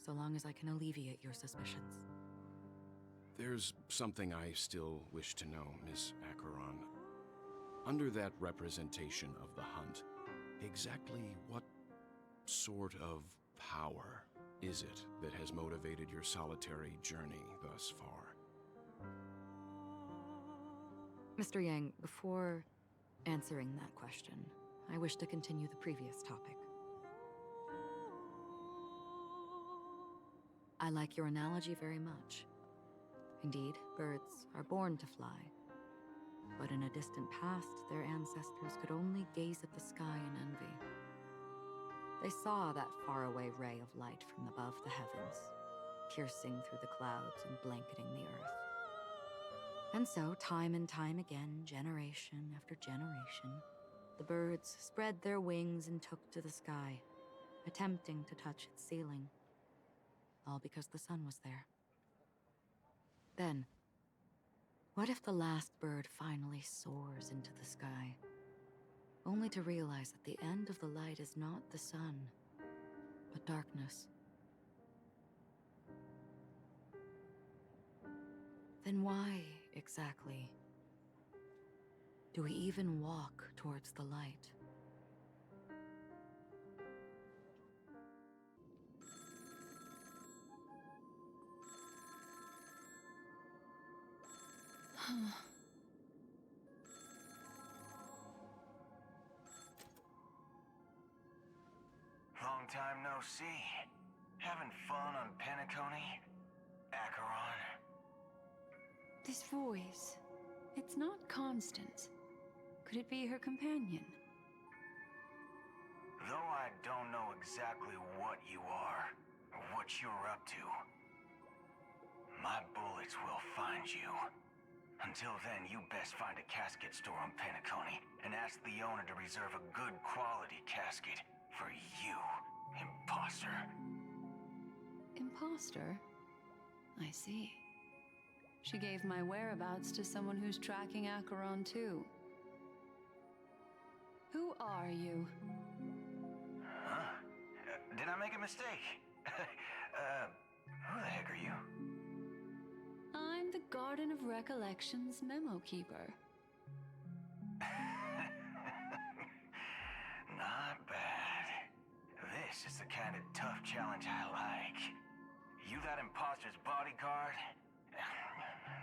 Speaker 10: so long as I can alleviate your suspicions.
Speaker 11: There's something I still wish to know, Miss Acheron. Under that representation of the hunt, exactly what sort of power is it that has motivated your solitary journey thus far?
Speaker 10: Mr. Yang, before answering that question, I wish to continue the previous topic. I like your analogy very much. Indeed, birds are born to fly. But in a distant past, their ancestors could only gaze at the sky in envy. They saw that faraway ray of light from above the heavens, piercing through the clouds and blanketing the earth. And so, time and time again, generation after generation, the birds spread their wings and took to the sky, attempting to touch its ceiling. All because the sun was there. Then, what if the last bird finally soars into the sky, only to realize that the end of the light is not the sun, but darkness? Then why, exactly, do we even walk towards the light?
Speaker 4: Long time no see. Having fun on Penacony? Acheron?
Speaker 2: This voice, it's not constant. Could it be her companion?
Speaker 4: Though I don't know exactly what you are, or what you're up to, my bullets will find you. Until then, you best find a casket store on Penacony and ask the owner to reserve a good quality casket for you, imposter.
Speaker 2: Imposter? I see. She gave my whereabouts to someone who's tracking Acheron too. Who are you?
Speaker 4: Huh? Did I make a mistake? Who the heck are you?
Speaker 2: I'm the Garden of Recollection's memo keeper.
Speaker 4: Not bad. This is the kind of tough challenge I like. You that imposter's bodyguard?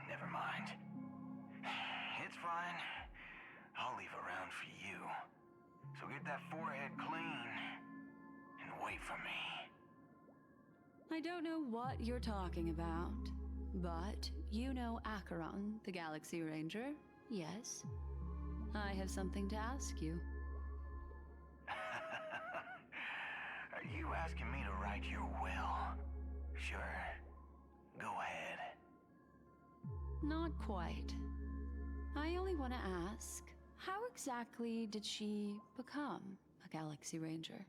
Speaker 4: Never mind. It's fine. I'll leave a round for you. So get that forehead clean and wait for me.
Speaker 2: I don't know what you're talking about, but you know Acheron, the Galaxy Ranger, yes? I have something to ask you.
Speaker 4: Are you asking me to write your will? Sure. Go ahead.
Speaker 2: Not quite. I only want to ask, how exactly did she become a Galaxy Ranger?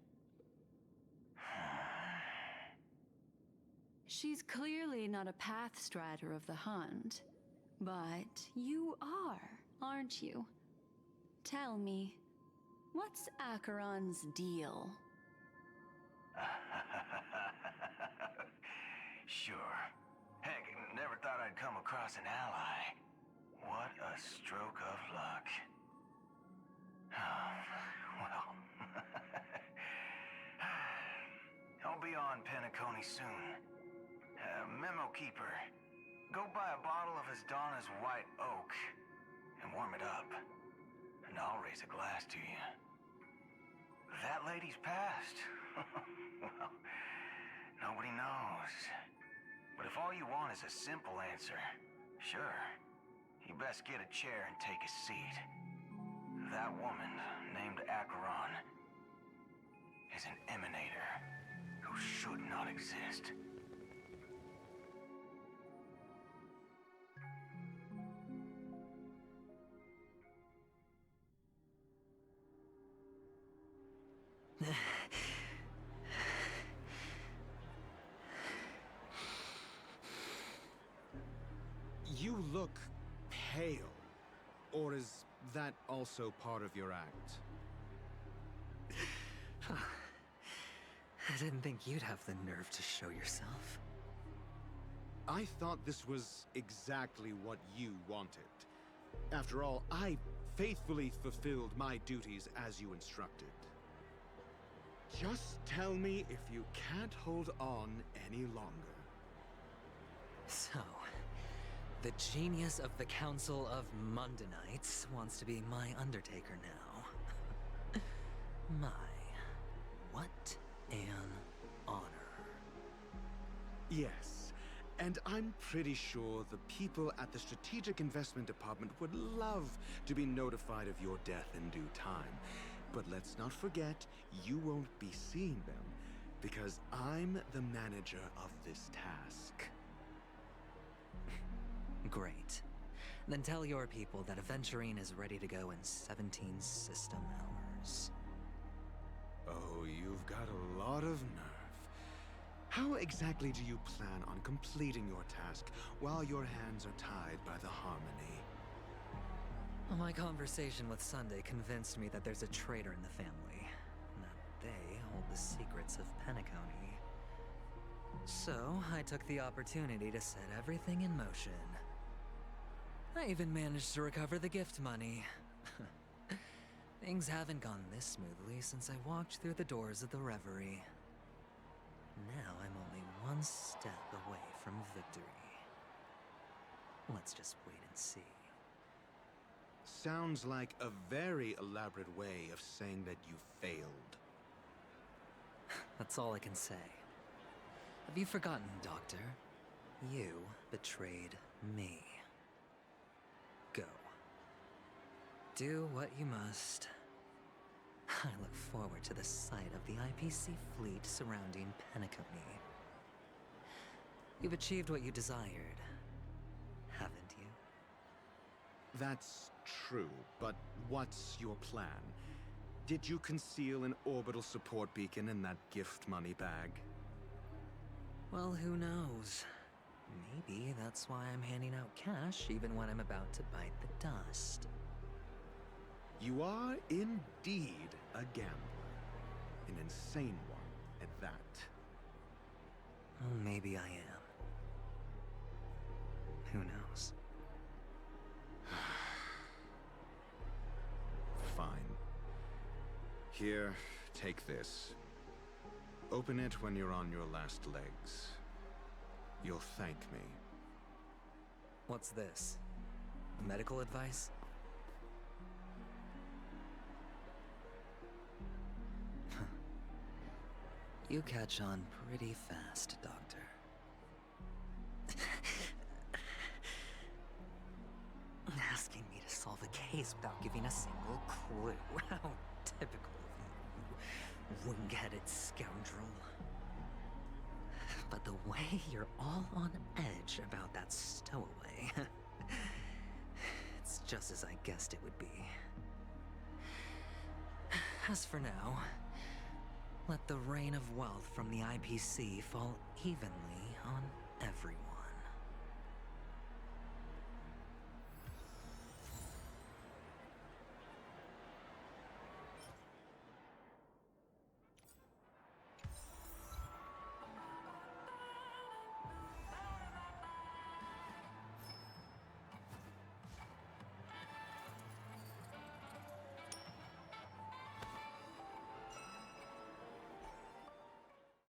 Speaker 2: She's clearly not a path strider of the hunt, but you are, aren't you? Tell me, what's Acheron's deal?
Speaker 4: Sure. Heck, never thought I'd come across an ally. What a stroke of luck. Well, I'll be on Penacony soon. Memo keeper, go buy a bottle of Donna's white oak and warm it up, and I'll raise a glass to you. That lady's passed. Well, nobody knows. But if all you want is a simple answer, sure, you best get a chair and take a seat. That woman, named Acheron, is an emanator who should not exist.
Speaker 15: You look pale. Or is that also part of your act?
Speaker 1: I didn't think you'd have the nerve to show yourself.
Speaker 15: I thought this was exactly what you wanted. After all, I faithfully fulfilled my duties as you instructed. Just tell me if you can't hold on any longer.
Speaker 1: So, The genius of the Council of Mundanites wants to be my Undertaker now. My, what an honor.
Speaker 15: Yes, and I'm pretty sure the people at the Strategic Investment Department would love to be notified of your death in due time. But let's not forget, you won't be seeing them, because I'm the manager of this task.
Speaker 1: Great. Then tell your people that Aventurine is ready to go in 17 system hours.
Speaker 15: Oh, you've got a lot of nerve. How exactly do you plan on completing your task while your hands are tied by the Harmony?
Speaker 1: My conversation with Sunday convinced me that there's a traitor in the family, and that they hold the secrets of Penacony. So, I took the opportunity to set everything in motion. I even managed to recover the gift money. Things haven't gone this smoothly since I walked through the doors of the Reverie. Now I'm only one step away from victory. Let's just wait and see.
Speaker 15: Sounds like a very elaborate way of saying that you failed.
Speaker 1: That's all I can say. Have you forgotten, Doctor? You betrayed me. Go. Do what you must. I look forward to the sight of the IPC fleet surrounding Penacony. You've achieved what you desired, haven't you?
Speaker 15: That's true, but what's your plan? Did you conceal an orbital support beacon in that gift money bag?
Speaker 1: Well, who knows? Maybe that's why I'm handing out cash even when I'm about to bite the dust.
Speaker 15: You are indeed a gambler. An insane one at that.
Speaker 1: Oh, maybe I am. Who knows?
Speaker 15: Fine. Here, take this. Open it when you're on your last legs. You'll thank me.
Speaker 1: What's this? Medical advice? You catch on pretty fast, Doctor. Asking me to solve a case without giving a single clue. How typical of you, wing-headed scoundrel. But the way you're all on edge about that stowaway, it's just as I guessed it would be. As for now, let the rain of wealth from the IPC fall evenly on everyone.